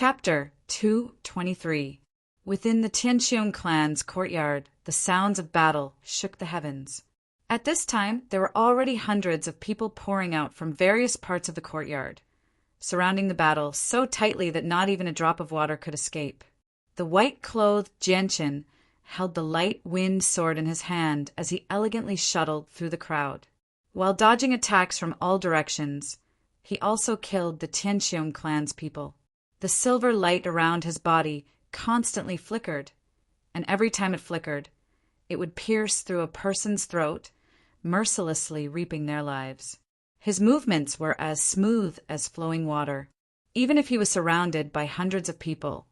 Chapter 223. Within the Tianqiong clan's courtyard, the sounds of battle shook the heavens. At this time, there were already hundreds of people pouring out from various parts of the courtyard, surrounding the battle so tightly that not even a drop of water could escape. The white-clothed Jianchen held the light wind sword in his hand as he elegantly shuttled through the crowd. While dodging attacks from all directions, he also killed the Tianqiong clan's people. The silver light around his body constantly flickered, and every time it flickered, it would pierce through a person's throat, mercilessly reaping their lives. His movements were as smooth as flowing water. Even if he was surrounded by hundreds of people,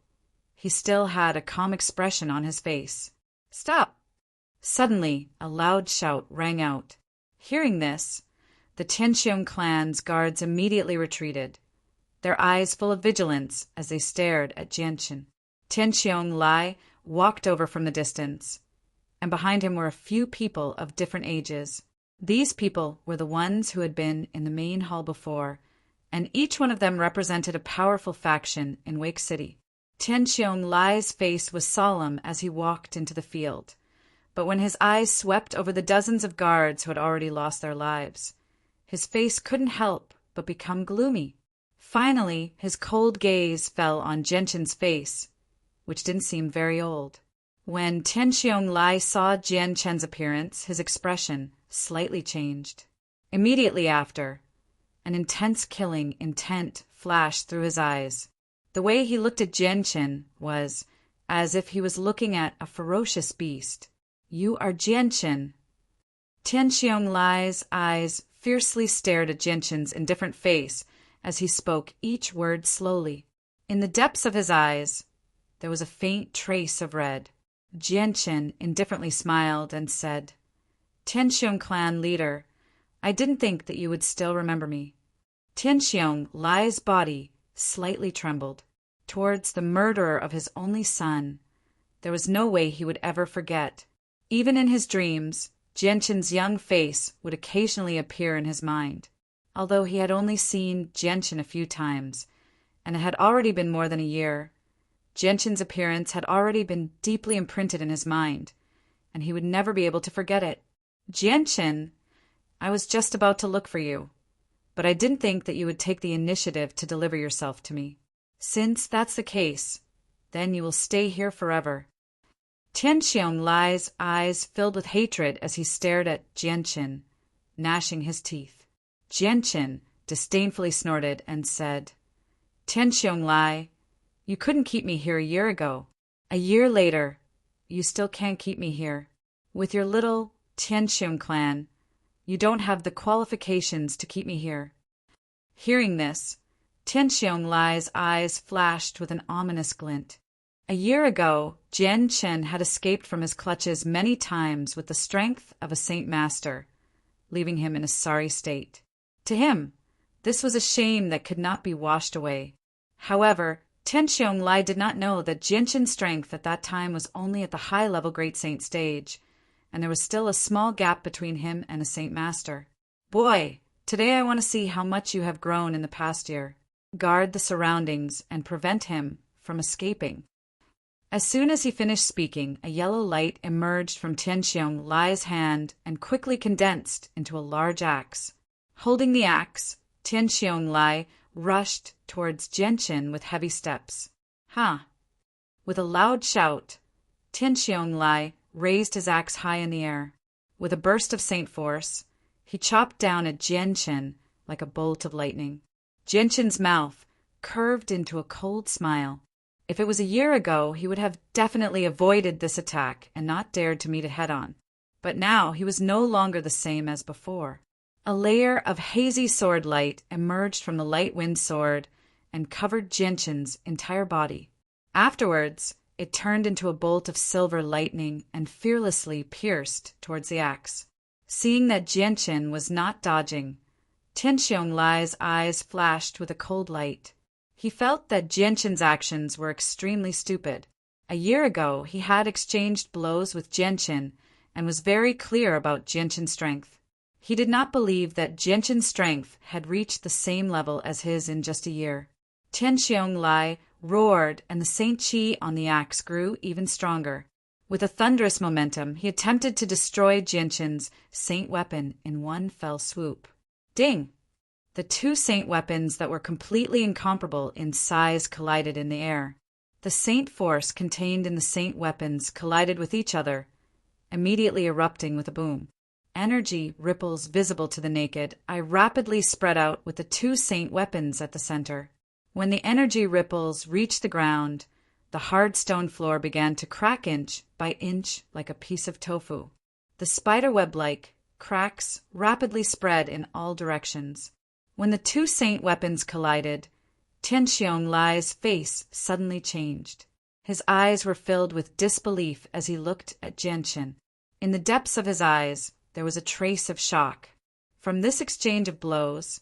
he still had a calm expression on his face. "Stop!" Suddenly, a loud shout rang out. Hearing this, the Tianqiong clan's guards immediately retreated, their eyes full of vigilance as they stared at Jianchen. Tianqiong Lai walked over from the distance, and behind him were a few people of different ages. These people were the ones who had been in the main hall before, and each one of them represented a powerful faction in Wake City. Tianqiong Lai's face was solemn as he walked into the field, but when his eyes swept over the dozens of guards who had already lost their lives, his face couldn't help but become gloomy. Finally, his cold gaze fell on Jianchen's face, which didn't seem very old. When Tianqiong Lai saw Jianchen's appearance, his expression slightly changed. Immediately after, an intense killing intent flashed through his eyes. The way he looked at Jianchen was as if he was looking at a ferocious beast. "You are Jianchen." Tianqiong Lai's eyes fiercely stared at Jianchen's indifferent face as he spoke each word slowly. In the depths of his eyes, there was a faint trace of red. Jianchen indifferently smiled and said, "Tianqiong clan leader, I didn't think that you would still remember me." Tianqiong Lai's body slightly trembled. Towards the murderer of his only son, there was no way he would ever forget. Even in his dreams, Jianchen's young face would occasionally appear in his mind. Although he had only seen Jianchen a few times, and it had already been more than a year, Jianchen's appearance had already been deeply imprinted in his mind, and he would never be able to forget it. "Jianchen, I was just about to look for you, but I didn't think that you would take the initiative to deliver yourself to me. Since that's the case, then you will stay here forever." Tianqiong Lai's eyes filled with hatred as he stared at Jianchen, gnashing his teeth. Jianchen disdainfully snorted and said, "Tianqiong Lai, you couldn't keep me here a year ago. A year later, you still can't keep me here. With your little Tianqiong clan, you don't have the qualifications to keep me here." Hearing this, Tianqiong Lai's eyes flashed with an ominous glint. A year ago, Jianchen had escaped from his clutches many times with the strength of a saint master, leaving him in a sorry state. To him, this was a shame that could not be washed away. However, Tianqiong Lai did not know that Jianchen's strength at that time was only at the high-level great saint stage, and there was still a small gap between him and a saint master. "Boy, today I want to see how much you have grown in the past year. Guard the surroundings and prevent him from escaping." As soon as he finished speaking, a yellow light emerged from Tianqiong Lai's hand and quickly condensed into a large axe. Holding the axe, Tianqiong Lai rushed towards Jianchen with heavy steps. "Ha!" With a loud shout, Tianqiong Lai raised his axe high in the air. With a burst of saint force, he chopped down at Jianchen like a bolt of lightning. Jianchen's mouth curved into a cold smile. If it was a year ago, he would have definitely avoided this attack and not dared to meet it head-on. But now he was no longer the same as before. A layer of hazy sword light emerged from the light wind sword and covered Jianchen's entire body. Afterwards, it turned into a bolt of silver lightning and fearlessly pierced towards the axe. Seeing that Jianchen was not dodging, Tianqiong Lai's eyes flashed with a cold light. He felt that Jianchen's actions were extremely stupid. A year ago, he had exchanged blows with Jianchen and was very clear about Jianchen's strength. He did not believe that Jianchen's strength had reached the same level as his in just a year. Tianqiong Lai roared, and the Saint Chi on the axe grew even stronger. With a thunderous momentum, he attempted to destroy Jianshan's saint weapon in one fell swoop. Ding! The two saint weapons that were completely incomparable in size collided in the air. The saint force contained in the saint weapons collided with each other, immediately erupting with a boom. Energy ripples visible to the naked eye rapidly spread out with the two saint weapons at the center. When the energy ripples reached the ground, the hard stone floor began to crack inch by inch like a piece of tofu. The spiderweb-like cracks rapidly spread in all directions. When the two saint weapons collided, Tianxiong Lai's face suddenly changed. His eyes were filled with disbelief as he looked at Jianshan. In the depths of his eyes, there was a trace of shock. From this exchange of blows,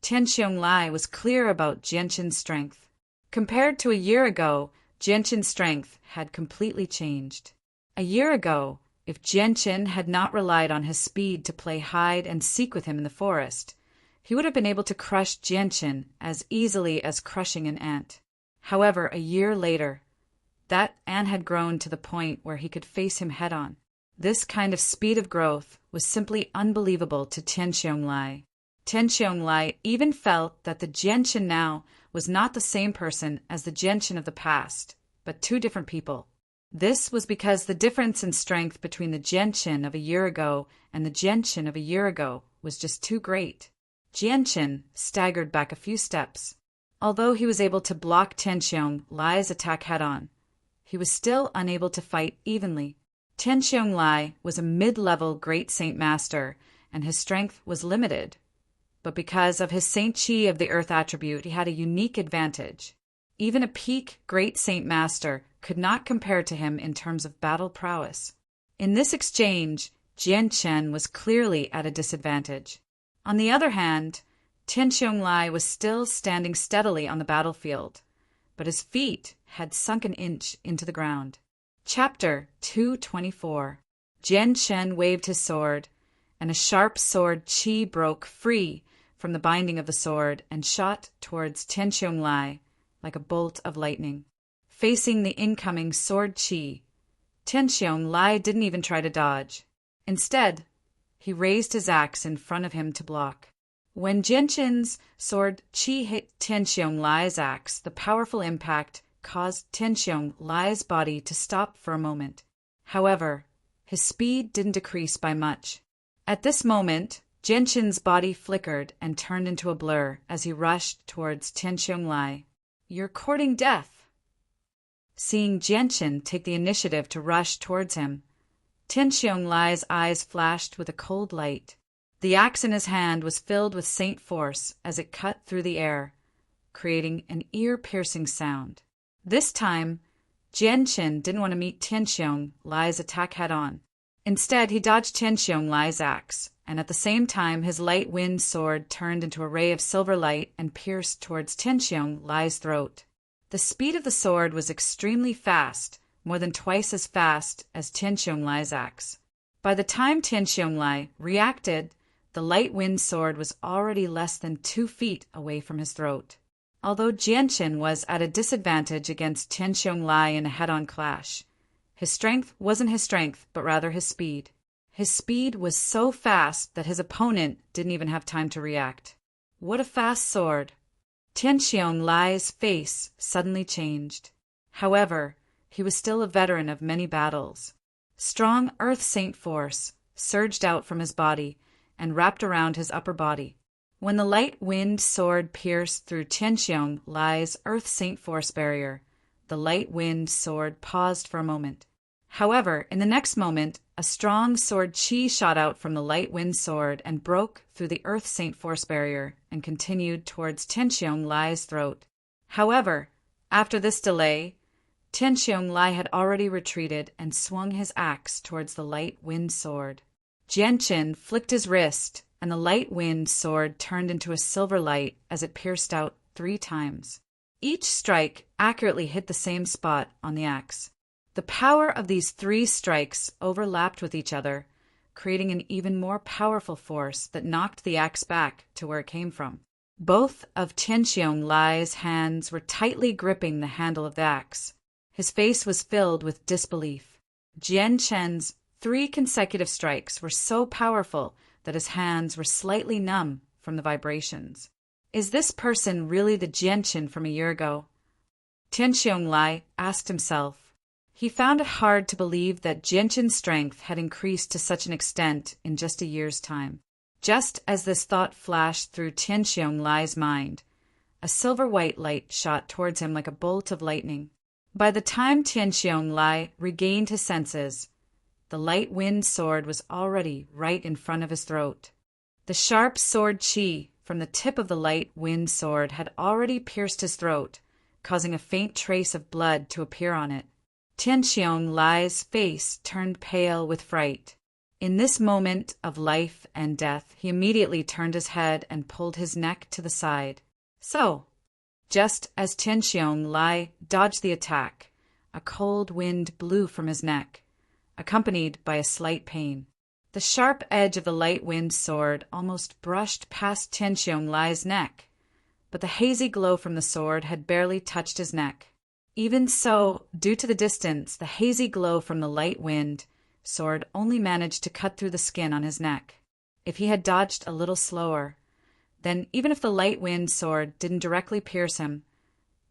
Tianxiong Lai was clear about Jianshan's strength. Compared to a year ago, Jianshan's strength had completely changed. A year ago, if Jianshan had not relied on his speed to play hide and seek with him in the forest, he would have been able to crush Jianshan as easily as crushing an ant. However, a year later, that ant had grown to the point where he could face him head-on. This kind of speed of growth was simply unbelievable to Tianxiong Lai. Tianxiong Lai even felt that the Jianshan now was not the same person as the Jianshan of the past, but two different people. This was because the difference in strength between the Jianshan of a year ago and the Jianshan of a year ago was just too great. Jianshan staggered back a few steps. Although he was able to block Tianxiong Lai's attack head-on, he was still unable to fight evenly. Tianxiong Lai was a mid-level Great Saint Master, and his strength was limited. But because of his Saint Chi of the Earth attribute, he had a unique advantage. Even a peak Great Saint Master could not compare to him in terms of battle prowess. In this exchange, Jianshan was clearly at a disadvantage. On the other hand, Tianxiong Lai was still standing steadily on the battlefield, but his feet had sunk an inch into the ground. Chapter 224. Jianshan waved his sword, and a sharp sword chi broke free from the binding of the sword and shot towards Tianxiong Lai like a bolt of lightning. Facing the incoming sword chi, Tianxiong Lai didn't even try to dodge. Instead, he raised his axe in front of him to block. When Jianshan's sword chi hit Tianxiong Lai's axe, the powerful impact caused Tianxiong Lai's body to stop for a moment. However, his speed didn't decrease by much. At this moment, Jianshan's body flickered and turned into a blur as he rushed towards Tianxiong Lai. "You're courting death." Seeing Jianshan take the initiative to rush towards him, Tianxiong Lai's eyes flashed with a cold light. The axe in his hand was filled with saint force as it cut through the air, creating an ear-piercing sound. This time, Jianshan didn't want to meet Tianxiong Lai's attack head-on. Instead, he dodged Tianxiong Lai's axe, and at the same time his light wind sword turned into a ray of silver light and pierced towards Tianxiong Lai's throat. The speed of the sword was extremely fast, more than twice as fast as Tianxiong Lai's axe. By the time Tianxiong Lai reacted, the light wind sword was already less than 2 feet away from his throat. Although Jianshan was at a disadvantage against Tianxiong Lai in a head-on clash, his strength wasn't his strength, but rather his speed. His speed was so fast that his opponent didn't even have time to react. What a fast sword! Tianxiong Lai's face suddenly changed. However, he was still a veteran of many battles. Strong Earth Saint force surged out from his body and wrapped around his upper body. When the light wind sword pierced through Tianxiong Lai's Earth Saint force barrier, the light wind sword paused for a moment. However, in the next moment, a strong sword chi shot out from the light wind sword and broke through the Earth Saint force barrier and continued towards Tianxiong Lai's throat. However, after this delay, Tianxiong Lai had already retreated and swung his axe towards the light wind sword. Jianshan flicked his wrist, and the light wind sword turned into a silver light as it pierced out 3 times. Each strike accurately hit the same spot on the axe. The power of these 3 strikes overlapped with each other, creating an even more powerful force that knocked the axe back to where it came from. Both of Tianxiong Lai's hands were tightly gripping the handle of the axe. His face was filled with disbelief. Jian Chen's 3 consecutive strikes were so powerful that his hands were slightly numb from the vibrations. Is this person really the Jianchen from a year ago? Tianxiong Lai asked himself. He found it hard to believe that Jianchen's strength had increased to such an extent in just a year's time. Just as this thought flashed through Tianxiong Lai's mind, a silver-white light shot towards him like a bolt of lightning. By the time Tianxiong Lai regained his senses, the light wind sword was already right in front of his throat. The sharp sword qi from the tip of the light wind sword had already pierced his throat, causing a faint trace of blood to appear on it. Tianxiong Lai's face turned pale with fright. In this moment of life and death, he immediately turned his head and pulled his neck to the side. So, just as Tianxiong Lai dodged the attack, a cold wind blew from his neck, accompanied by a slight pain. The sharp edge of the light wind sword almost brushed past Tianxiong Lai's neck, but the hazy glow from the sword had barely touched his neck. Even so, due to the distance, the hazy glow from the light wind sword only managed to cut through the skin on his neck. If he had dodged a little slower, then even if the light wind sword didn't directly pierce him,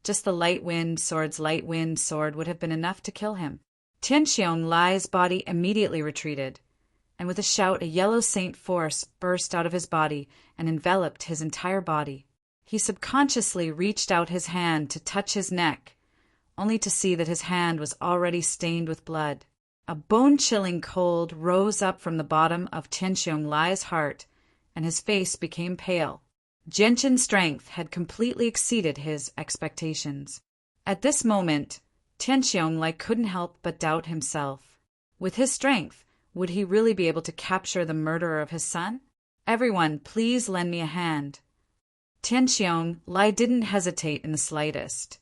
just the light wind sword's light wind sword would have been enough to kill him. Tianxiong Lai's body immediately retreated, and with a shout a yellow saint force burst out of his body and enveloped his entire body. He subconsciously reached out his hand to touch his neck, only to see that his hand was already stained with blood. A bone-chilling cold rose up from the bottom of Tianxiong Lai's heart, and his face became pale. Jianchen's strength had completely exceeded his expectations. At this moment, Tianxiong Lai couldn't help but doubt himself. With his strength, would he really be able to capture the murderer of his son? Everyone, please lend me a hand. Tianxiong Lai didn't hesitate in the slightest,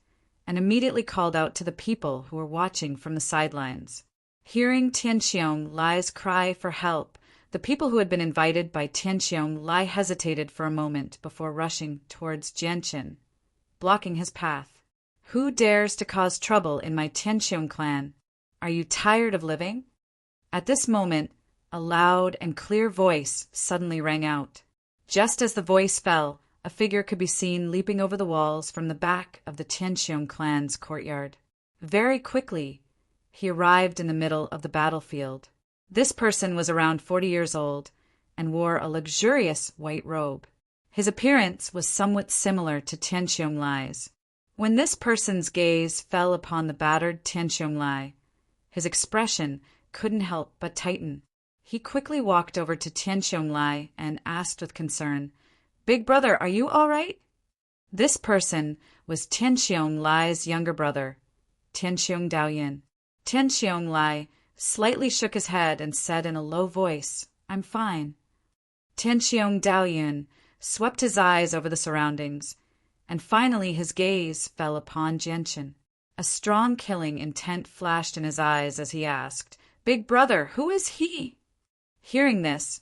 and immediately called out to the people who were watching from the sidelines. Hearing Tianxiong Lai's cry for help, the people who had been invited by Tianxiong Lai hesitated for a moment before rushing towards Jianchen, blocking his path. Who dares to cause trouble in my Tianxiong clan? Are you tired of living? At this moment, a loud and clear voice suddenly rang out. Just as the voice fell, a figure could be seen leaping over the walls from the back of the Tianxiong clan's courtyard. Very quickly, he arrived in the middle of the battlefield. This person was around 40 years old and wore a luxurious white robe. His appearance was somewhat similar to Tianxiong Lai's. When this person's gaze fell upon the battered Tianxiong Lai, his expression couldn't help but tighten. He quickly walked over to Tianxiong Lai and asked with concern, "Big brother, are you all right?" This person was Tianxiong Lai's younger brother, Tianxiong Daoyin. Tianxiong Lai slightly shook his head and said in a low voice, "I'm fine." Tianxiong Daoyin swept his eyes over the surroundings, and finally his gaze fell upon Jianchen. A strong killing intent flashed in his eyes as he asked, "Big brother, who is he?" Hearing this,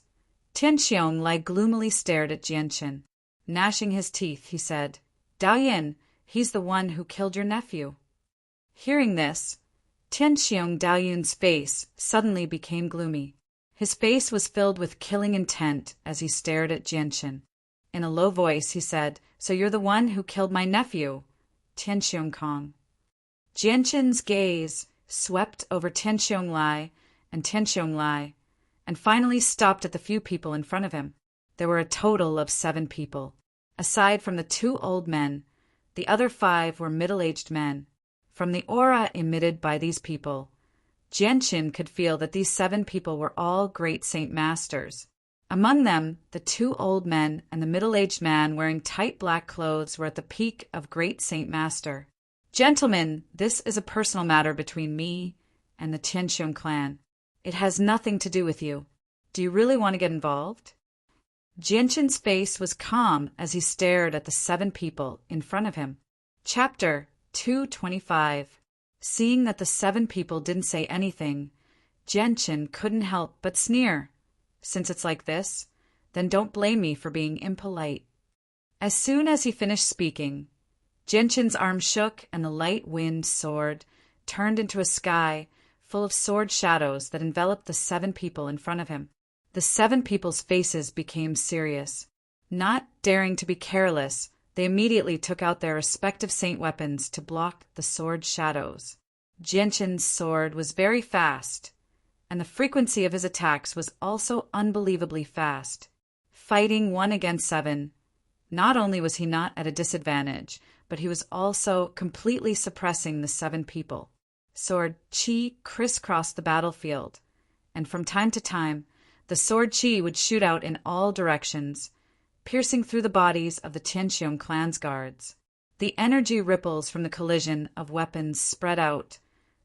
Tianxiong Lai gloomily stared at Jianchen. Gnashing his teeth, he said, "Daoyin, he's the one who killed your nephew." Hearing this, Tianxiong Daoyin's face suddenly became gloomy. His face was filled with killing intent as he stared at Jianchen. In a low voice, he said, "So you're the one who killed my nephew, Tianxiong Kong." Jianchen's gaze swept over Tianxiong Lai, and finally stopped at the few people in front of him. There were a total of 7 people. Aside from the 2 old men, the other 5 were middle-aged men. From the aura emitted by these people, Jianchen could feel that these 7 people were all great saint masters. Among them, the 2 old men and the middle-aged man wearing tight black clothes were at the peak of great saint master. "Gentlemen, this is a personal matter between me and the Tianxiong clan. It has nothing to do with you. Do you really want to get involved?" Jianchen's face was calm as he stared at the 7 people in front of him. Chapter 225. Seeing that the 7 people didn't say anything, Jianchen couldn't help but sneer. "Since it's like this, then don't blame me for being impolite." As soon as he finished speaking, Gentian's arm shook and the light wind sword turned into a sky full of sword shadows that enveloped the 7 people in front of him. The 7 people's faces became serious. Not daring to be careless, they immediately took out their respective saint weapons to block the sword shadows. Gentian's sword was very fast, and the frequency of his attacks was also unbelievably fast. Fighting 1 against 7, not only was he not at a disadvantage, but he was also completely suppressing the 7 people. Sword chi crisscrossed the battlefield, and from time to time, the sword chi would shoot out in all directions, piercing through the bodies of the Tianqiong clan's guards. The energy ripples from the collision of weapons spread out,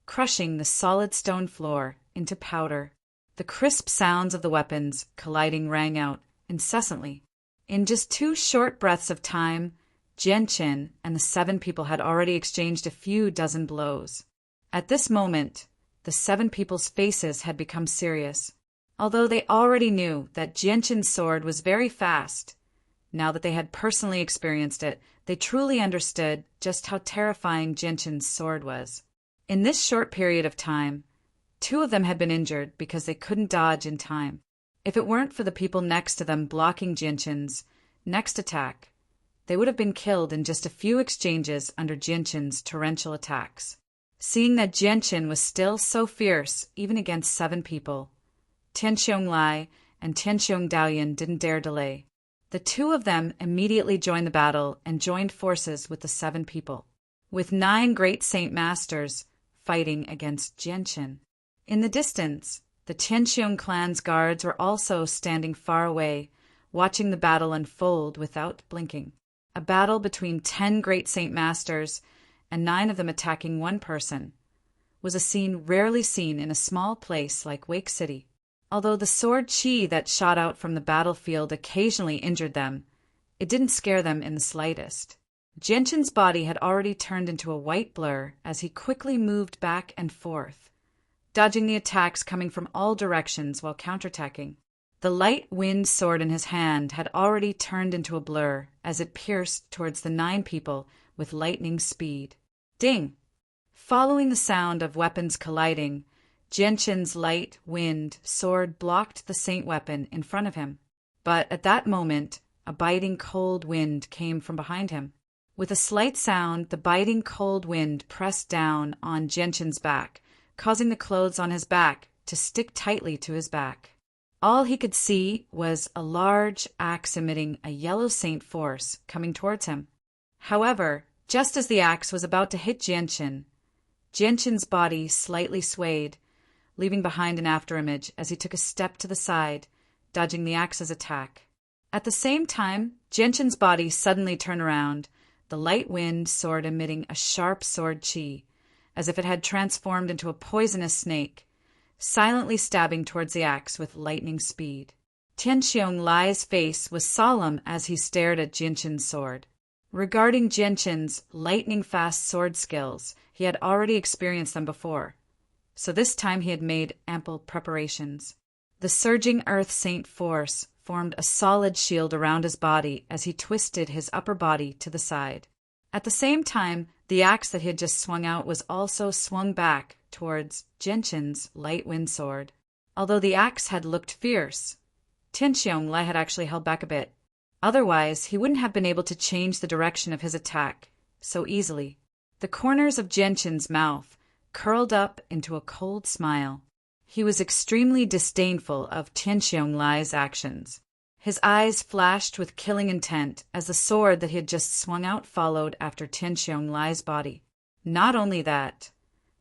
crushing the solid stone floor into powder. The crisp sounds of the weapons colliding rang out incessantly. In just 2 short breaths of time, Gentian and the 7 people had already exchanged a few dozen blows. At this moment, the 7 people's faces had become serious. Although they already knew that Gentian's sword was very fast, now that they had personally experienced it, they truly understood just how terrifying Gentian's sword was. In this short period of time, 2 of them had been injured because they couldn't dodge in time. If it weren't for the people next to them blocking Gentian's next attack, they would have been killed in just a few exchanges under Gentian's torrential attacks. Seeing that Gentian was still so fierce, even against 7 people, Tianqiong Lai and Tianqiong Daoyan didn't dare delay. The 2 of them immediately joined the battle and joined forces with the 7 people, with 9 great saint masters fighting against Gentian. In the distance, the Tianqiong clan's guards were also standing far away, watching the battle unfold without blinking. A battle between 10 great saint masters and 9 of them attacking 1 person was a scene rarely seen in a small place like Wake City. Although the sword chi that shot out from the battlefield occasionally injured them, it didn't scare them in the slightest. Gentian's body had already turned into a white blur as he quickly moved back and forth, dodging the attacks coming from all directions while counterattacking. The light wind sword in his hand had already turned into a blur as it pierced towards the 9 people with lightning speed. Ding! Following the sound of weapons colliding, Gentian's light wind sword blocked the saint weapon in front of him. But at that moment, a biting cold wind came from behind him. With a slight sound, the biting cold wind pressed down on Gentian's back, causing the clothes on his back to stick tightly to his back. All he could see was a large axe emitting a yellow saint force coming towards him. However, just as the axe was about to hit Gentian, Gentian's body slightly swayed, leaving behind an afterimage as he took a step to the side, dodging the axe's attack. At the same time, Gentian's body suddenly turned around, the light wind sword emitting a sharp sword chi, as if it had transformed into a poisonous snake, silently stabbing towards the axe with lightning speed. Tianqiong Lai's face was solemn as he stared at Gentian's sword. Regarding Gentian's lightning-fast sword skills, he had already experienced them before, so this time he had made ample preparations. The surging earth saint force formed a solid shield around his body as he twisted his upper body to the side. At the same time, the axe that he had just swung out was also swung back towards Gentian's light wind sword. Although the axe had looked fierce, Tianqiong Lai had actually held back a bit. Otherwise, he wouldn't have been able to change the direction of his attack so easily. The corners of Gentian's mouth curled up into a cold smile. He was extremely disdainful of Tianqiong Lai's actions. His eyes flashed with killing intent as the sword that he had just swung out followed after Tianqiong Lai's body. Not only that,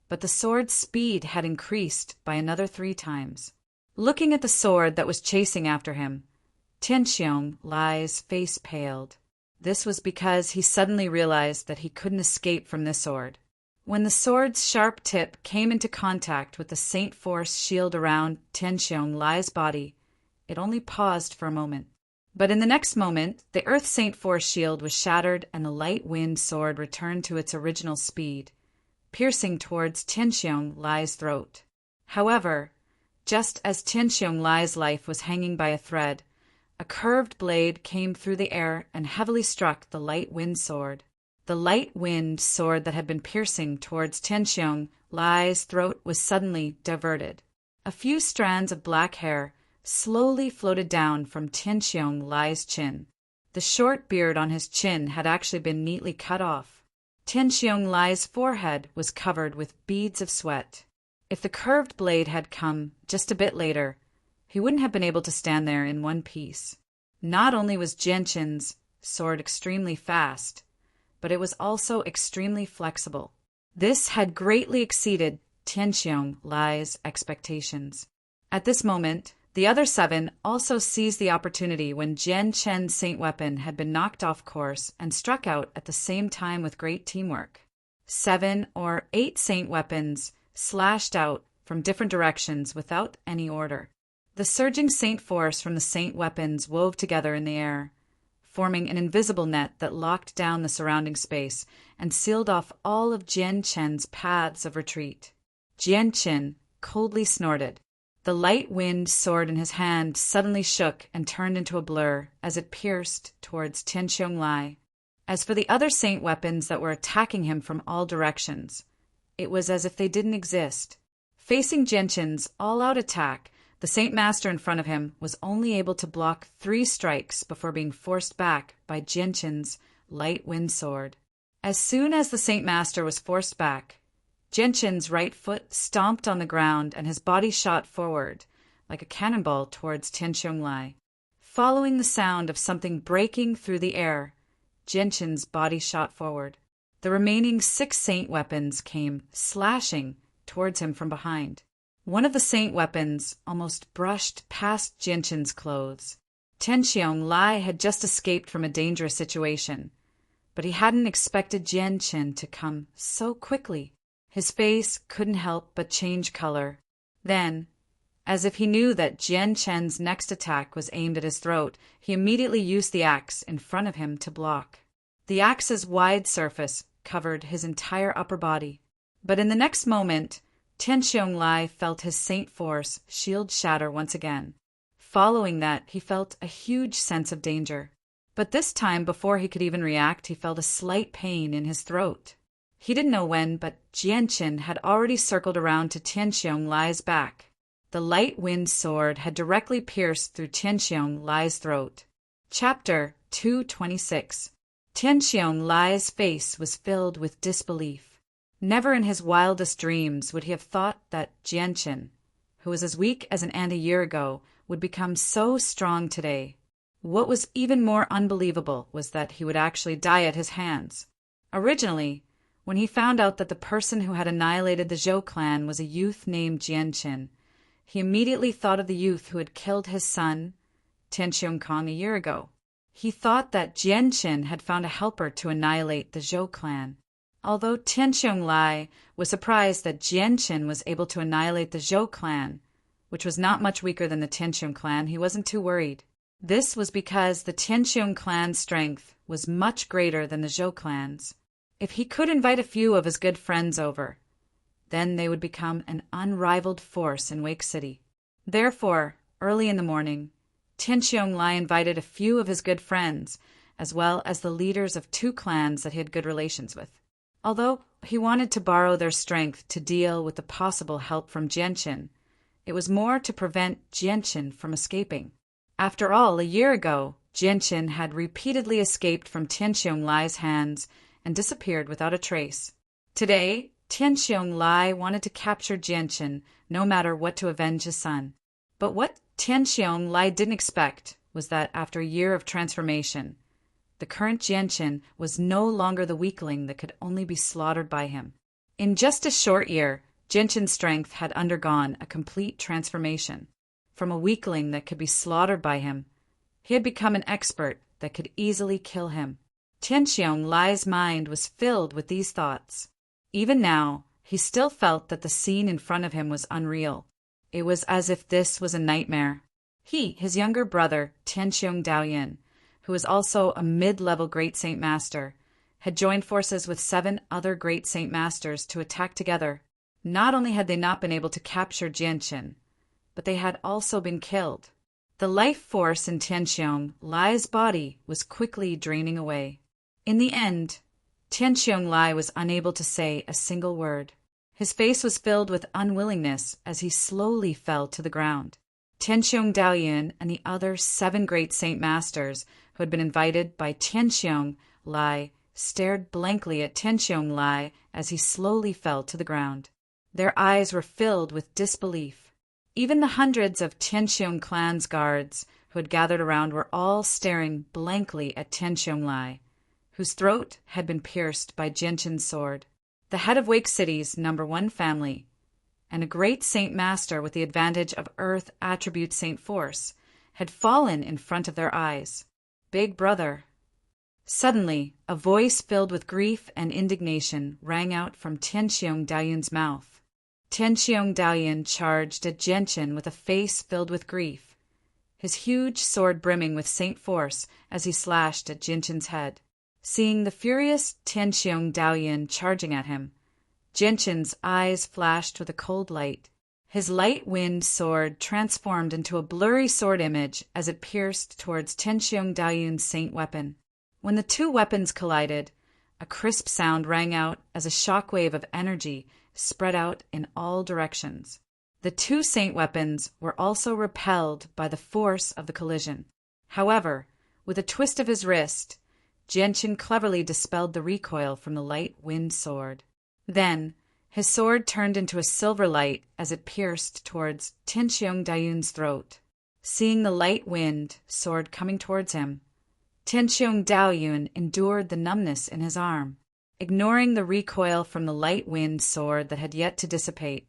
but the sword's speed had increased by another 3 times. Looking at the sword that was chasing after him, Tianqiong Lai's face paled. This was because he suddenly realized that he couldn't escape from this sword. When the sword's sharp tip came into contact with the Saint Force shield around Tianqiong Lai's body, it only paused for a moment. But in the next moment, the Earth Saint Force shield was shattered and the light wind sword returned to its original speed, piercing towards Tianqiong Lai's throat. However, just as Tianqiong Lai's life was hanging by a thread, A curved blade came through the air and heavily struck the light wind sword. The light wind sword that had been piercing towards Tianxiong Lai's throat was suddenly diverted. A few strands of black hair slowly floated down from Tianxiong Lai's chin. The short beard on his chin had actually been neatly cut off. Tianxiong Lai's forehead was covered with beads of sweat. If the curved blade had come just a bit later, he wouldn't have been able to stand there in one piece. Not only was Jianqin's sword extremely fast, but it was also extremely flexible. This had greatly exceeded Tianxiong Lai's expectations. At this moment, the other 7 also seized the opportunity when Jian Chen's saint weapon had been knocked off course and struck out at the same time with great teamwork. 7 or 8 saint weapons slashed out from different directions without any order. The surging saint force from the saint weapons wove together in the air, forming an invisible net that locked down the surrounding space and sealed off all of Jian Chen's paths of retreat. Jian Chen coldly snorted. The light wind sword in his hand suddenly shook and turned into a blur as it pierced towards Tianxiong Lai. As for the other saint weapons that were attacking him from all directions, it was as if they didn't exist. Facing Jian Chen's all-out attack, the Saint Master in front of him was only able to block 3 strikes before being forced back by Jian Chen's light wind sword. As soon as the Saint Master was forced back, Jian Chen's right foot stomped on the ground and his body shot forward, like a cannonball towards Tianxiong Lai. Following the sound of something breaking through the air, Jian Chen's body shot forward. The remaining 6 saint weapons came slashing towards him from behind. One of the saint weapons almost brushed past Jian Chen's clothes. Tianxiong Lai had just escaped from a dangerous situation, but he hadn't expected Jian Chen to come so quickly. His face couldn't help but change color. Then, as if he knew that Jian Chen's next attack was aimed at his throat, he immediately used the axe in front of him to block. The axe's wide surface covered his entire upper body. But in the next moment, Tianxiong Lai felt his saint force shield shatter once again. Following that, he felt a huge sense of danger. But this time, before he could even react, he felt a slight pain in his throat. He didn't know when, but Jian Chen had already circled around to Tianxiong Lai's back. The light wind sword had directly pierced through Tianxiong Lai's throat. Chapter 226. Tianxiong Lai's face was filled with disbelief. Never in his wildest dreams would he have thought that Jian Chen, who was as weak as an ant a year ago, would become so strong today. What was even more unbelievable was that he would actually die at his hands. Originally, when he found out that the person who had annihilated the Zhou clan was a youth named Jian Chen, he immediately thought of the youth who had killed his son, Tianxiong Kong, a year ago. He thought that Jian Chen had found a helper to annihilate the Zhou clan. Although Tianxiong Lai was surprised that Jian Chen was able to annihilate the Zhou clan, which was not much weaker than the Tianxiong clan, he wasn't too worried. This was because the Tianxiong clan's strength was much greater than the Zhou clan's. If he could invite a few of his good friends over, then they would become an unrivaled force in Wake City. Therefore, early in the morning, Tianxiong Lai invited a few of his good friends, as well as the leaders of 2 clans that he had good relations with. Although he wanted to borrow their strength to deal with the possible help from Jian Chen, it was more to prevent Jian Chen from escaping. After all, a year ago, Jian Chen had repeatedly escaped from Tianxiong Lai's hands and disappeared without a trace. Today, Tianxiong Lai wanted to capture Jian Chen no matter what to avenge his son. But what Tianxiong Lai didn't expect was that after a year of transformation, the current Jian Chen was no longer the weakling that could only be slaughtered by him. In just a short year, Jian Chen's strength had undergone a complete transformation. From a weakling that could be slaughtered by him, he had become an expert that could easily kill him. Tianxiong Lai's mind was filled with these thoughts. Even now, he still felt that the scene in front of him was unreal. It was as if this was a nightmare. He, his younger brother, Tianxiong Daoyan, who was also a mid-level Great Saint Master, had joined forces with 7 other Great Saint Masters to attack together. Not only had they not been able to capture Jian Chen, but they had also been killed. The life force in Tianqiong Lai's body was quickly draining away. In the end, Tianqiong Lai was unable to say a single word. His face was filled with unwillingness as he slowly fell to the ground. Tianqiong Daoyun and the other 7 great saint masters who had been invited by Tianqiong Lai stared blankly at Tianqiong Lai as he slowly fell to the ground. Their eyes were filled with disbelief. Even the hundreds of Tianqiong clan's guards who had gathered around were all staring blankly at Tianqiong Lai, whose throat had been pierced by Gentian's sword. The head of Wake City's #1 family, and a great saint master with the advantage of earth attribute saint force, had fallen in front of their eyes. Big brother. Suddenly, a voice filled with grief and indignation rang out from Tianqiong Daoyun's mouth. Tianqiong Daoyun charged at Gentian with a face filled with grief, his huge sword brimming with saint force as he slashed at Gentian's head. Seeing the furious Tianqiong Daoyun charging at him, Gentian's eyes flashed with a cold light. His light-wind sword transformed into a blurry sword image as it pierced towards Tianqiong Daoyun's saint weapon. When the 2 weapons collided, a crisp sound rang out as a shockwave of energy spread out in all directions. The 2 saint weapons were also repelled by the force of the collision. However, with a twist of his wrist, Gentian cleverly dispelled the recoil from the light-wind sword. Then, his sword turned into a silver light as it pierced towards Tianqiong Daoyun's throat. Seeing the light-wind sword coming towards him, Tianqiong Daoyun endured the numbness in his arm. Ignoring the recoil from the light-wind sword that had yet to dissipate,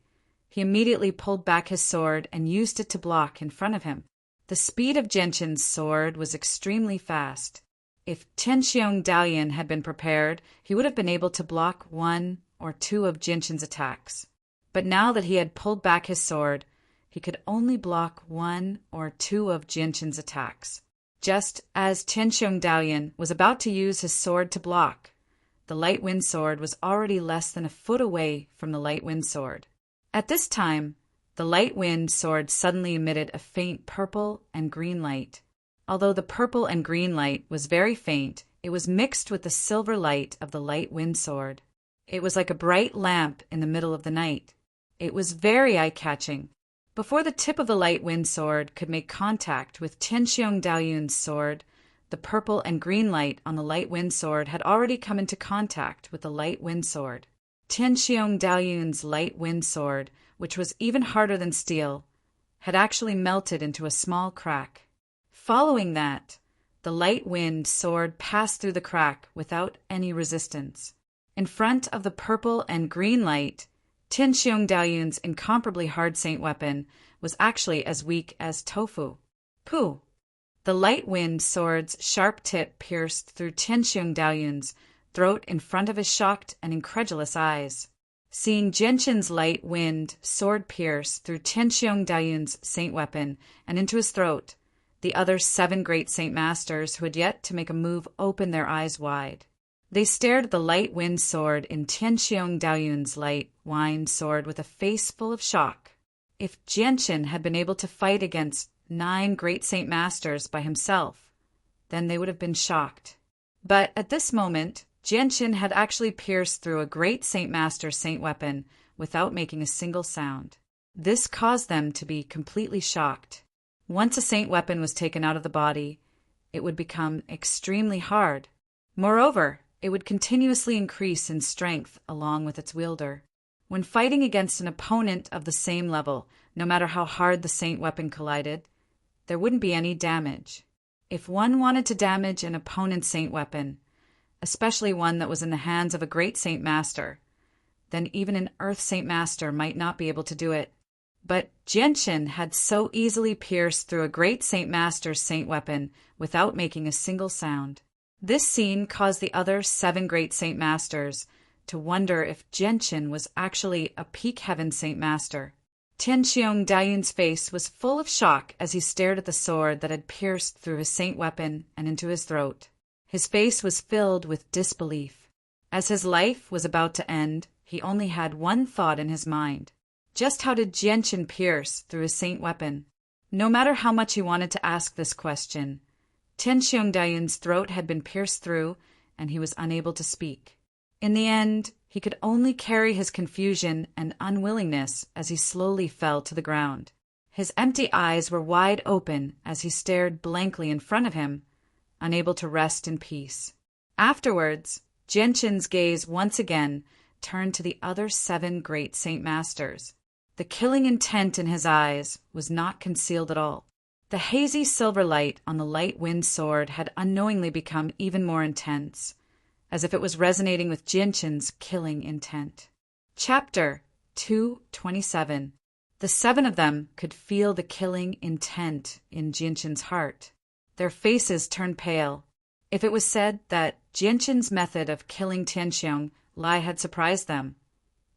he immediately pulled back his sword and used it to block in front of him. The speed of Gentian's sword was extremely fast. If Tianqiong Daoyun had been prepared, he would have been able to block 1 or 2 of Gentian's attacks. But now that he had pulled back his sword, he could only block 1 or 2 of Gentian's attacks. Just as Tianqiong Daoyun was about to use his sword to block, the light wind sword was already less than a foot away from the light wind sword. At this time, the light wind sword suddenly emitted a faint purple and green light. Although the purple and green light was very faint, it was mixed with the silver light of the light wind sword. It was like a bright lamp in the middle of the night. It was very eye-catching. Before the tip of the light wind sword could make contact with Tianqiong Daoyun's sword, the purple and green light on the light wind sword had already come into contact with the light wind sword. Tianqiong Daoyun's light wind sword, which was even harder than steel, had actually melted into a small crack. Following that, the light wind sword passed through the crack without any resistance. In front of the purple and green light, Tianqiong Daoyun's incomparably hard saint weapon was actually as weak as tofu. Pooh! The light wind sword's sharp tip pierced through Tianqiong Daoyun's throat in front of his shocked and incredulous eyes. Seeing Gentian's light wind sword pierce through Tianqiong Daoyun's saint weapon and into his throat, the other 7 great saint masters who had yet to make a move opened their eyes wide. They stared at the light wind sword in Tianqiong Daoyun's light wind sword with a face full of shock. If Gentian had been able to fight against 9 great saint masters by himself, then they would have been shocked. But at this moment, Gentian had actually pierced through a great saint master's saint weapon without making a single sound. This caused them to be completely shocked. Once a saint weapon was taken out of the body, it would become extremely hard. Moreover, it would continuously increase in strength along with its wielder. When fighting against an opponent of the same level, no matter how hard the saint weapon collided, there wouldn't be any damage. If one wanted to damage an opponent's saint weapon, especially one that was in the hands of a great saint master, then even an earth saint master might not be able to do it. But Gentian had so easily pierced through a great saint master's saint weapon without making a single sound. This scene caused the other 7 great saint masters to wonder if Gentian was actually a peak heaven saint master. Tianqiong Daoyun's face was full of shock as he stared at the sword that had pierced through his saint weapon and into his throat. His face was filled with disbelief. As his life was about to end, he only had one thought in his mind. Just how did Gentian pierce through his saint weapon? No matter how much he wanted to ask this question, Tianxiong Daoyun's throat had been pierced through, and he was unable to speak. In the end, he could only carry his confusion and unwillingness as he slowly fell to the ground. His empty eyes were wide open as he stared blankly in front of him, unable to rest in peace. Afterwards, Jianqin's gaze once again turned to the other 7 great Saint Masters. The killing intent in his eyes was not concealed at all. The hazy silver light on the light wind sword had unknowingly become even more intense, as if it was resonating with Jianqin's killing intent. Chapter 227. The 7 of them could feel the killing intent in Jianqin's heart. Their faces turned pale. If it was said that Jianqin's method of killing Tianxiong Lai had surprised them,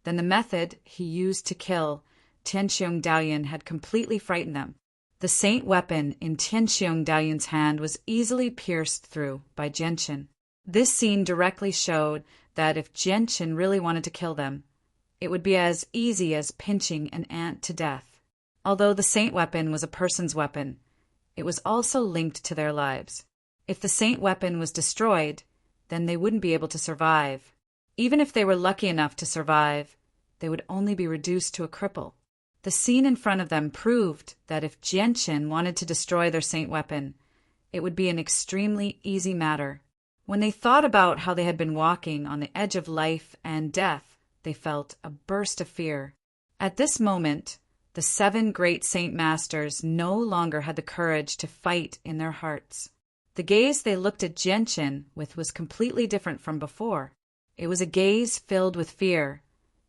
then the method he used to kill Tianxiong Daoyun had completely frightened them. The saint weapon in Tianxiong Daoyun's hand was easily pierced through by Jianqin. This scene directly showed that if Jianqin really wanted to kill them, it would be as easy as pinching an ant to death. Although the saint weapon was a person's weapon, it was also linked to their lives. If the saint weapon was destroyed, then they wouldn't be able to survive. Even if they were lucky enough to survive, they would only be reduced to a cripple. The scene in front of them proved that if Jianqin wanted to destroy their saint weapon, it would be an extremely easy matter. When they thought about how they had been walking on the edge of life and death, they felt a burst of fear. At this moment, the 7 great Saint Masters no longer had the courage to fight in their hearts. The gaze they looked at Jianqin with was completely different from before. It was a gaze filled with fear,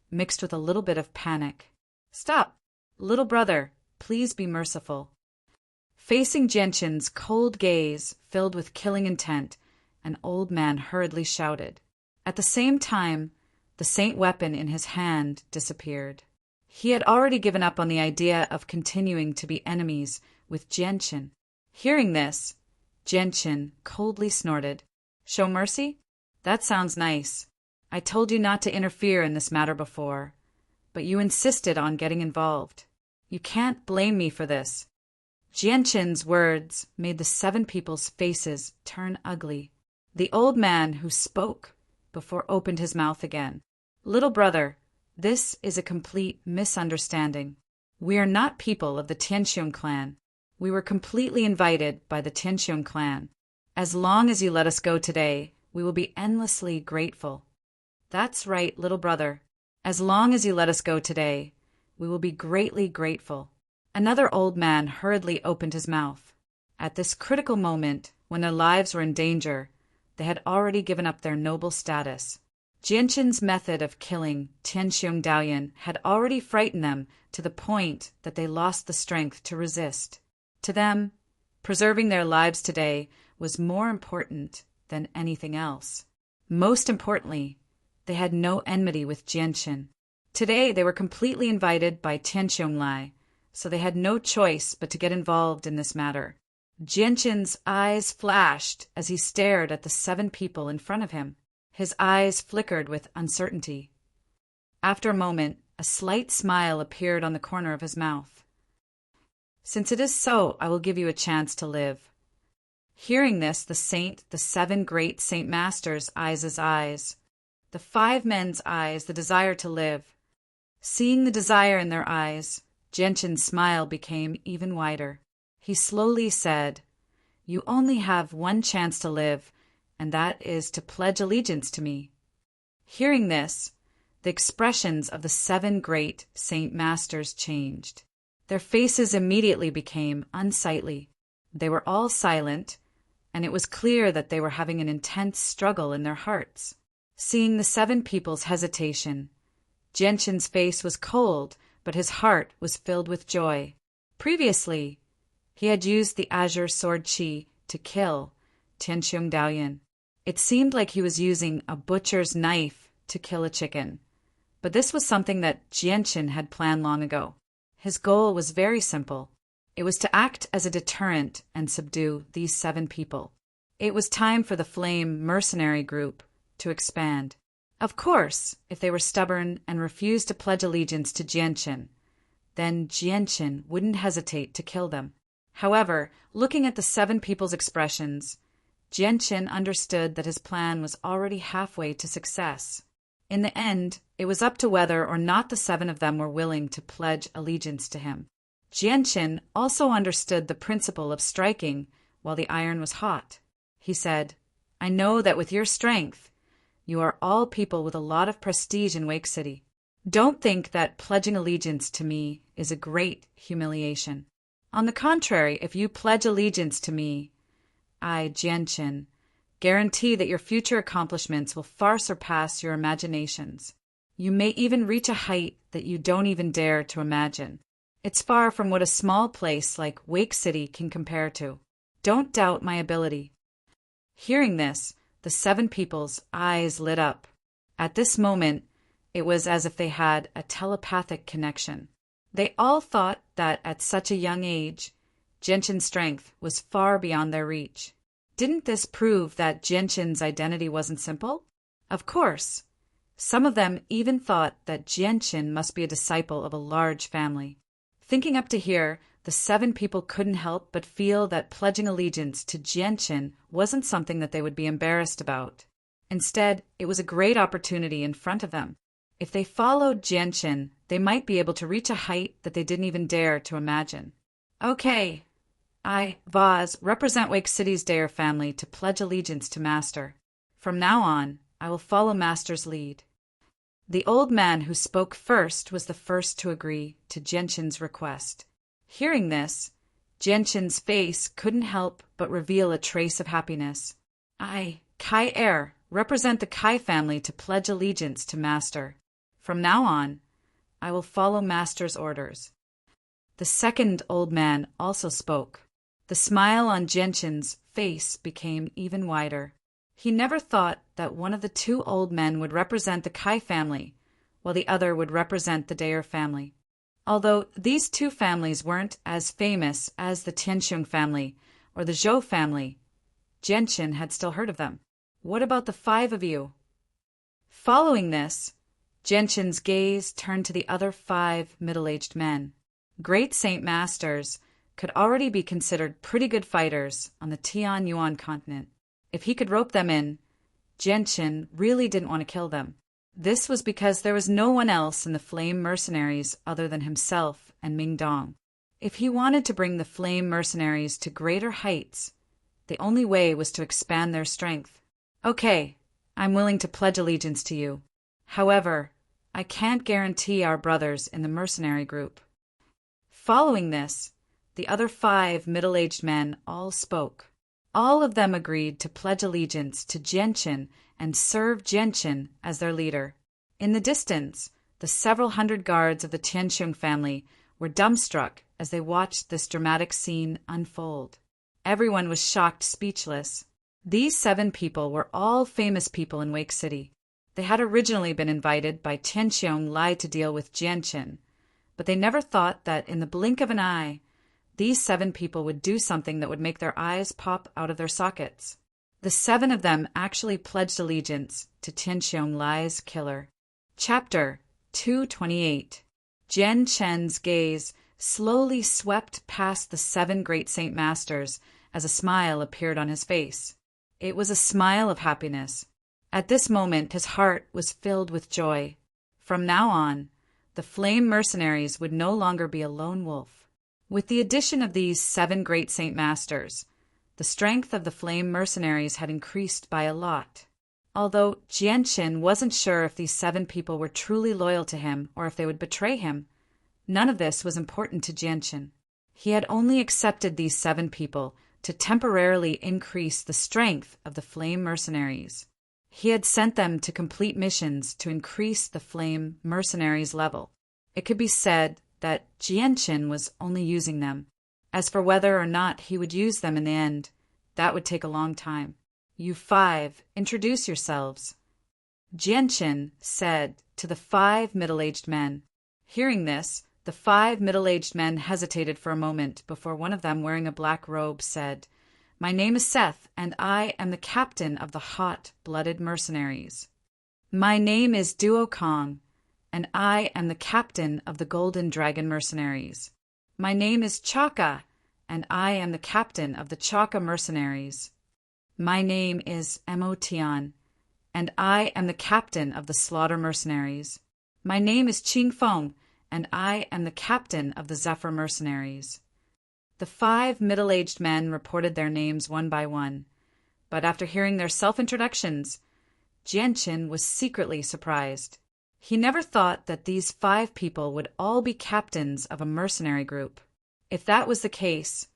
mixed with a little bit of panic. "Stop! Little brother, please be merciful." Facing Jianqin's cold gaze filled with killing intent, an old man hurriedly shouted. At the same time, the saint weapon in his hand disappeared. He had already given up on the idea of continuing to be enemies with Jianqin. Hearing this, Jianqin coldly snorted. "Show mercy? That sounds nice. I told you not to interfere in this matter before, but you insisted on getting involved. You can't blame me for this." Jianqin's words made the 7 people's faces turn ugly. The old man who spoke before opened his mouth again. "Little brother, this is a complete misunderstanding. We are not people of the Tianxiong clan. We were completely invited by the Tianxiong clan. As long as you let us go today, we will be endlessly grateful." "That's right, little brother. As long as you let us go today, we will be greatly grateful." Another old man hurriedly opened his mouth. At this critical moment, when their lives were in danger, they had already given up their noble status. Jianqin's method of killing Tianxiong Daoyun had already frightened them to the point that they lost the strength to resist. To them, preserving their lives today was more important than anything else. Most importantly, they had no enmity with Jianqin. Today they were completely invited by Tianxiong Lai, so they had no choice but to get involved in this matter. Jianqin's eyes flashed as he stared at the 7 people in front of him. His eyes flickered with uncertainty. After a moment, a slight smile appeared on the corner of his mouth. "Since it is so, I will give you a chance to live." Hearing this, the 7 great Saint Masters' eyes, the 5 men's eyes, the desire to live. Seeing the desire in their eyes, Jianqin's smile became even wider. He slowly said, "You only have one chance to live, and that is to pledge allegiance to me." Hearing this, the expressions of the 7 great Saint Masters changed. Their faces immediately became unsightly. They were all silent, and it was clear that they were having an intense struggle in their hearts. Seeing the 7 people's hesitation, Jianqin's face was cold, but his heart was filled with joy. Previously, he had used the azure sword qi to kill Tianxiong Daoyun. It seemed like he was using a butcher's knife to kill a chicken, but this was something that Jianqin had planned long ago. His goal was very simple. It was to act as a deterrent and subdue these 7 people. It was time for the Flame mercenary group to expand. Of course, if they were stubborn and refused to pledge allegiance to Jianqin, then Jianqin wouldn't hesitate to kill them. However, looking at the 7 people's expressions, Jianqin understood that his plan was already halfway to success. In the end, it was up to whether or not the 7 of them were willing to pledge allegiance to him. Jianqin also understood the principle of striking while the iron was hot. He said, "I know that with your strength, you are all people with a lot of prestige in Wake City. Don't think that pledging allegiance to me is a great humiliation. On the contrary, if you pledge allegiance to me, I, Jianqin, guarantee that your future accomplishments will far surpass your imaginations. You may even reach a height that you don't even dare to imagine. It's far from what a small place like Wake City can compare to. Don't doubt my ability." Hearing this, the 7 people's eyes lit up. At this moment, it was as if they had a telepathic connection. They all thought that at such a young age, Jianqin's strength was far beyond their reach. Didn't this prove that Jianqin's identity wasn't simple? Of course. Some of them even thought that Jianqin must be a disciple of a large family. Thinking up to here, the 7 people couldn't help but feel that pledging allegiance to Jianqin wasn't something that they would be embarrassed about. Instead, it was a great opportunity in front of them. If they followed Jianqin, they might be able to reach a height that they didn't even dare to imagine. Okay, I, Vaz, represent Wake City's Dare family to pledge allegiance to Master. From now on, I will follow Master's lead. The old man who spoke first was the first to agree to Jianqin's request. Hearing this, Jianqin's face couldn't help but reveal a trace of happiness. I, Kai Er, represent the Kai family to pledge allegiance to Master. From now on, I will follow Master's orders. The second old man also spoke. The smile on Jianqin's face became even wider. He never thought that one of the 2 old men would represent the Kai family, while the other would represent the Dare family. Although these 2 families weren't as famous as the Tianxiong family or the Zhou family, Jianqin had still heard of them. What about the 5 of you? Following this, Jianqin's gaze turned to the other 5 middle-aged men. Great Saint Masters could already be considered pretty good fighters on the Tianyuan continent. If he could rope them in, Jianqin really didn't want to kill them. This was because there was no one else in the Flame Mercenaries other than himself and Ming Dong. If he wanted to bring the Flame Mercenaries to greater heights, the only way was to expand their strength. Okay, I'm willing to pledge allegiance to you. However, I can't guarantee our brothers in the mercenary group. Following this, the other 5 middle-aged men all spoke. All of them agreed to pledge allegiance to Jianqin and serve Jianqin as their leader. In the distance, the several hundred guards of the Tianxiong family were dumbstruck as they watched this dramatic scene unfold. Everyone was shocked speechless. These 7 people were all famous people in Wake City. They had originally been invited by Tianxiong Lai to deal with Jianqin, but they never thought that in the blink of an eye, these 7 people would do something that would make their eyes pop out of their sockets. The 7 of them actually pledged allegiance to Tianxiong Lai's killer. Chapter 228. Jianqin's gaze slowly swept past the 7 great Saint Masters as a smile appeared on his face. It was a smile of happiness. At this moment, his heart was filled with joy. From now on, the Flame Mercenaries would no longer be a lone wolf. With the addition of these 7 great Saint Masters, the strength of the Flame Mercenaries had increased by a lot. Although Jianqin wasn't sure if these 7 people were truly loyal to him or if they would betray him, none of this was important to Jianqin. He had only accepted these 7 people to temporarily increase the strength of the Flame Mercenaries. He had sent them to complete missions to increase the Flame Mercenaries' level. It could be said that Jianqin was only using them. As for whether or not he would use them in the end, that would take a long time. You 5, introduce yourselves, Jianqin said to the 5 middle-aged men. Hearing this, the 5 middle-aged men hesitated for a moment before one of them, wearing a black robe, said, "My name is Seth, and I am the captain of the hot-blooded mercenaries." "My name is Duo Kong, and I am the captain of the Golden Dragon Mercenaries." "My name is Chaka, and I am the captain of the Chaka mercenaries. My name is Emotian, and I am the captain of the Slaughter mercenaries. My name is Ching Feng, and I am the captain of the Zephyr mercenaries. The 5 middle-aged men reported their names one by one, but after hearing their self-introductions, Jianqin was secretly surprised. He never thought that these 5 people would all be captains of a mercenary group. If that was the case,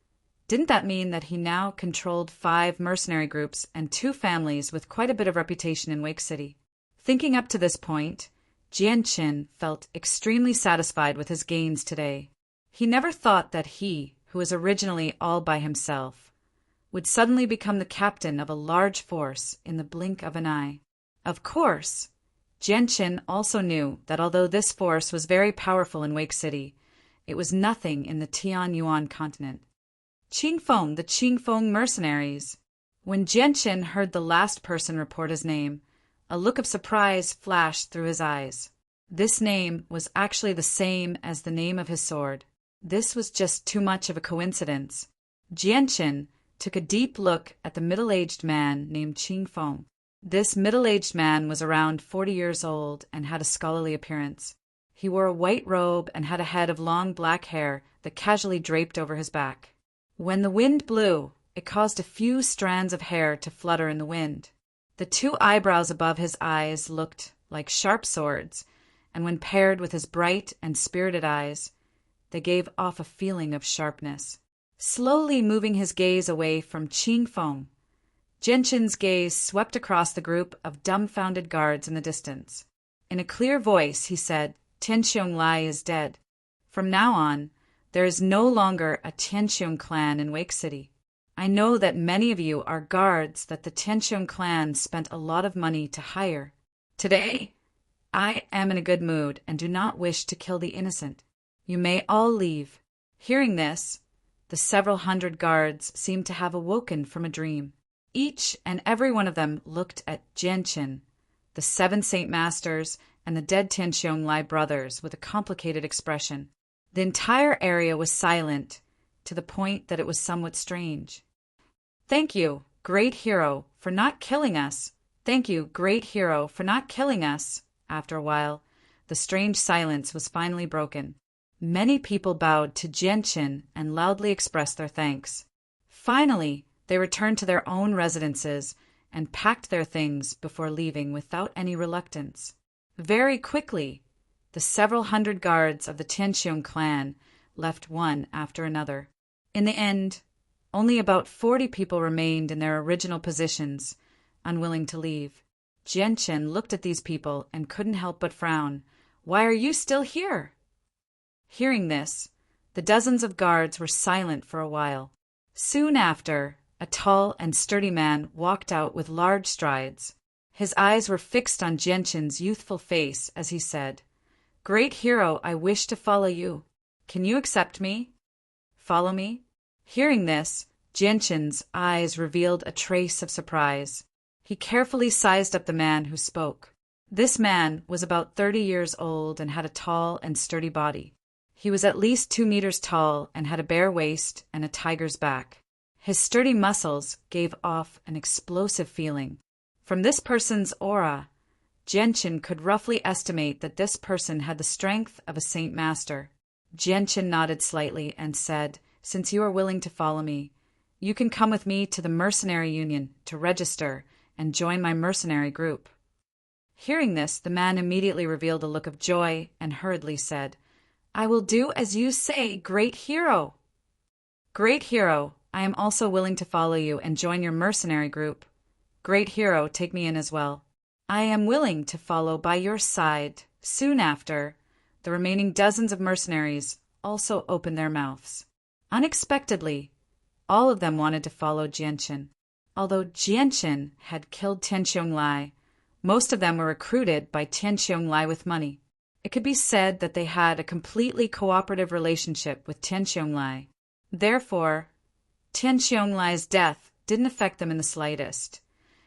didn't that mean that he now controlled 5 mercenary groups and 2 families with quite a bit of reputation in Wake City? Thinking up to this point, Jianqin felt extremely satisfied with his gains today. He never thought that he, who was originally all by himself, would suddenly become the captain of a large force in the blink of an eye. Of course, Jianqin also knew that although this force was very powerful in Wake City, it was nothing in the Tianyuan continent. Qingfeng, the Qingfeng mercenaries. When Jianqin heard the last person report his name, a look of surprise flashed through his eyes. This name was actually the same as the name of his sword. This was just too much of a coincidence. Jianqin took a deep look at the middle-aged man named Qingfeng. This middle-aged man was around 40 years old and had a scholarly appearance. He wore a white robe and had a head of long black hair that casually draped over his back. When the wind blew, it caused a few strands of hair to flutter in the wind. The 2 eyebrows above his eyes looked like sharp swords, and when paired with his bright and spirited eyes, they gave off a feeling of sharpness. Slowly moving his gaze away from Qingfeng, Jianqin's gaze swept across the group of dumbfounded guards in the distance. In a clear voice, he said, "Tianqiong Lai is dead. From now on, there is no longer a Tianqiong clan in Wake City. I know that many of you are guards that the Tianqiong clan spent a lot of money to hire. Today, I am in a good mood and do not wish to kill the innocent. You may all leave." Hearing this, the several hundred guards seemed to have awoken from a dream. Each and every one of them looked at Jianqin, the 7 Saint Masters, and the dead Tianqiong Lai brothers with a complicated expression. The entire area was silent, to the point that it was somewhat strange. "Thank you, great hero, for not killing us. Thank you, great hero, for not killing us." After a while, the strange silence was finally broken. Many people bowed to Jianqin and loudly expressed their thanks. Finally, they returned to their own residences and packed their things before leaving without any reluctance. Very quickly, the several hundred guards of the Tianqiong clan left one after another. In the end, only about 40 people remained in their original positions, unwilling to leave. Jianqin looked at these people and couldn't help but frown. "Why are you still here?" Hearing this, the dozens of guards were silent for a while. Soon after, a tall and sturdy man walked out with large strides. His eyes were fixed on Jianqin's youthful face as he said, "Great hero, I wish to follow you. Can you accept me? Follow me?" Hearing this, Jianqin's eyes revealed a trace of surprise. He carefully sized up the man who spoke. This man was about 30 years old and had a tall and sturdy body. He was at least 2 meters tall and had a bare waist and a tiger's back. His sturdy muscles gave off an explosive feeling. From this person's aura, Jianqin could roughly estimate that this person had the strength of a Saint Master. Jianqin nodded slightly and said, "Since you are willing to follow me, you can come with me to the Mercenary Union to register and join my mercenary group." Hearing this, the man immediately revealed a look of joy and hurriedly said, "I will do as you say, great hero." "Great hero, I am also willing to follow you and join your mercenary group. Great hero, take me in as well." "I am willing to follow by your side." Soon after, the remaining dozens of mercenaries also opened their mouths. Unexpectedly, all of them wanted to follow Jianqin. Although Jianqin had killed Tianqiong Lai, most of them were recruited by Tianqiong Lai with money. It could be said that they had a completely cooperative relationship with Tianqiong Lai. Therefore, Tianqiong Lai's death didn't affect them in the slightest,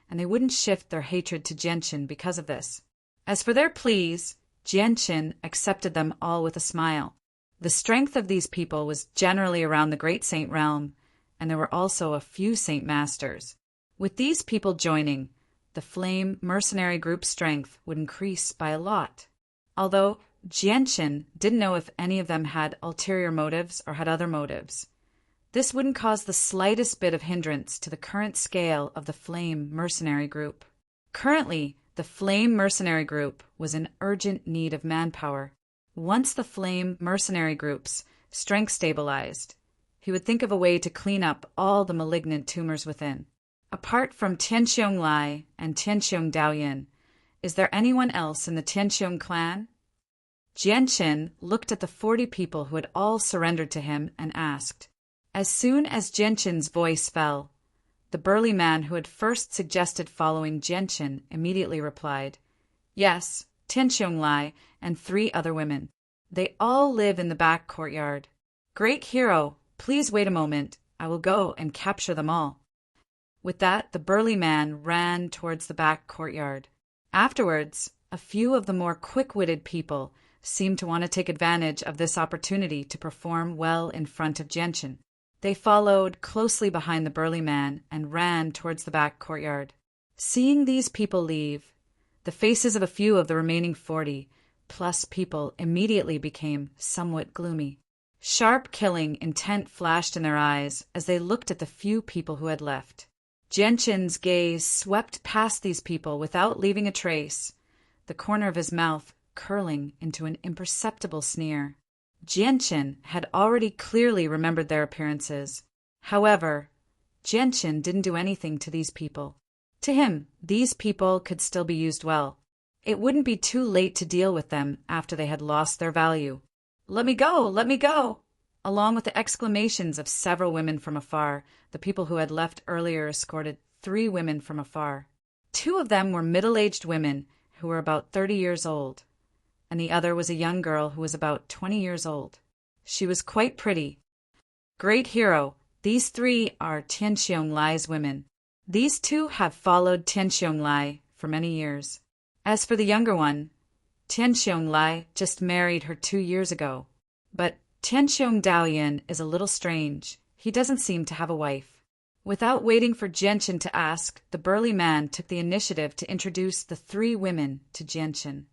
and they wouldn't shift their hatred to Jianqin because of this. As for their pleas, Jianqin accepted them all with a smile. The strength of these people was generally around the Great Saint realm, and there were also a few Saint Masters. With these people joining, the Flame mercenary group's strength would increase by a lot. Although Jianchen didn't know if any of them had ulterior motives or had other motives. This wouldn't cause the slightest bit of hindrance to the current scale of the Flame mercenary group. Currently, the Flame mercenary group was in urgent need of manpower. Once the Flame mercenary group's strength stabilized, he would think of a way to clean up all the malignant tumors within. Apart from Tianxiong Lai and Tianxiong Daoyin, is there anyone else in the Tianxiong clan? Jianchen looked at the 40 people who had all surrendered to him and asked. As soon as Jianchen's voice fell, the burly man who had first suggested following Jianchen immediately replied, "Yes, Tianxiong Lai and 3 other women. They all live in the back courtyard. Great hero, please wait a moment. I will go and capture them all." With that, the burly man ran towards the back courtyard. Afterwards, a few of the more quick-witted people seemed to want to take advantage of this opportunity to perform well in front of Jianchen. They followed closely behind the burly man and ran towards the back courtyard. Seeing these people leave, the faces of a few of the remaining 40+ people immediately became somewhat gloomy. Sharp killing intent flashed in their eyes as they looked at the few people who had left. Jianchen's gaze swept past these people without leaving a trace, the corner of his mouth curling into an imperceptible sneer. Jianchen had already clearly remembered their appearances. However, Jianchen didn't do anything to these people. To him, these people could still be used well. It wouldn't be too late to deal with them after they had lost their value. "Let me go! Let me go!" Along with the exclamations of several women from afar, the people who had left earlier escorted 3 women from afar. 2 of them were middle-aged women who were about 30 years old, and the other was a young girl who was about 20 years old. She was quite pretty. "Great hero, these 3 are Tianxiong Lai's women. These 2 have followed Tianxiong Lai for many years. As for the younger one, Tianxiong Lai just married her 2 years ago. But Tianxiong Daoyin is a little strange. He doesn't seem to have a wife." Without waiting for Jianchen to ask, the burly man took the initiative to introduce the 3 women to Jianchen.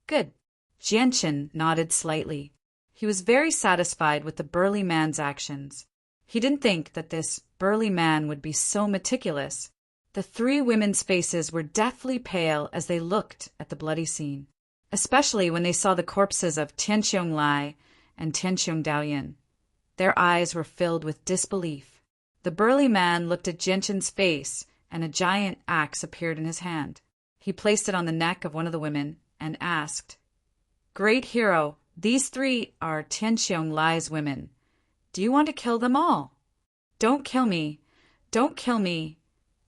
"Good." Jianchen nodded slightly. He was very satisfied with the burly man's actions. He didn't think that this burly man would be so meticulous. The 3 women's faces were deathly pale as they looked at the bloody scene, especially when they saw the corpses of Tianxiong Lai and Tianxiong Daoyin. Their eyes were filled with disbelief. The burly man looked at Jianchen's face, and a giant axe appeared in his hand. He placed it on the neck of one of the women and asked, "Great hero, these 3 are Tianxiong Lai's women. Do you want to kill them all?" "Don't kill me! Don't kill me!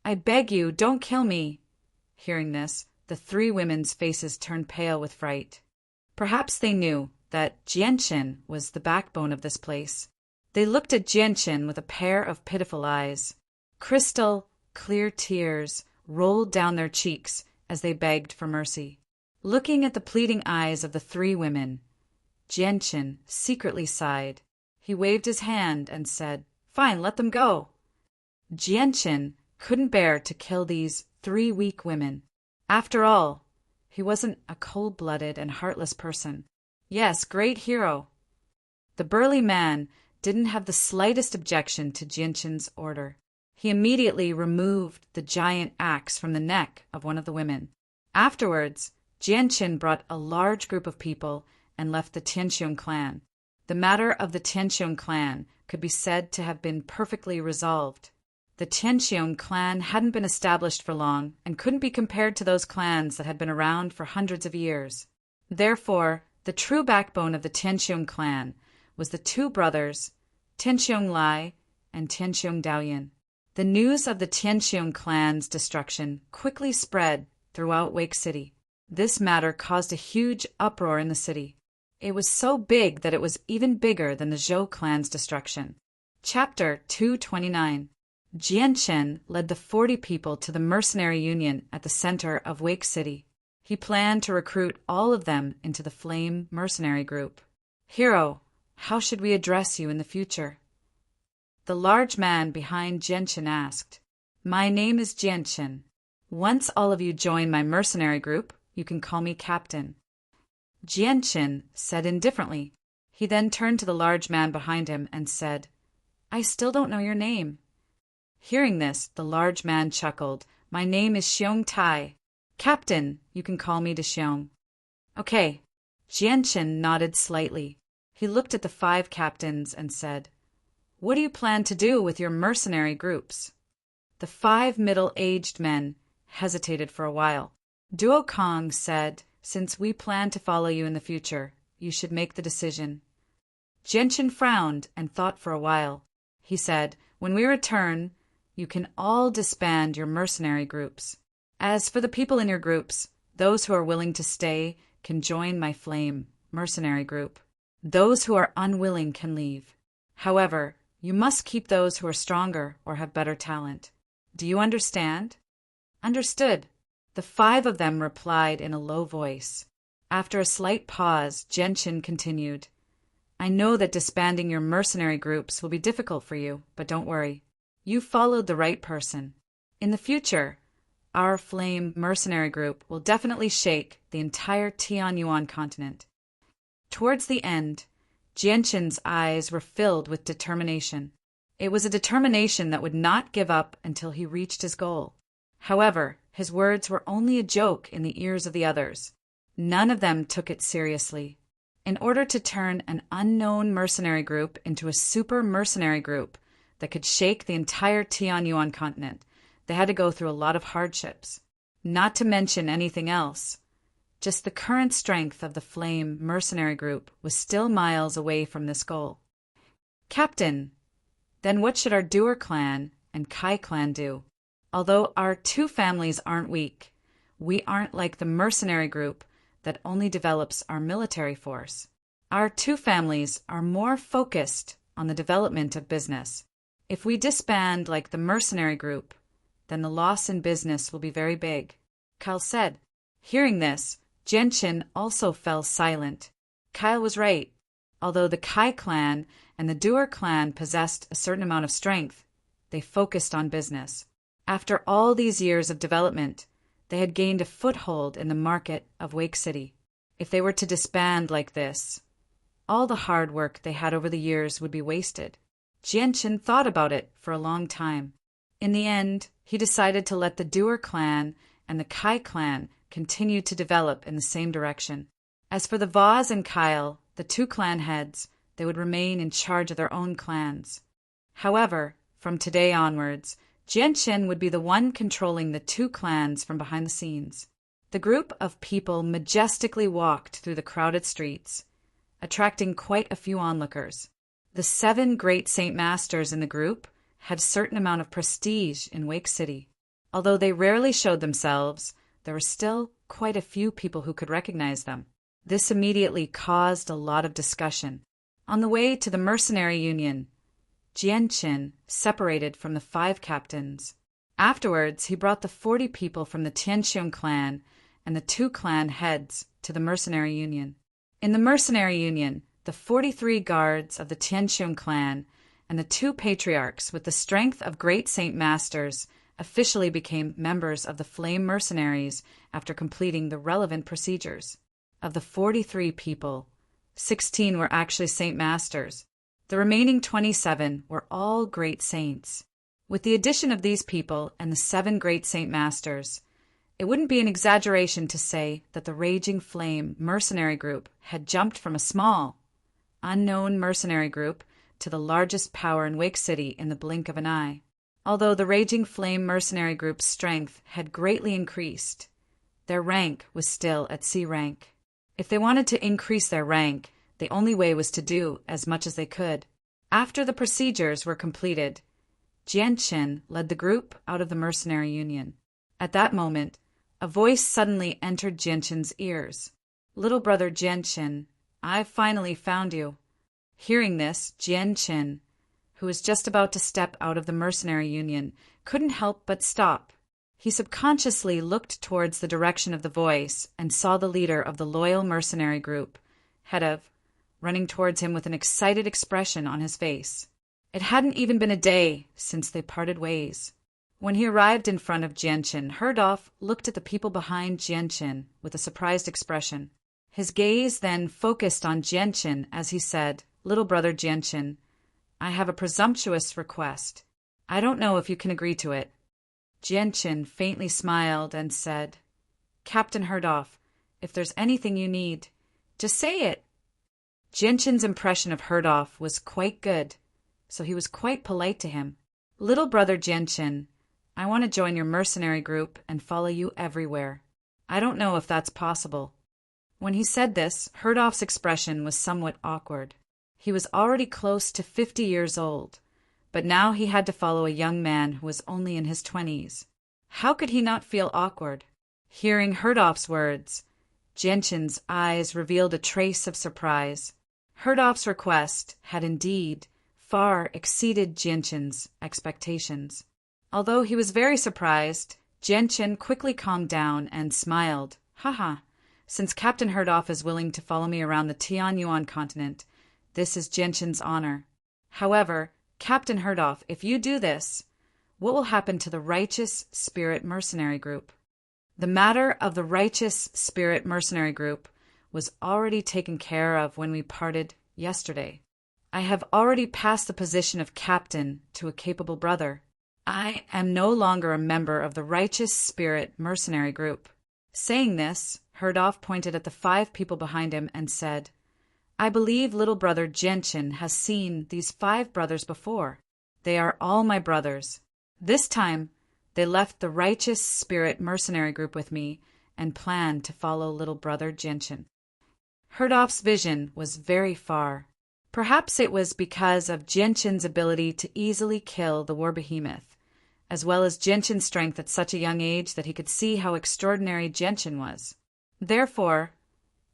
I beg you, don't kill me!" Hearing this, the 3 women's faces turned pale with fright. Perhaps they knew that Jianchen was the backbone of this place. They looked at Jianchen with a pair of pitiful eyes. Crystal, clear tears rolled down their cheeks as they begged for mercy. Looking at the pleading eyes of the 3 women, Jianchen secretly sighed. He waved his hand and said, "Fine, let them go." Jianchen couldn't bear to kill these 3 weak women. After all, he wasn't a cold-blooded and heartless person. Yes, great hero. The burly man didn't have the slightest objection to Jianchen's order. He immediately removed the giant axe from the neck of one of the women. Afterwards, Jianchen brought a large group of people and left the Tianxiong clan. The matter of the Tianxiong clan could be said to have been perfectly resolved. The Tianxiong clan hadn't been established for long and couldn't be compared to those clans that had been around for hundreds of years. Therefore, the true backbone of the Tianxiong clan was the 2 brothers, Tianxiong Lai and Tianxiong Daoyin. The news of the Tianxiong clan's destruction quickly spread throughout Wake City. This matter caused a huge uproar in the city. It was so big that it was even bigger than the Zhou clan's destruction. Chapter 229. Jianchen led the 40 people to the mercenary union at the center of Wake City. He planned to recruit all of them into the Flame mercenary group. "Hero, How should we address you in the future?" The large man behind Jianchen asked, "My name is Jianchen. Once all of you join my mercenary group, you can call me captain." Jianchen said indifferently. He then turned to the large man behind him and said, "I still don't know your name." Hearing this, the large man chuckled. "My name is Xiong Tai. Captain, you can call me Xiong." "Okay." Jianchen nodded slightly. He looked at the 5 captains and said, "What do you plan to do with your mercenary groups?" The 5 middle-aged men hesitated for a while. Duo Kong said, "Since we plan to follow you in the future, you should make the decision." Jianchen frowned and thought for a while. He said, "When we return, you can all disband your mercenary groups. As for the people in your groups, those who are willing to stay can join my flame mercenary group. Those who are unwilling can leave. However, you must keep those who are stronger or have better talent. Do you understand?" "Understood." The 5 of them replied in a low voice. After a slight pause, Jianchen continued, "I know that disbanding your mercenary groups will be difficult for you, but don't worry. You followed the right person. In the future, our flame mercenary group will definitely shake the entire Tianyuan continent." Towards the end, Jianchen's eyes were filled with determination. It was a determination that would not give up until he reached his goal. However, his words were only a joke in the ears of the others. None of them took it seriously. In order to turn an unknown mercenary group into a super mercenary group that could shake the entire Tianyuan continent, they had to go through a lot of hardships. Not to mention anything else. Just the current strength of the Flame mercenary group was still miles away from this goal. "Captain, then what should our Doer clan and Kai clan do? Although our 2 families aren't weak, we aren't like the mercenary group that only develops our military force. Our 2 families are more focused on the development of business. If we disband like the mercenary group, then the loss in business will be very big," Kyle said. Hearing this, Jianchen also fell silent. Kyle was right. Although the Kai clan and the Doer clan possessed a certain amount of strength, they focused on business. After all these years of development, they had gained a foothold in the market of Wake City. If they were to disband like this, all the hard work they had over the years would be wasted. Jianchen thought about it for a long time. In the end, he decided to let the Doer clan and the Kai clan continue to develop in the same direction. As for the Vaz and Kyle, the 2 clan heads, they would remain in charge of their own clans. However, from today onwards, Jianchen would be the one controlling the 2 clans from behind the scenes. The group of people majestically walked through the crowded streets, attracting quite a few onlookers. The 7 great Saint Masters in the group had a certain amount of prestige in Wake City. Although they rarely showed themselves, there were still quite a few people who could recognize them. This immediately caused a lot of discussion. On the way to the mercenary union, Jianchen separated from the 5 captains. Afterwards, he brought the 40 people from the Tianxiong clan and the 2 clan heads to the mercenary union. In the mercenary union, the 43 guards of the Tianxiong clan and the 2 patriarchs with the strength of great Saint Masters officially became members of the Flame Mercenaries after completing the relevant procedures. Of the 43 people, 16 were actually Saint Masters. The remaining 27 were all great saints. With the addition of these people and the 7 great Saint Masters, it wouldn't be an exaggeration to say that the Raging Flame mercenary group had jumped from a small, unknown mercenary group to the largest power in Wake City in the blink of an eye. Although the Raging Flame mercenary group's strength had greatly increased, their rank was still at C rank. If they wanted to increase their rank, the only way was to do as much as they could. After the procedures were completed, Jianchen led the group out of the mercenary union. At that moment, a voice suddenly entered Jianchen's ears. "Little brother Jianchen, I've finally found you." Hearing this, Jianchen, who was just about to step out of the mercenary union, couldn't help but stop. He subconsciously looked towards the direction of the voice and saw the leader of the loyal mercenary group, head of running towards him with an excited expression on his face. It hadn't even been a day since they parted ways. When he arrived in front of Jianchen, Herdolf looked at the people behind Jianchen with a surprised expression. His gaze then focused on Jianchen as he said, "Little brother Jianchen, I have a presumptuous request. I don't know if you can agree to it." Jianchen faintly smiled and said, "Captain Herdolf, if there's anything you need, just say it." Jianchen's impression of Herdolf was quite good, so he was quite polite to him. "Little brother Jianchen, I want to join your mercenary group and follow you everywhere. I don't know if that's possible." When he said this, Herdolf's expression was somewhat awkward. He was already close to 50 years old, but now he had to follow a young man who was only in his 20s. How could he not feel awkward? Hearing Herdolf's words, Jianchen's eyes revealed a trace of surprise. Herdolf's request had indeed far exceeded Jianchen's expectations. Although he was very surprised, Jianchen quickly calmed down and smiled. "Haha, since Captain Herdolf is willing to follow me around the Tianyuan continent, this is Jianchen's honor. However, Captain Herdolf, if you do this, what will happen to the Righteous Spirit Mercenary Group?" The matter of the Righteous Spirit Mercenary Group was already taken care of when we parted yesterday. I have already passed the position of captain to a capable brother. I am no longer a member of the Righteous Spirit Mercenary Group. Saying this, Herdolf pointed at the 5 people behind him and said, "I believe little brother Jianchen has seen these 5 brothers before. They are all my brothers. This time, they left the Righteous Spirit Mercenary Group with me and planned to follow little brother Jianchen." Herdolf's vision was very far. Perhaps it was because of Jianchen's ability to easily kill the war behemoth, as well as Jianchen's strength at such a young age that he could see how extraordinary Jianchen was. Therefore,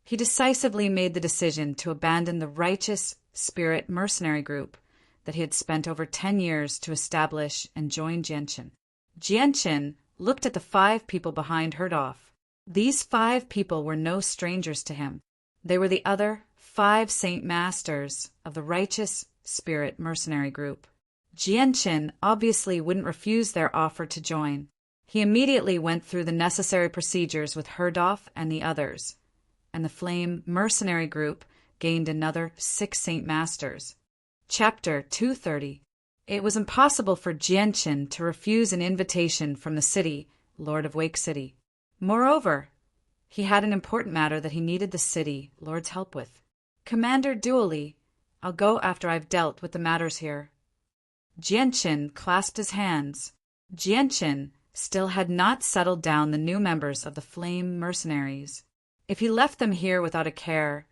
he decisively made the decision to abandon the Righteous Spirit Mercenary Group that he had spent over 10 years to establish and join Jianchen. Jianchen looked at the 5 people behind Herdolf. These 5 people were no strangers to him. They were the other 5 Saint Masters of the Righteous Spirit Mercenary Group. Jianchen obviously wouldn't refuse their offer to join. He immediately went through the necessary procedures with Herdolf and the others, and the Flame Mercenary Group gained another 6 Saint Masters. Chapter 230. It was impossible for Jianchen to refuse an invitation from the city, Lord of Wake City. Moreover, he had an important matter that he needed the city Lord's help with. "Commander Duoli, I'll go after I've dealt with the matters here." Jianchen clasped his hands. Jianchen still had not settled down the new members of the Flame Mercenaries. If he left them here without a care,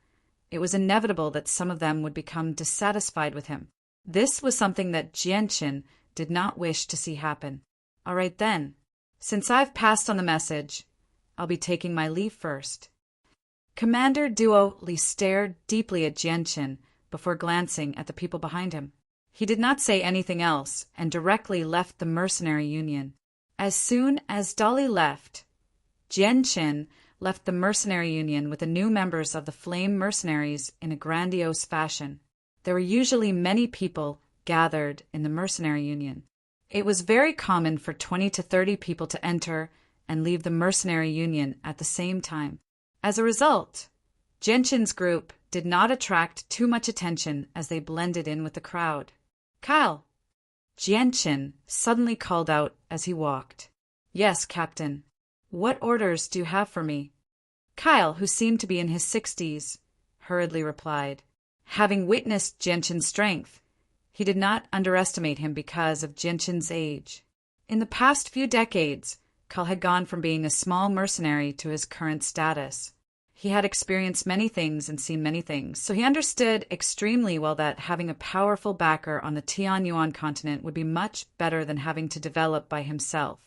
it was inevitable that some of them would become dissatisfied with him. This was something that Jianchen did not wish to see happen. "All right then. Since I've passed on the message, I'll be taking my leave first." Commander Duoli stared deeply at Jianchen before glancing at the people behind him. He did not say anything else and directly left the mercenary union. As soon as Duoli left, Jianchen left the mercenary union with the new members of the Flame Mercenaries in a grandiose fashion. There were usually many people gathered in the mercenary union. It was very common for 20 to 30 people to enter and leave the mercenary union at the same time. As a result, Jianchen's group did not attract too much attention as they blended in with the crowd. "Kyle!" Jianchen suddenly called out as he walked. "Yes, Captain. What orders do you have for me?" Kyle, who seemed to be in his 60s, hurriedly replied. Having witnessed Jianchen's strength, he did not underestimate him because of Jianchen's age. In the past few decades, Kyle had gone from being a small mercenary to his current status. He had experienced many things and seen many things, so he understood extremely well that having a powerful backer on the Tianyuan continent would be much better than having to develop by himself.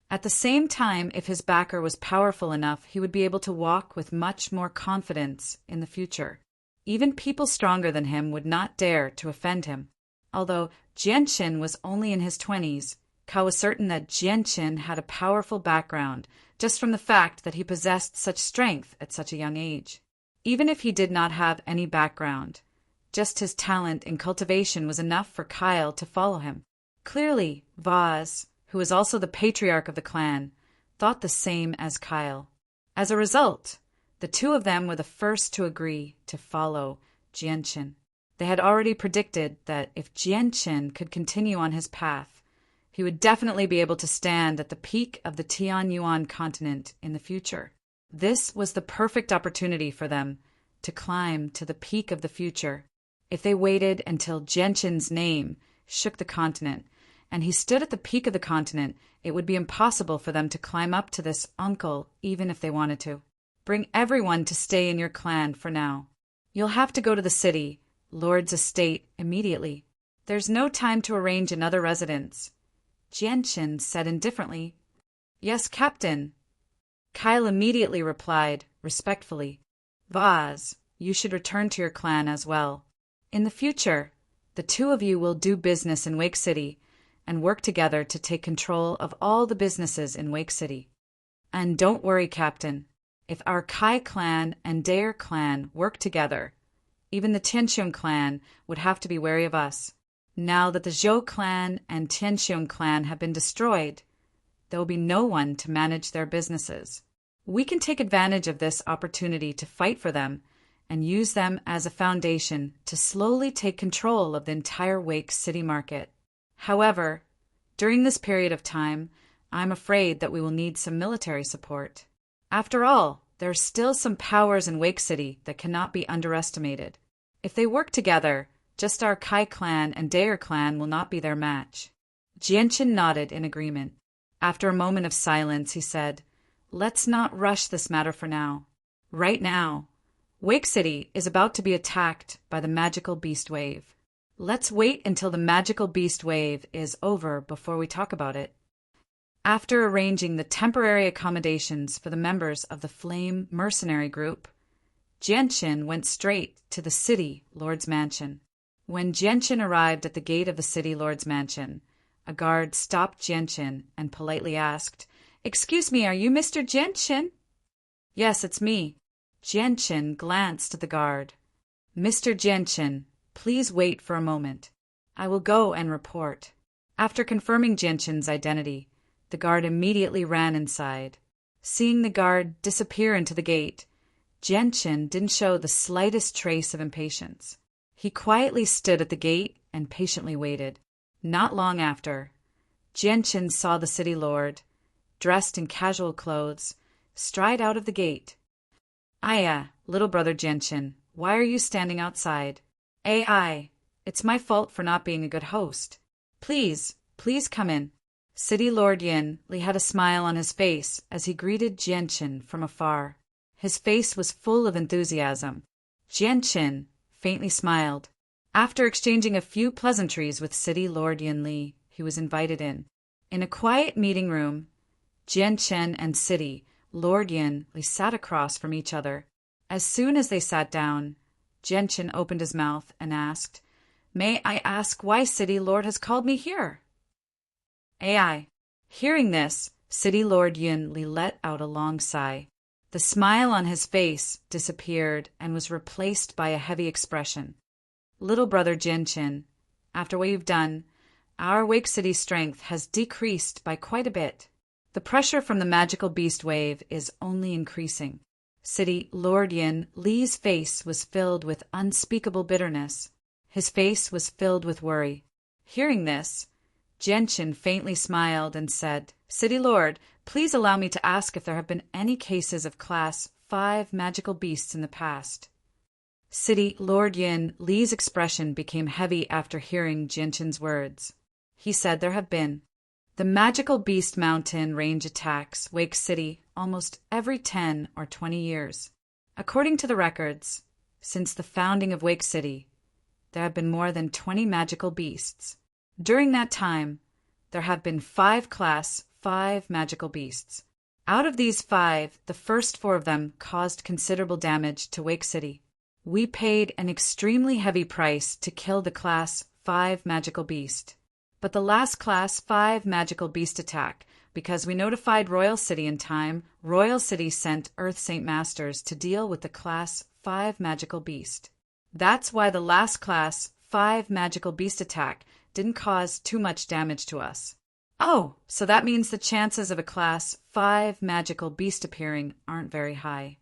At the same time, if his backer was powerful enough, he would be able to walk with much more confidence in the future. Even people stronger than him would not dare to offend him. Although Jianchen was only in his 20s, Kao was certain that Jianchen had a powerful background, just from the fact that he possessed such strength at such a young age. Even if he did not have any background, just his talent in cultivation was enough for Kyle to follow him. Clearly, Vaz, who was also the patriarch of the clan, thought the same as Kyle. As a result, the two of them were the first to agree to follow Jianchen. They had already predicted that if Jianchen could continue on his path, he would definitely be able to stand at the peak of the Tianyuan continent in the future. This was the perfect opportunity for them to climb to the peak of the future. If they waited until Jianchen's name shook the continent, and he stood at the peak of the continent, it would be impossible for them to climb up to this uncle even if they wanted to. Bring everyone to stay in your clan for now. You'll have to go to the city, Lord's estate, immediately. There's no time to arrange another residence. Jianchen said indifferently, Yes, Captain. Kyle immediately replied, respectfully, Vaz, you should return to your clan as well. In the future, the two of you will do business in Wake City and work together to take control of all the businesses in Wake City. And don't worry, Captain. If our Kai clan and Dare clan work together, even the Tianxiong clan would have to be wary of us. Now that the Zhou clan and Tianxiong clan have been destroyed, there will be no one to manage their businesses. We can take advantage of this opportunity to fight for them and use them as a foundation to slowly take control of the entire Wake City market. However, during this period of time, I'm afraid that we will need some military support. After all, there are still some powers in Wake City that cannot be underestimated. If they work together, just our Kai clan and Dare clan will not be their match. Jianchen nodded in agreement. After a moment of silence, he said, Let's not rush this matter for now. Right now, Wake City is about to be attacked by the magical beast wave. Let's wait until the magical beast wave is over before we talk about it. After arranging the temporary accommodations for the members of the Flame Mercenary Group, Jianchen went straight to the City Lord's Mansion. When Jianchen arrived at the gate of the City Lord's Mansion, a guard stopped Jianchen and politely asked, Excuse me, are you Mr. Jianchen? Yes, it's me. Jianchen glanced at the guard. Mr. Jianchen, please wait for a moment. I will go and report. After confirming Jianchen's identity, the guard immediately ran inside. Seeing the guard disappear into the gate, Jianchen didn't show the slightest trace of impatience. He quietly stood at the gate and patiently waited. Not long after, Jianchen saw the city lord, dressed in casual clothes, stride out of the gate. Aya, little brother Jianchen, why are you standing outside? It's my fault for not being a good host. Please come in. City Lord Yin Li had a smile on his face as he greeted Jianchen from afar. His face was full of enthusiasm. Jianchen faintly smiled. After exchanging a few pleasantries with City Lord Yin Li, he was invited in. In a quiet meeting room, Jianchen and City Lord Yin Li sat across from each other. As soon as they sat down, Jianchen opened his mouth and asked, May I ask why City Lord has called me here? Hearing this, City Lord Yin Li let out a long sigh. The smile on his face disappeared and was replaced by a heavy expression. Little brother Jianchen, after what you've done, our Wake City strength has decreased by quite a bit. The pressure from the magical beast wave is only increasing. City Lord Yin Li's face was filled with unspeakable bitterness. His face was filled with worry. Hearing this, Jianchen faintly smiled and said, City Lord, please allow me to ask if there have been any cases of Class 5 magical beasts in the past. City Lord Yin Li's expression became heavy after hearing Jianchen's words. He said there have been. The magical beast mountain range attacks Wake City almost every 10 or 20 years. According to the records, since the founding of Wake City, there have been more than 20 magical beasts. During that time, there have been 5 Class 5 magical beasts. Out of these 5, the first 4 of them caused considerable damage to Wake City. We paid an extremely heavy price to kill the Class 5 magical beast. But the last Class 5 magical beast attack, because we notified Royal City in time, Royal City sent Earth Saint Masters to deal with the Class 5 Magical Beast. That's why the last Class 5 Magical Beast attack didn't cause too much damage to us. Oh, so that means the chances of a Class 5 Magical Beast appearing aren't very high.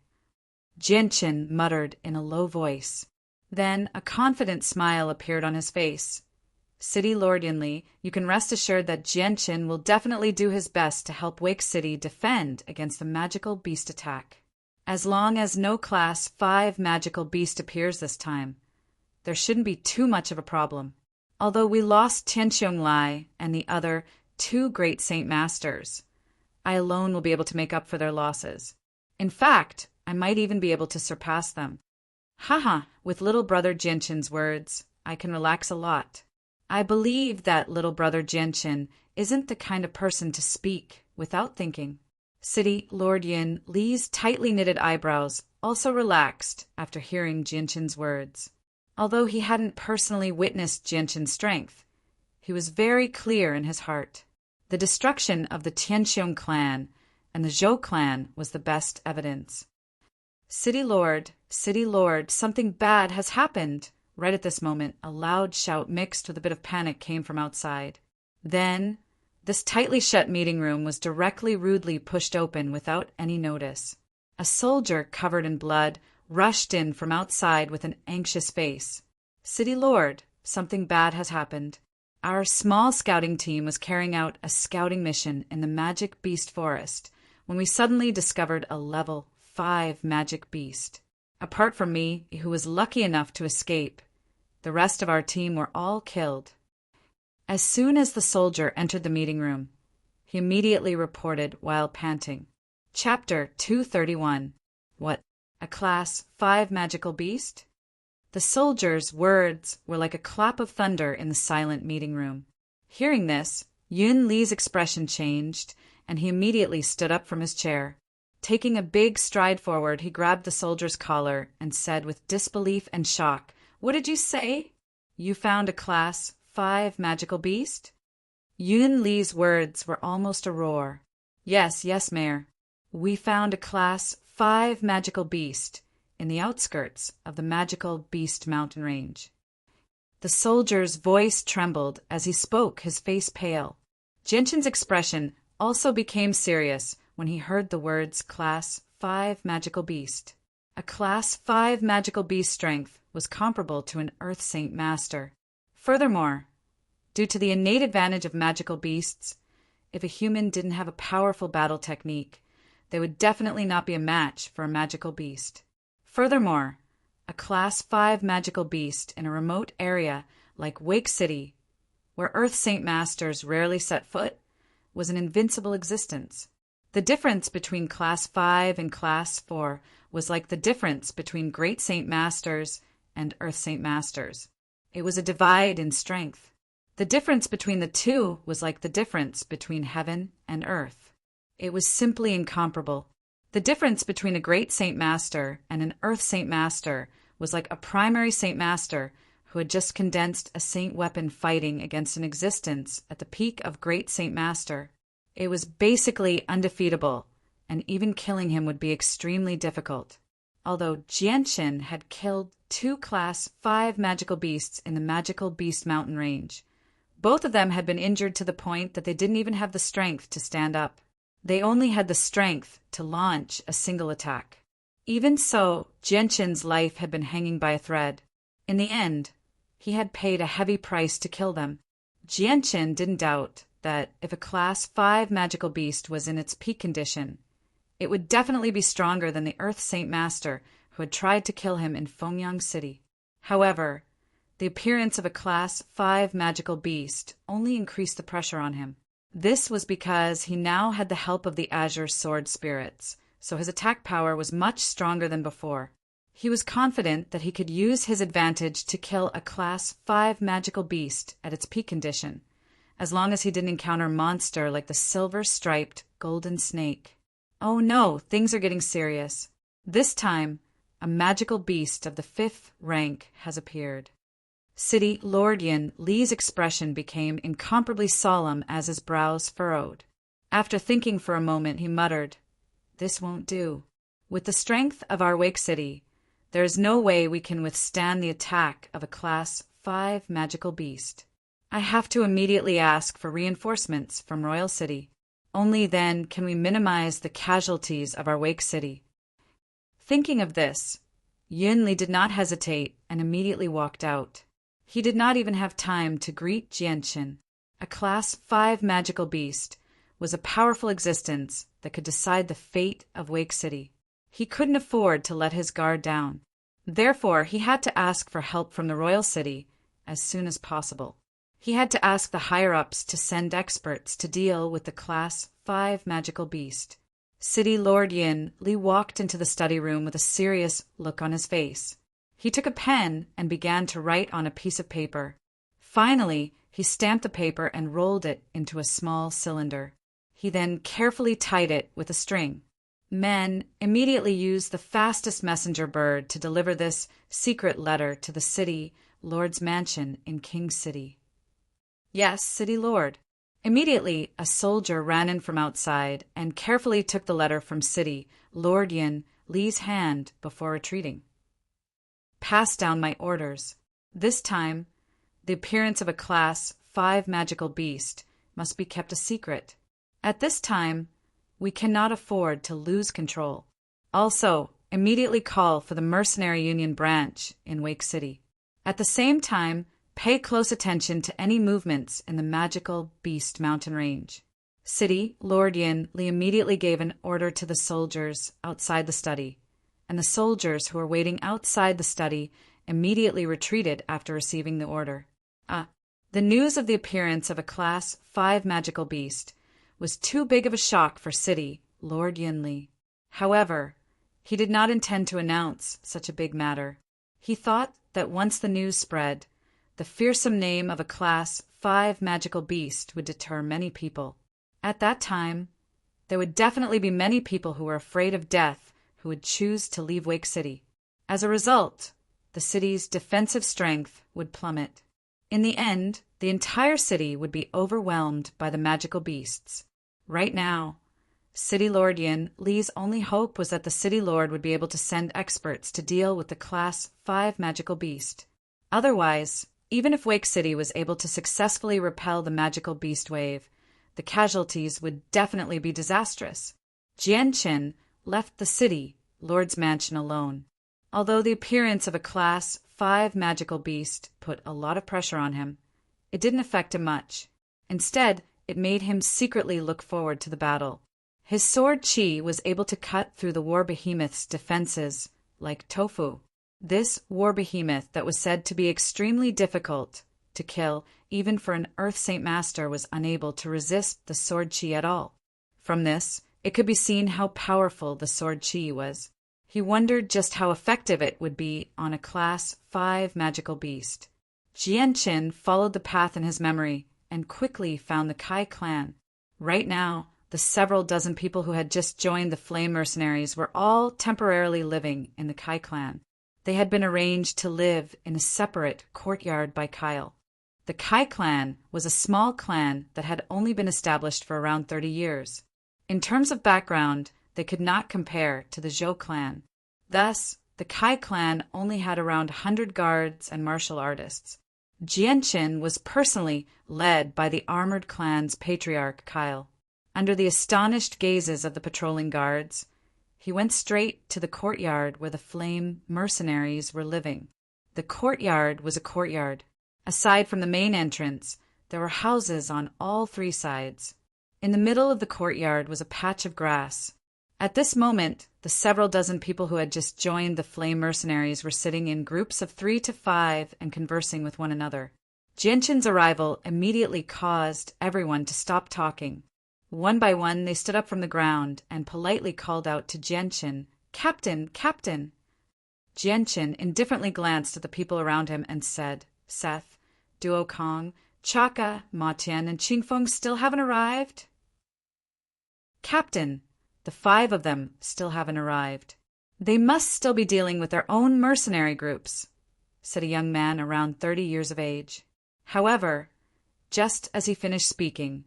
Jianchen muttered in a low voice. Then a confident smile appeared on his face. City Lord Yinli, you can rest assured that Jianchen will definitely do his best to help Wake City defend against the magical beast attack. As long as no Class 5 magical beast appears this time, there shouldn't be too much of a problem. Although we lost Tianqiong Lai and the other 2 great Saint Masters, I alone will be able to make up for their losses. In fact, I might even be able to surpass them. Haha, with little brother Jianchen's words, I can relax a lot. I believe that little brother Jianchen isn't the kind of person to speak without thinking. City Lord Yin Li's tightly knitted eyebrows also relaxed after hearing Jianchen's words. Although he hadn't personally witnessed Jianchen's strength, he was very clear in his heart. The destruction of the Tianqiong clan and the Zhou clan was the best evidence. City Lord, something bad has happened. Right at this moment, a loud shout mixed with a bit of panic came from outside. Then, this tightly shut meeting room was rudely pushed open without any notice. A soldier covered in blood rushed in from outside with an anxious face. City Lord, something bad has happened. Our small scouting team was carrying out a scouting mission in the Magic Beast Forest when we suddenly discovered a level 5 magic beast. Apart from me, who was lucky enough to escape, the rest of our team were all killed. As soon as the soldier entered the meeting room, he immediately reported while panting. Chapter 231. What? A Class 5 magical beast? The soldier's words were like a clap of thunder in the silent meeting room. Hearing this, Yun Li's expression changed, and he immediately stood up from his chair. Taking a big stride forward, he grabbed the soldier's collar and said with disbelief and shock, "What did you say? You found a Class 5 magical beast?" Yun Li's words were almost a roar. Yes, Mayor. We found a Class 5 magical beast in the outskirts of the magical beast mountain range. The soldier's voice trembled as he spoke, his face pale. Jianchen's expression also became serious when he heard the words Class 5 magical beast. A Class 5 magical beast strength was comparable to an Earth Saint Master. Furthermore, due to the innate advantage of magical beasts, if a human didn't have a powerful battle technique, they would definitely not be a match for a magical beast. Furthermore, a Class 5 magical beast in a remote area like Wake City, where Earth Saint Masters rarely set foot, was an invincible existence. The difference between Class 5 and Class 4 was like the difference between Great Saint Masters and Earth Saint Masters. It was a divide in strength. The difference between the two was like the difference between heaven and earth. It was simply incomparable. The difference between a Great Saint Master and an Earth Saint Master was like a primary Saint Master who had just condensed a Saint weapon fighting against an existence at the peak of Great Saint Master. It was basically undefeatable, and even killing him would be extremely difficult. Although Jianchen had killed 2 Class 5 magical beasts in the Magical Beast Mountain Range, both of them had been injured to the point that they didn't even have the strength to stand up. They only had the strength to launch a single attack. Even so, Jianchen's life had been hanging by a thread. In the end, he had paid a heavy price to kill them. Jianchen didn't doubt that if a Class 5 magical beast was in its peak condition, it would definitely be stronger than the Earth Saint Master who had tried to kill him in Fengyang City. However, the appearance of a Class 5 magical beast only increased the pressure on him. This was because he now had the help of the Azure Sword Spirits, so his attack power was much stronger than before. He was confident that he could use his advantage to kill a Class 5 magical beast at its peak condition, as long as he didn't encounter a monster like the silver-striped golden snake. Oh no, things are getting serious. This time, a magical beast of the 5th rank has appeared. City Lord Yin Li's expression became incomparably solemn as his brows furrowed. After thinking for a moment, he muttered, "This won't do. With the strength of our Wake City, There is no way we can withstand the attack of a Class 5 magical beast. I have to immediately ask for reinforcements from Royal City. Only then can we minimize the casualties of our Wake City. Thinking of this, Yunli did not hesitate and immediately walked out. He did not even have time to greet Jianqin. A Class 5 magical beast was a powerful existence that could decide the fate of Wake City. He couldn't afford to let his guard down. Therefore, he had to ask for help from the Royal City as soon as possible. He had to ask the higher-ups to send experts to deal with the Class 5 magical beast. City Lord Yin Li walked into the study room with a serious look on his face. He took a pen and began to write on a piece of paper. Finally, he stamped the paper and rolled it into a small cylinder. He then carefully tied it with a string. Men immediately used the fastest messenger bird to deliver this secret letter to the City Lord's mansion in King City. Yes, City Lord. Immediately, a soldier ran in from outside and carefully took the letter from City Lord Yin Li's hand before retreating. Pass down my orders. This time, the appearance of a Class 5 magical beast must be kept a secret. At this time, we cannot afford to lose control. Also, immediately call for the Mercenary Union branch in Wake City. At the same time, pay close attention to any movements in the magical Beast Mountain Range. City Lord Yin Li immediately gave an order to the soldiers outside the study, and the soldiers who were waiting outside the study immediately retreated after receiving the order. The news of the appearance of a Class 5 magical beast was too big of a shock for City Lord Yin Li. However, he did not intend to announce such a big matter. He thought that once the news spread, the fearsome name of a Class 5 magical beast would deter many people. At that time, there would definitely be many people who were afraid of death who would choose to leave Wake City. As a result, the city's defensive strength would plummet. In the end, the entire city would be overwhelmed by the magical beasts. Right now, City Lord Yin Li's only hope was that the City Lord would be able to send experts to deal with the Class 5 magical beast. Otherwise, even if Wake City was able to successfully repel the magical beast wave, the casualties would definitely be disastrous. Jianqin left the City Lord's mansion alone. Although the appearance of a Class 5 magical beast put a lot of pressure on him, it didn't affect him much. Instead, it made him secretly look forward to the battle. His sword Qi was able to cut through the war behemoth's defenses like tofu. This war behemoth that was said to be extremely difficult to kill, even for an Earth Saint Master, was unable to resist the sword Qi at all. From this, it could be seen how powerful the sword Qi was. He wondered just how effective it would be on a Class 5 magical beast. Jianqin followed the path in his memory and quickly found the Kai clan. Right now, the several dozen people who had just joined the Flame Mercenaries were all temporarily living in the Kai clan. They had been arranged to live in a separate courtyard by Kyle. The Kai clan was a small clan that had only been established for around 30 years. In terms of background, they could not compare to the Zhou clan. Thus, the Kai clan only had around 100 guards and martial artists. Jianqin was personally led by the armored clan's patriarch Kyle. Under the astonished gazes of the patrolling guards, he went straight to the courtyard where the Flame Mercenaries were living. The courtyard was a courtyard. Aside from the main entrance, there were houses on all three sides. In the middle of the courtyard was a patch of grass. At this moment, the several dozen people who had just joined the Flame Mercenaries were sitting in groups of 3 to 5 and conversing with one another. Jianqin's arrival immediately caused everyone to stop talking. One by one, they stood up from the ground and politely called out to Jianqin, "Captain, Captain!" Jianqin indifferently glanced at the people around him and said, "Seth, Duo Kong, Chaka, Ma Tian, and Qingfeng still haven't arrived?" "Captain, the 5 of them still haven't arrived. They must still be dealing with their own mercenary groups," said a young man around 30 years of age. However, just as he finished speaking,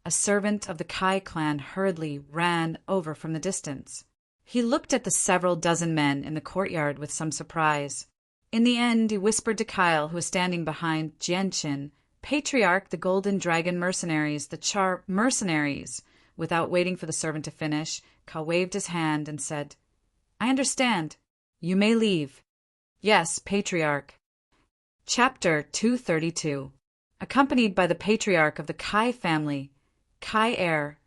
a servant of the Kai clan hurriedly ran over from the distance. He looked at the several dozen men in the courtyard with some surprise. In the end, he whispered to Kyle, who was standing behind Jianqin, Patriarch, the Golden Dragon mercenaries, the Char mercenaries. Without waiting for the servant to finish, Kyle waved his hand and said, I understand. You may leave. Yes, Patriarch. Chapter 232. Accompanied by the Patriarch of the Kai family, Kai heir,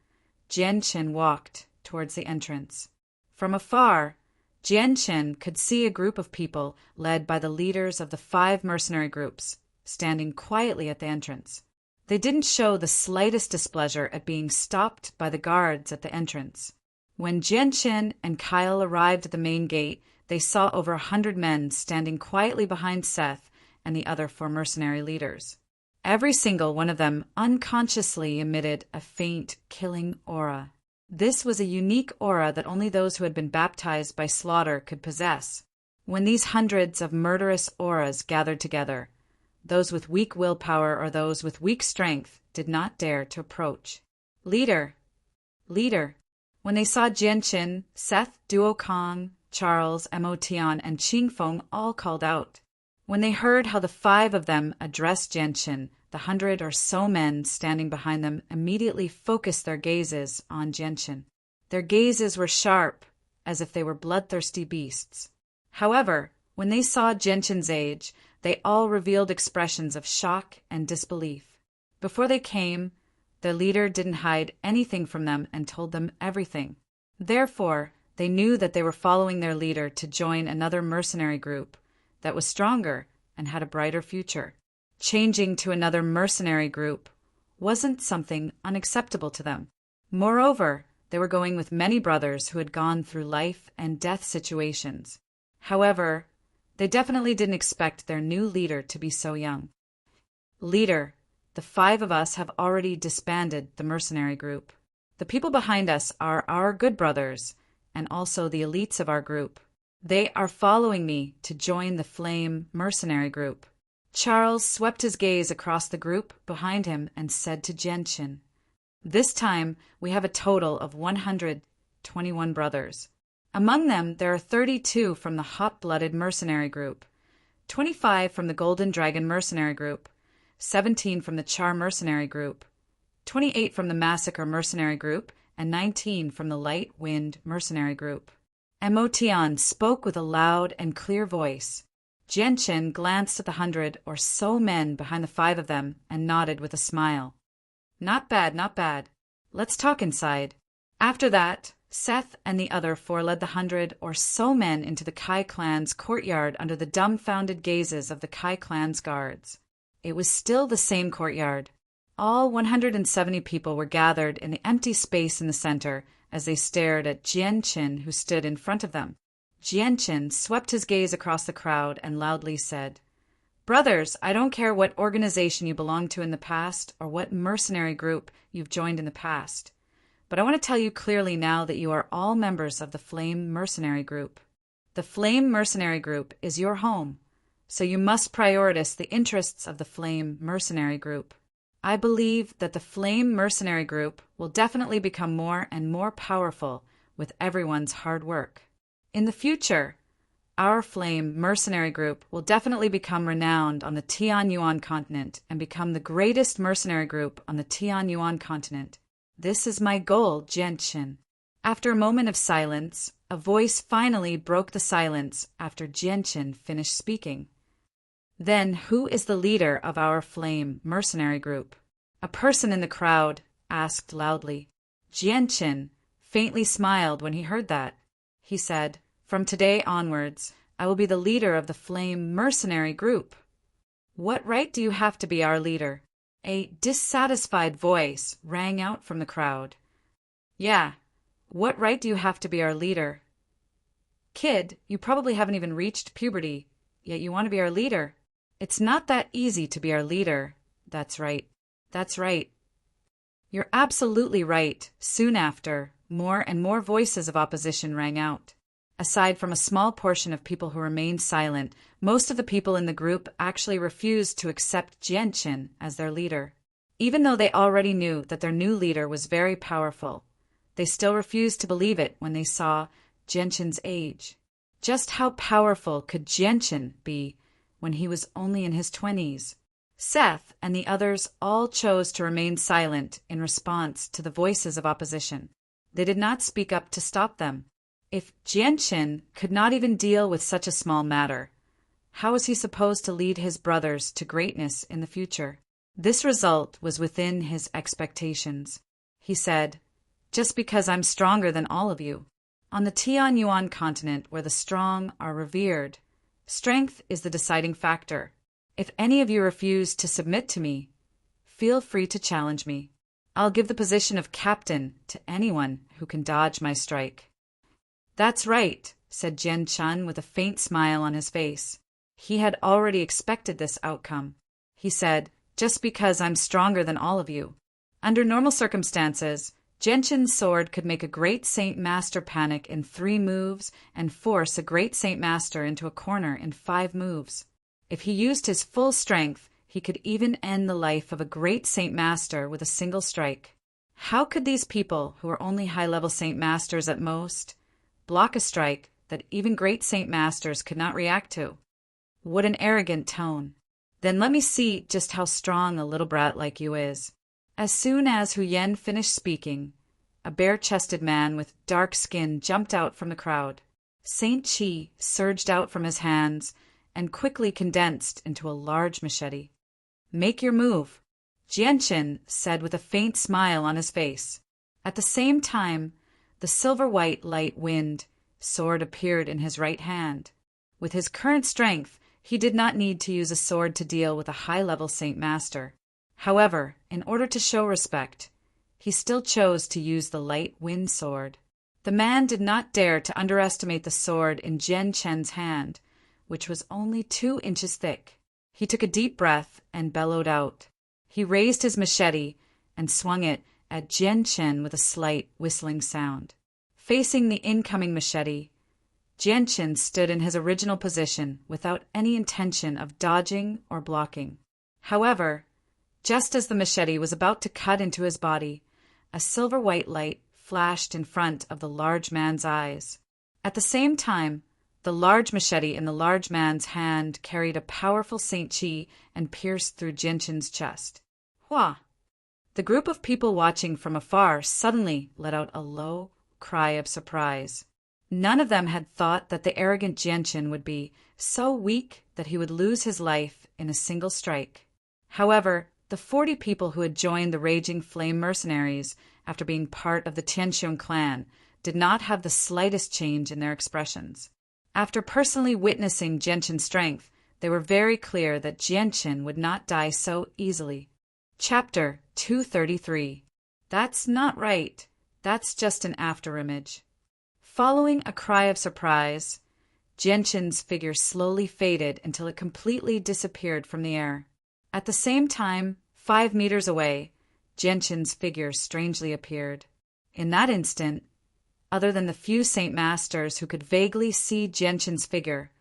Jianqin walked towards the entrance. From afar, Jianqin could see a group of people led by the leaders of the 5 mercenary groups, standing quietly at the entrance. They didn't show the slightest displeasure at being stopped by the guards at the entrance. When Jianqin and Kyle arrived at the main gate, they saw over 100 men standing quietly behind Seth and the other 4 mercenary leaders. Every single one of them unconsciously emitted a faint, killing aura. This was a unique aura that only those who had been baptized by slaughter could possess. When these hundreds of murderous auras gathered together, those with weak willpower or those with weak strength did not dare to approach. Leader! Leader! When they saw Jianqin, Seth, Duo Kong, Charles, Mo Tian, and Qing Feng all called out. When they heard how the 5 of them addressed Jianqin, the 100 or so men standing behind them immediately focused their gazes on Jianqin. Their gazes were sharp, as if they were bloodthirsty beasts. However, when they saw Jianqin's age, they all revealed expressions of shock and disbelief. Before they came, their leader didn't hide anything from them and told them everything. Therefore, they knew that they were following their leader to join another mercenary group that was stronger and had a brighter future. Changing to another mercenary group wasn't something unacceptable to them. Moreover, they were going with many brothers who had gone through life and death situations. However, they definitely didn't expect their new leader to be so young. Leader, the 5 of us have already disbanded the mercenary group. The people behind us are our good brothers and also the elites of our group. They are following me to join the Flame mercenary group. Charles swept his gaze across the group behind him and said to Jianqin, This time we have a total of 121 brothers. Among them there are 32 from the hot-blooded mercenary group, 25 from the Golden Dragon mercenary group, 17 from the Char mercenary group, 28 from the Massacre mercenary group, and 19 from the Light Wind mercenary group. Mo Tian spoke with a loud and clear voice. Jianqin glanced at the 100 or so men behind the 5 of them and nodded with a smile. Not bad, not bad. Let's talk inside. After that, Seth and the other 4 led the 100 or so men into the Kai clan's courtyard under the dumbfounded gazes of the Kai clan's guards. It was still the same courtyard. All 170 people were gathered in the empty space in the center as they stared at Jianqin, who stood in front of them. Jianqin swept his gaze across the crowd and loudly said, Brothers, I don't care what organization you belong to in the past or what mercenary group you've joined in the past, but I want to tell you clearly now that you are all members of the Flame mercenary group. The Flame mercenary group is your home, so you must prioritize the interests of the Flame mercenary group. I believe that the Flame mercenary group will definitely become more and more powerful with everyone's hard work. In the future, our Flame mercenary group will definitely become renowned on the Tianyuan continent and become the greatest mercenary group on the Tianyuan continent. This is my goal, Jianqin. After a moment of silence, a voice finally broke the silence after Jianqin finished speaking. Then, who is the leader of our Flame mercenary group? A person in the crowd asked loudly. Jianqin faintly smiled when he heard that. He said, From today onwards, I will be the leader of the Flame mercenary group. What right do you have to be our leader? A dissatisfied voice rang out from the crowd. Yeah, what right do you have to be our leader? Kid, you probably haven't even reached puberty, yet you want to be our leader. It's not that easy to be our leader. That's right. That's right. You're absolutely right. Soon after, more and more voices of opposition rang out. Aside from a small portion of people who remained silent, most of the people in the group actually refused to accept Jianqin as their leader. Even though they already knew that their new leader was very powerful, they still refused to believe it when they saw Genshin's age. Just how powerful could Genshin be when he was only in his 20s? Seth and the others all chose to remain silent in response to the voices of opposition. They did not speak up to stop them. If Genshin could not even deal with such a small matter, how was he supposed to lead his brothers to greatness in the future? This result was within his expectations. He said, "Just because I'm stronger than all of you. On the Tianyuan continent, where the strong are revered, strength is the deciding factor. If any of you refuse to submit to me, feel free to challenge me. I'll give the position of captain to anyone who can dodge my strike." "That's right," said Genshin with a faint smile on his face. He had already expected this outcome. He said, "Just because I'm stronger than all of you." Under normal circumstances, Genshin's sword could make a great Saint Master panic in 3 moves and force a great Saint Master into a corner in 5 moves. If he used his full strength, he could even end the life of a great Saint Master with a single strike. How could these people, who were only high-level Saint Masters at most, block a strike that even great Saint Masters could not react to? What an arrogant tone. Then let me see just how strong a little brat like you is. As soon as Hu Yen finished speaking, a bare-chested man with dark skin jumped out from the crowd. Saint Chi surged out from his hands and quickly condensed into a large machete. "Make your move," Genshin said with a faint smile on his face. At the same time, the silver-white light wind sword appeared in his right hand. With his current strength, he did not need to use a sword to deal with a high-level Saint Master. However, in order to show respect, he still chose to use the light wind sword. The man did not dare to underestimate the sword in Genshin's hand, which was only 2 inches thick. He took a deep breath and bellowed out. He raised his machete and swung it at Genshin with a slight whistling sound. Facing the incoming machete, Genshin stood in his original position without any intention of dodging or blocking. However, just as the machete was about to cut into his body, a silver-white light flashed in front of the large man's eyes. At the same time, the large machete in the large man's hand carried a powerful Saint Chi and pierced through Genshin's chest. Hua! The group of people watching from afar suddenly let out a low cry of surprise. None of them had thought that the arrogant Genshin would be so weak that he would lose his life in a single strike. However, the 40 people who had joined the Raging Flame mercenaries after being part of the Tianxiong clan did not have the slightest change in their expressions. After personally witnessing Genshin's strength, they were very clear that Genshin would not die so easily. Chapter 233. That's not right. That's just an afterimage. Following a cry of surprise, Genshin's figure slowly faded until it completely disappeared from the air. At the same time, 5 meters away, Genshin's figure strangely appeared. In that instant, other than the few Saint Masters who could vaguely see Genshin's figure,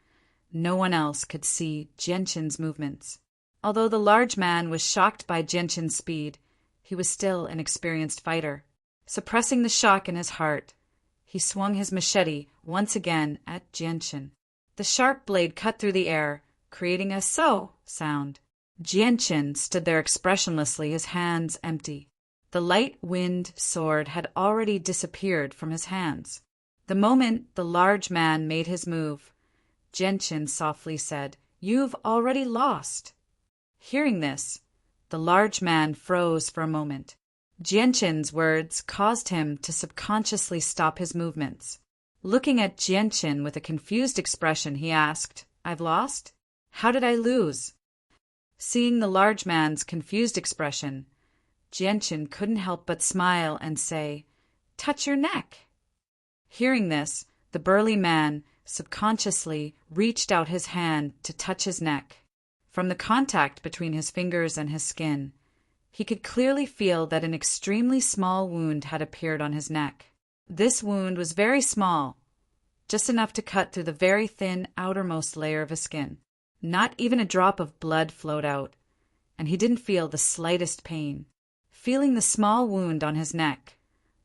no one else could see Genshin's movements. Although the large man was shocked by Genshin's speed, he was still an experienced fighter. Suppressing the shock in his heart, he swung his machete once again at Genshin. The sharp blade cut through the air, creating a "so" sound. Genshin stood there expressionlessly, his hands empty. The light wind sword had already disappeared from his hands. The moment the large man made his move, Genshin softly said, "You've already lost." Hearing this, the large man froze for a moment. Genshin's words caused him to subconsciously stop his movements. Looking at Genshin with a confused expression, he asked, "I've lost? How did I lose?" Seeing the large man's confused expression, Genshin couldn't help but smile and say, "Touch your neck." Hearing this, the burly man subconsciously reached out his hand to touch his neck. From the contact between his fingers and his skin, he could clearly feel that an extremely small wound had appeared on his neck. This wound was very small, just enough to cut through the very thin outermost layer of his skin. Not even a drop of blood flowed out, and he didn't feel the slightest pain. Feeling the small wound on his neck,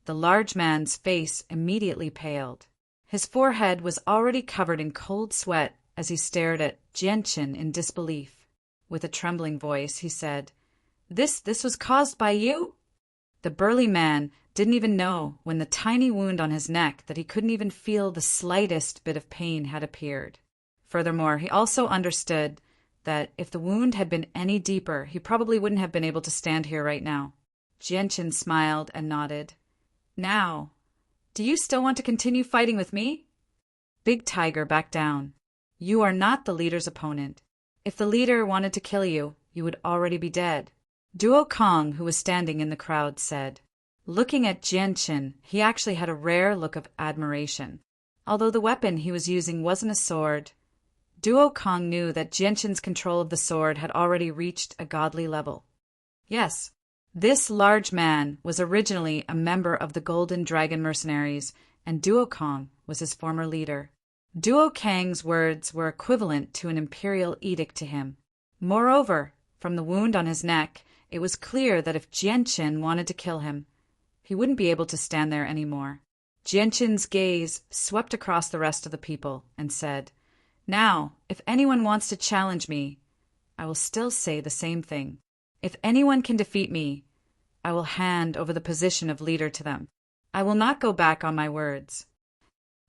the large man's face immediately paled. His forehead was already covered in cold sweat as he stared at Jianchen in disbelief. With a trembling voice, he said, This was caused by you?" The burly man didn't even know when the tiny wound on his neck that he couldn't even feel the slightest bit of pain had appeared. Furthermore, he also understood that if the wound had been any deeper, he probably wouldn't have been able to stand here right now. Jianchen smiled and nodded. "Now, do you still want to continue fighting with me?" Big Tiger backed down. "You are not the leader's opponent. If the leader wanted to kill you, you would already be dead," Duo Kong, who was standing in the crowd, said. Looking at Jianchen, he actually had a rare look of admiration. Although the weapon he was using wasn't a sword, Duo Kong knew that Jianchen's control of the sword had already reached a godly level. Yes, this large man was originally a member of the Golden Dragon Mercenaries, and Duo Kong was his former leader. Duo Kang's words were equivalent to an imperial edict to him. Moreover, from the wound on his neck, it was clear that if Jianchen wanted to kill him, he wouldn't be able to stand there anymore. Jianchen's gaze swept across the rest of the people and said, "Now, if anyone wants to challenge me, I will still say the same thing. If anyone can defeat me, I will hand over the position of leader to them. I will not go back on my words."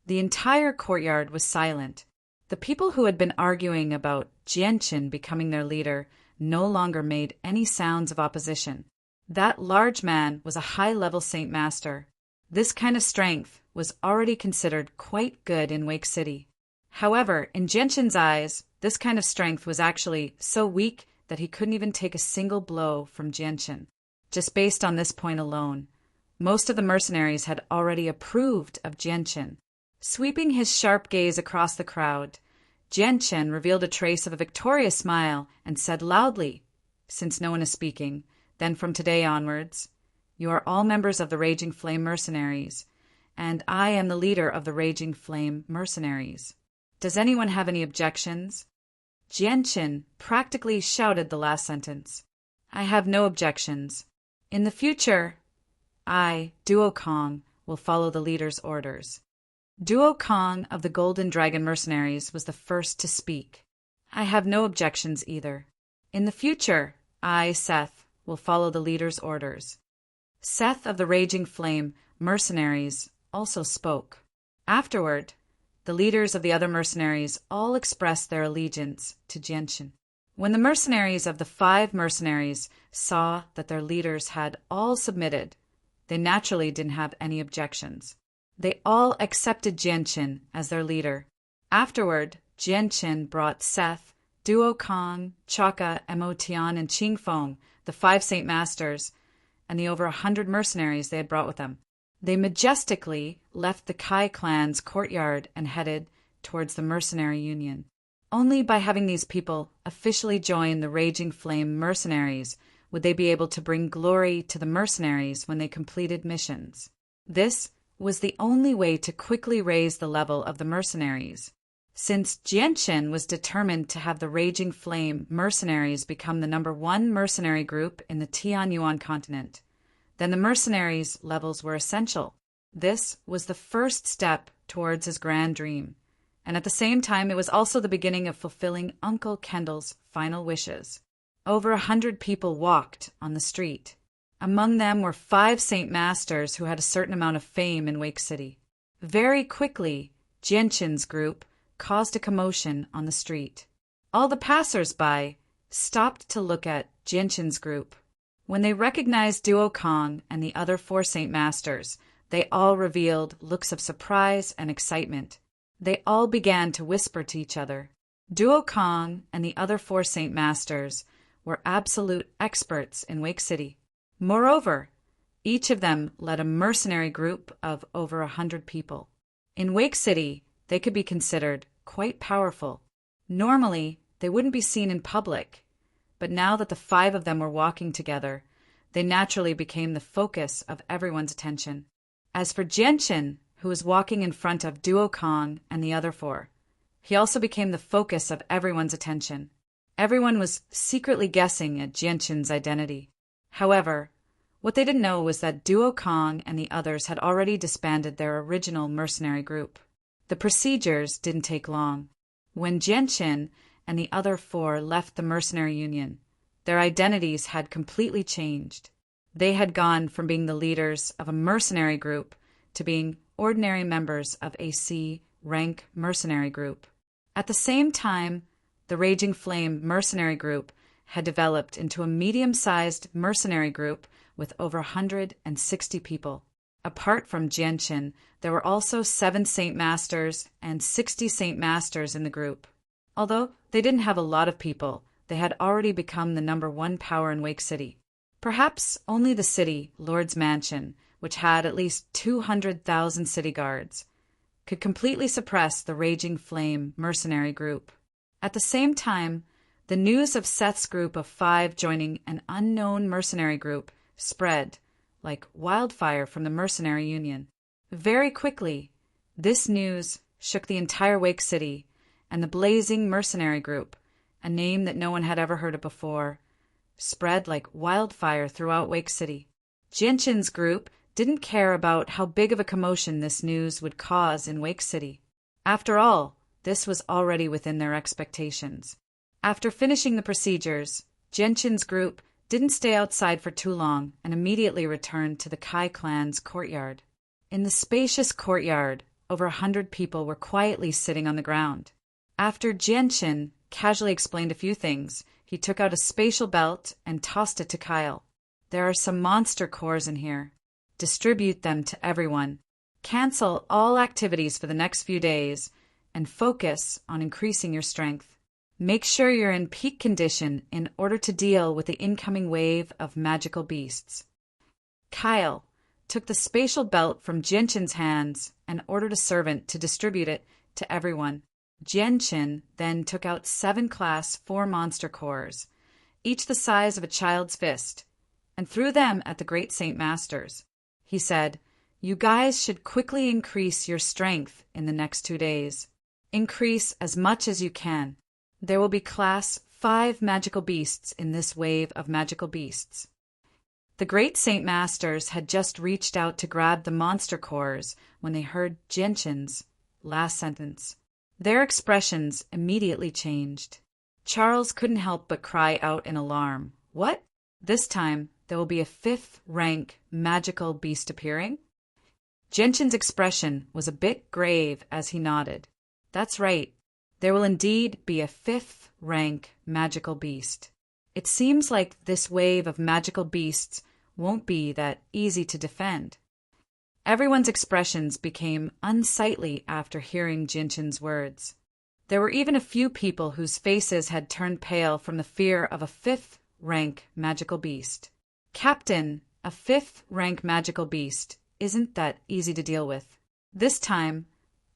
The entire courtyard was silent. The people who had been arguing about Jianchen becoming their leader no longer made any sounds of opposition. That large man was a high-level Saint Master. This kind of strength was already considered quite good in Wake City. However, in Jianchen's eyes, this kind of strength was actually so weak that he couldn't even take a single blow from Jianchen. Just based on this point alone, most of the mercenaries had already approved of Jianchen. Sweeping his sharp gaze across the crowd, Jianchen revealed a trace of a victorious smile and said loudly, "Since no one is speaking, then from today onwards, you are all members of the Raging Flame Mercenaries, and I am the leader of the Raging Flame Mercenaries. Does anyone have any objections?" Jianchen practically shouted the last sentence. "I have no objections. In the future, I, Duo Kong, will follow the leader's orders." Duo Kong of the Golden Dragon Mercenaries was the first to speak. "I have no objections either. In the future, I, Seth, will follow the leader's orders." Seth of the Raging Flame Mercenaries also spoke. Afterward, the leaders of the other mercenaries all expressed their allegiance to Jianchen. When the mercenaries of the 5 mercenaries saw that their leaders had all submitted, they naturally didn't have any objections. They all accepted Jianchen as their leader. Afterward, Jianchen brought Seth, Duo Kong, Chaka, Emotian, and Qingfeng, the 5 Saint Masters, and the over 100 mercenaries they had brought with them. They majestically left the Kai clan's courtyard and headed towards the Mercenary Union. Only by having these people officially join the Raging Flame Mercenaries would they be able to bring glory to the mercenaries when they completed missions. This was the only way to quickly raise the level of the mercenaries. Since Jianchen was determined to have the Raging Flame Mercenaries become the #1 mercenary group in the Tianyuan continent, then the mercenaries' levels were essential. This was the first step towards his grand dream, and at the same time it was also the beginning of fulfilling Uncle Kendall's final wishes. Over 100 people walked on the street. Among them were 5 Saint Masters who had a certain amount of fame in Wake City. Very quickly, Jianchen's group caused a commotion on the street. All the passers-by stopped to look at Jianchen's group. When they recognized Duo Kong and the other 4 Saint Masters, they all revealed looks of surprise and excitement. They all began to whisper to each other. Duo Kong and the other 4 Saint Masters were absolute experts in Wake City. Moreover, each of them led a mercenary group of over 100 people. In Wake City, they could be considered quite powerful. Normally, they wouldn't be seen in public, but now that the 5 of them were walking together, they naturally became the focus of everyone's attention. As for Jianchen, who was walking in front of Duo Kong and the other 4, he also became the focus of everyone's attention. Everyone was secretly guessing at Jianchen's identity. However, what they didn't know was that Duo Kong and the others had already disbanded their original mercenary group. The procedures didn't take long. When Jianqin and the other four left the mercenary union, their identities had completely changed. They had gone from being the leaders of a mercenary group to being ordinary members of a C-rank mercenary group. At the same time, the Raging Flame mercenary group had developed into a medium-sized mercenary group with over 160 people. Apart from Jianqin, there were also 7 Saint Masters and 60 Saint Masters in the group. Although they didn't have a lot of people, they had already become the #1 power in Wake City. Perhaps only the city, Lord's Mansion, which had at least 200,000 city guards, could completely suppress the Raging Flame mercenary group. At the same time, the news of Seth's group of 5 joining an unknown mercenary group spread like wildfire from the mercenary union. Very quickly, this news shook the entire Wake City, and the blazing mercenary group, a name that no one had ever heard of before, spread like wildfire throughout Wake City. Jianqin's group didn't care about how big of a commotion this news would cause in Wake City. After all, this was already within their expectations. After finishing the procedures, Jianqin's group didn't stay outside for too long and immediately returned to the Kai clan's courtyard. In the spacious courtyard, over 100 people were quietly sitting on the ground. After Jianqin casually explained a few things, he took out a spatial belt and tossed it to Kyle. "There are some monster cores in here. Distribute them to everyone. Cancel all activities for the next few days and focus on increasing your strength. Make sure you're in peak condition in order to deal with the incoming wave of magical beasts." Kyle took the spatial belt from Jianqin's hands and ordered a servant to distribute it to everyone. Jianqin then took out 7 Class 4 monster cores, each the size of a child's fist, and threw them at the Great Saint Masters. He said, "You guys should quickly increase your strength in the next 2 days. Increase as much as you can. There will be Class 5 magical beasts in this wave of magical beasts." The Great Saint Masters had just reached out to grab the monster cores when they heard Jianqin's last sentence. Their expressions immediately changed. Charles couldn't help but cry out in alarm. "What? This time there will be a 5th rank magical beast appearing?" Jianqin's expression was a bit grave as he nodded. "That's right. There will indeed be a 5th rank magical beast. It seems like this wave of magical beasts won't be that easy to defend." Everyone's expressions became unsightly after hearing Jianqin's words. There were even a few people whose faces had turned pale from the fear of a 5th rank magical beast. "Captain, a 5th rank magical beast isn't that easy to deal with. This time,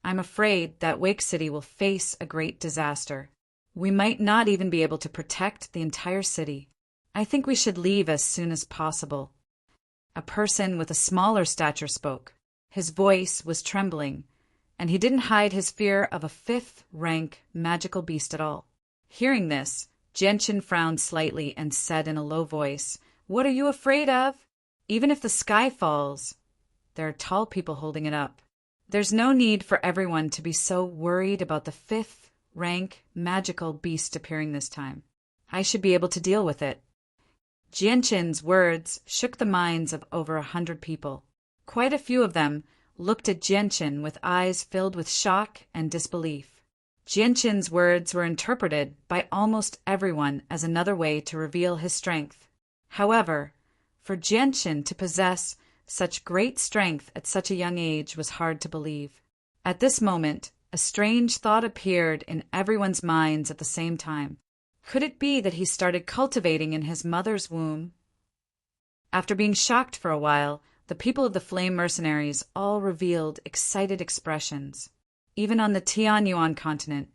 I'm afraid that Wake City will face a great disaster. We might not even be able to protect the entire city. I think we should leave as soon as possible." A person with a smaller stature spoke. His voice was trembling, and he didn't hide his fear of a 5th rank magical beast at all. Hearing this, Jianqin frowned slightly and said in a low voice, "What are you afraid of? Even if the sky falls, there are tall people holding it up. There's no need for everyone to be so worried about the 5th rank magical beast appearing this time. I should be able to deal with it." Jianqin's words shook the minds of over 100 people. Quite a few of them looked at Jianqin with eyes filled with shock and disbelief. Jianqin's words were interpreted by almost everyone as another way to reveal his strength. However, for Jianqin to possess such great strength at such a young age was hard to believe. At this moment, a strange thought appeared in everyone's minds at the same time. Could it be that he started cultivating in his mother's womb? After being shocked for a while, the people of the Flame Mercenaries all revealed excited expressions. Even on the Tianyuan continent,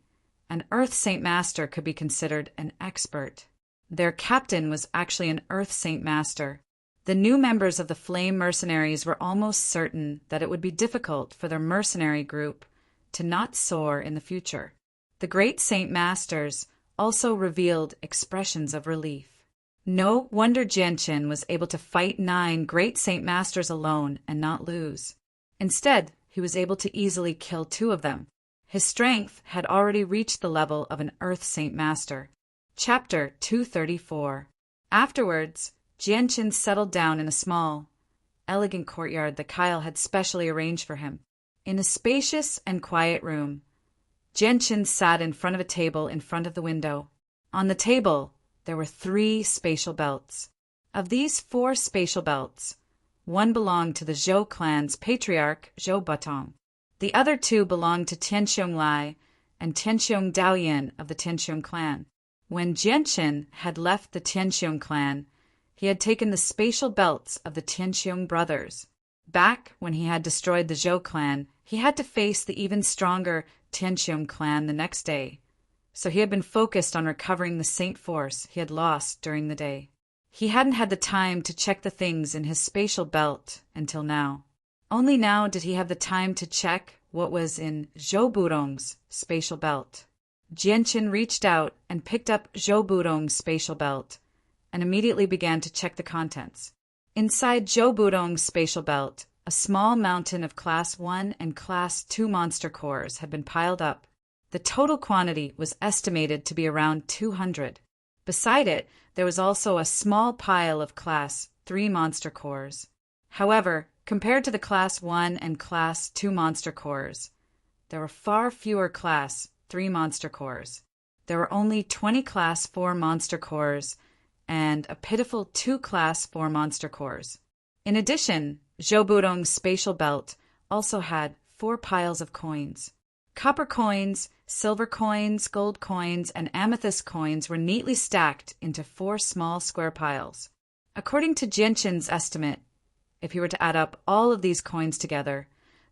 an Earth Saint Master could be considered an expert. Their captain was actually an Earth Saint Master. The new members of the Flame Mercenaries were almost certain that it would be difficult for their mercenary group to not soar in the future. The Great Saint Masters also revealed expressions of relief. No wonder Jianqin was able to fight 9 Great Saint Masters alone and not lose. Instead, he was able to easily kill 2 of them. His strength had already reached the level of an Earth Saint Master. Chapter 234. Afterwards, Jianqin settled down in a small, elegant courtyard that Kyle had specially arranged for him. In a spacious and quiet room, Jianqin sat in front of a table in front of the window. On the table, there were 3 spatial belts. Of these 4 spatial belts, one belonged to the Zhou clan's patriarch, Zhou Batong. The other 2 belonged to Tianxiong Lai and Tianxiong Daoyan of the Tianxiong clan. When Jianqin had left the Tianxiong clan, he had taken the spatial belts of the Tianxiong brothers. Back when he had destroyed the Zhou clan, he had to face the even stronger Tianxiong clan the next day, so he had been focused on recovering the saint force he had lost during the day. He hadn't had the time to check the things in his spatial belt until now. Only now did he have the time to check what was in Zhou Budong's spatial belt. Jianqin reached out and picked up Zhou Budong's spatial belt and immediately began to check the contents. Inside Zhou Budong's spatial belt, a small mountain of Class 1 and Class 2 monster cores had been piled up. The total quantity was estimated to be around 200. Beside it, there was also a small pile of Class 3 monster cores. However, compared to the Class 1 and Class 2 monster cores, there were far fewer Class 3 monster cores. There were only 20 Class 4 monster cores and a pitiful 2 Class 4 monster cores. In addition, Zhou Budong's spatial belt also had 4 piles of coins. Copper coins, silver coins, gold coins, and amethyst coins were neatly stacked into 4 small square piles. According to Jianqin's estimate, if he were to add up all of these coins together,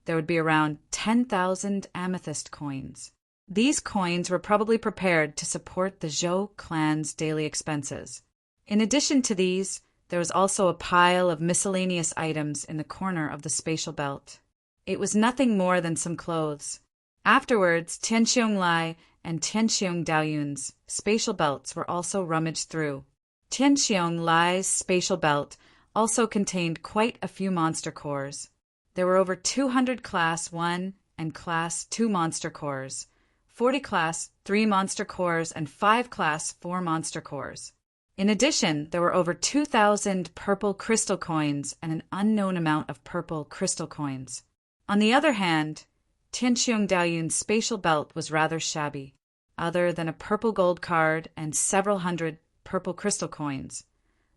there would be around 10,000 amethyst coins. These coins were probably prepared to support the Zhou clan's daily expenses. In addition to these, there was also a pile of miscellaneous items in the corner of the spatial belt. It was nothing more than some clothes. Afterwards, Tianxiong Lai and Tianxiong Daoyun's spatial belts were also rummaged through. Tianxiong Lai's spatial belt also contained quite a few monster cores. There were over 200 Class 1 and Class 2 monster cores, 40 Class 3 monster cores, and 5 Class 4 monster cores. In addition, there were over 2,000 purple crystal coins and an unknown amount of purple crystal coins. On the other hand, Tianxiong Daoyun's spatial belt was rather shabby. Other than a purple gold card and several hundred purple crystal coins,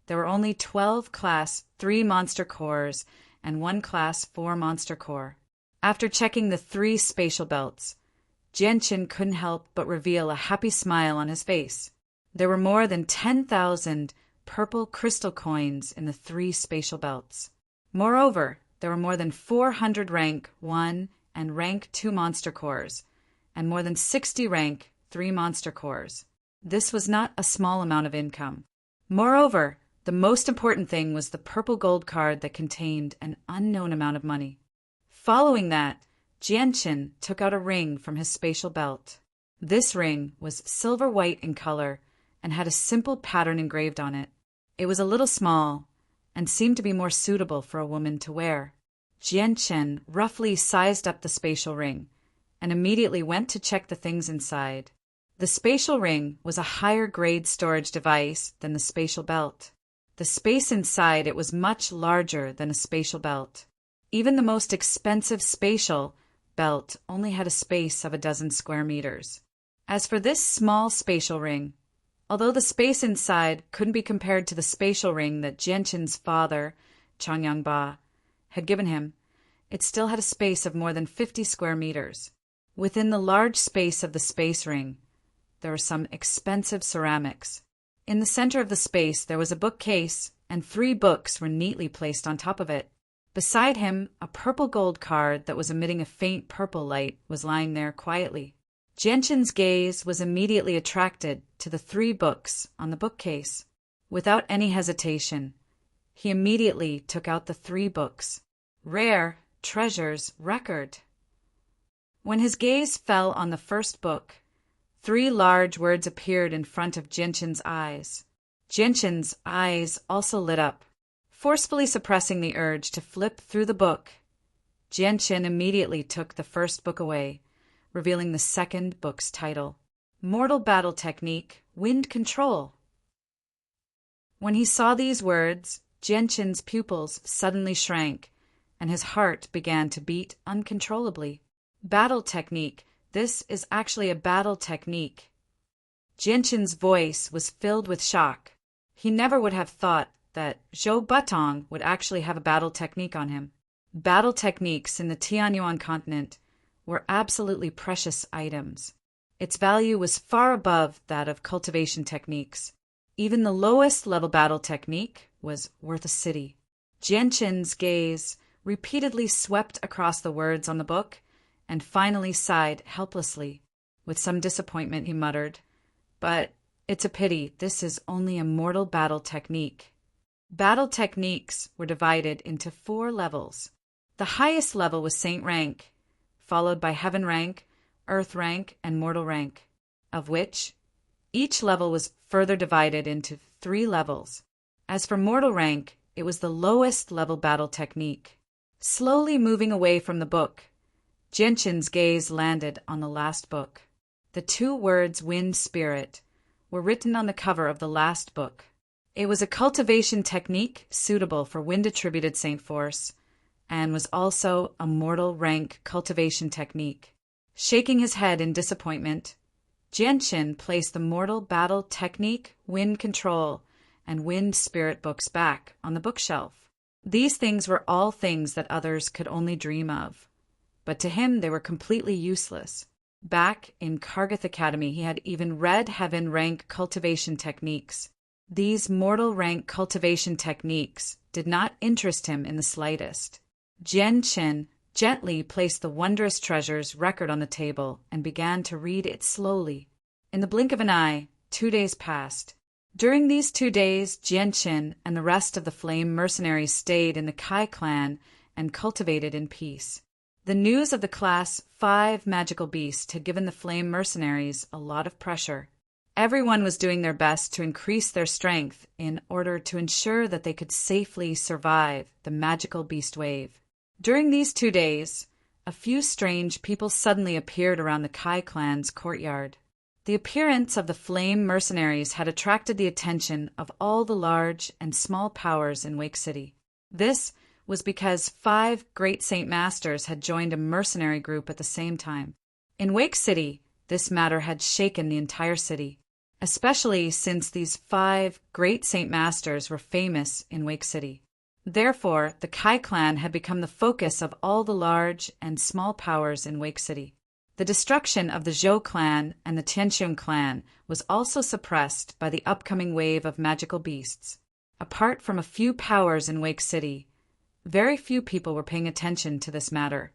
there were only 12 Class 3 monster cores and 1 Class 4 monster core. After checking the 3 spatial belts, Jianqin couldn't help but reveal a happy smile on his face. There were more than 10,000 purple crystal coins in the 3 spatial belts. Moreover, there were more than 400 rank 1 and rank 2 monster cores, and more than 60 rank 3 monster cores. This was not a small amount of income. Moreover, the most important thing was the purple gold card that contained an unknown amount of money. Following that, Jianqin took out a ring from his spatial belt. This ring was silver white in color and had a simple pattern engraved on it. It was a little small and seemed to be more suitable for a woman to wear. Jianqin roughly sized up the spatial ring and immediately went to check the things inside. The spatial ring was a higher grade storage device than the spatial belt. The space inside it was much larger than a spatial belt. Even the most expensive spatial belt only had a space of 12 square meters. As for this small spatial ring, although the space inside couldn't be compared to the spatial ring that Jianqin's father, Changyangba, had given him, it still had a space of more than 50 square meters. Within the large space of the space ring, there were some expensive ceramics. In the center of the space there was a bookcase, and 3 books were neatly placed on top of it. Beside him, a purple gold card that was emitting a faint purple light was lying there quietly. Jianqin's gaze was immediately attracted to the 3 books on the bookcase. Without any hesitation, he immediately took out the 3 books. Rare Treasures Record. When his gaze fell on the first book, 3 large words appeared in front of Jianqin's eyes. Jianqin's eyes also lit up. Forcefully suppressing the urge to flip through the book, Jianchen immediately took the first book away, revealing the second book's title, Mortal Battle Technique, Wind Control. When he saw these words, Jianchen's pupils suddenly shrank, and his heart began to beat uncontrollably. Battle technique. This is actually a battle technique. Jianchen's voice was filled with shock. He never would have thought that Zhou Batong would actually have a battle technique on him. Battle techniques in the Tianyuan continent were absolutely precious items. Its value was far above that of cultivation techniques. Even the lowest level battle technique was worth a city. Jianchen's gaze repeatedly swept across the words on the book and finally sighed helplessly. With some disappointment, he muttered, "But it's a pity this is only a mortal battle technique." Battle techniques were divided into 4 levels. The highest level was Saint rank, followed by Heaven rank, Earth rank, and Mortal rank, of which each level was further divided into 3 levels. As for Mortal rank, it was the lowest level battle technique. Slowly moving away from the book, Jianchen's gaze landed on the last book. The 2 words Wind Spirit were written on the cover of the last book. It was a cultivation technique suitable for wind-attributed Saint Force, and was also a mortal rank cultivation technique. Shaking his head in disappointment, Jianchen placed the Mortal Battle Technique, Wind Control, and Wind Spirit books back on the bookshelf. These things were all things that others could only dream of, but to him they were completely useless. Back in Kargath Academy, he had even read Heaven rank cultivation techniques. These mortal rank cultivation techniques did not interest him in the slightest. Jianchen gently placed the wondrous treasure's record on the table and began to read it slowly. In the blink of an eye, 2 days passed. During these 2 days, Jianchen and the rest of the Flame mercenaries stayed in the Kai clan and cultivated in peace. The news of the Class 5 magical beast had given the Flame mercenaries a lot of pressure. Everyone was doing their best to increase their strength in order to ensure that they could safely survive the magical beast wave. During these 2 days, a few strange people suddenly appeared around the Kai clan's courtyard. The appearance of the Flame mercenaries had attracted the attention of all the large and small powers in Wake City. This was because 5 great Saint Masters had joined a mercenary group at the same time. In Wake City, this matter had shaken the entire city, especially since these 5 great Saint Masters were famous in Wake City. Therefore, the Kai clan had become the focus of all the large and small powers in Wake City. The destruction of the Zhou clan and the Tianxiong clan was also suppressed by the upcoming wave of magical beasts. Apart from a few powers in Wake City, very few people were paying attention to this matter.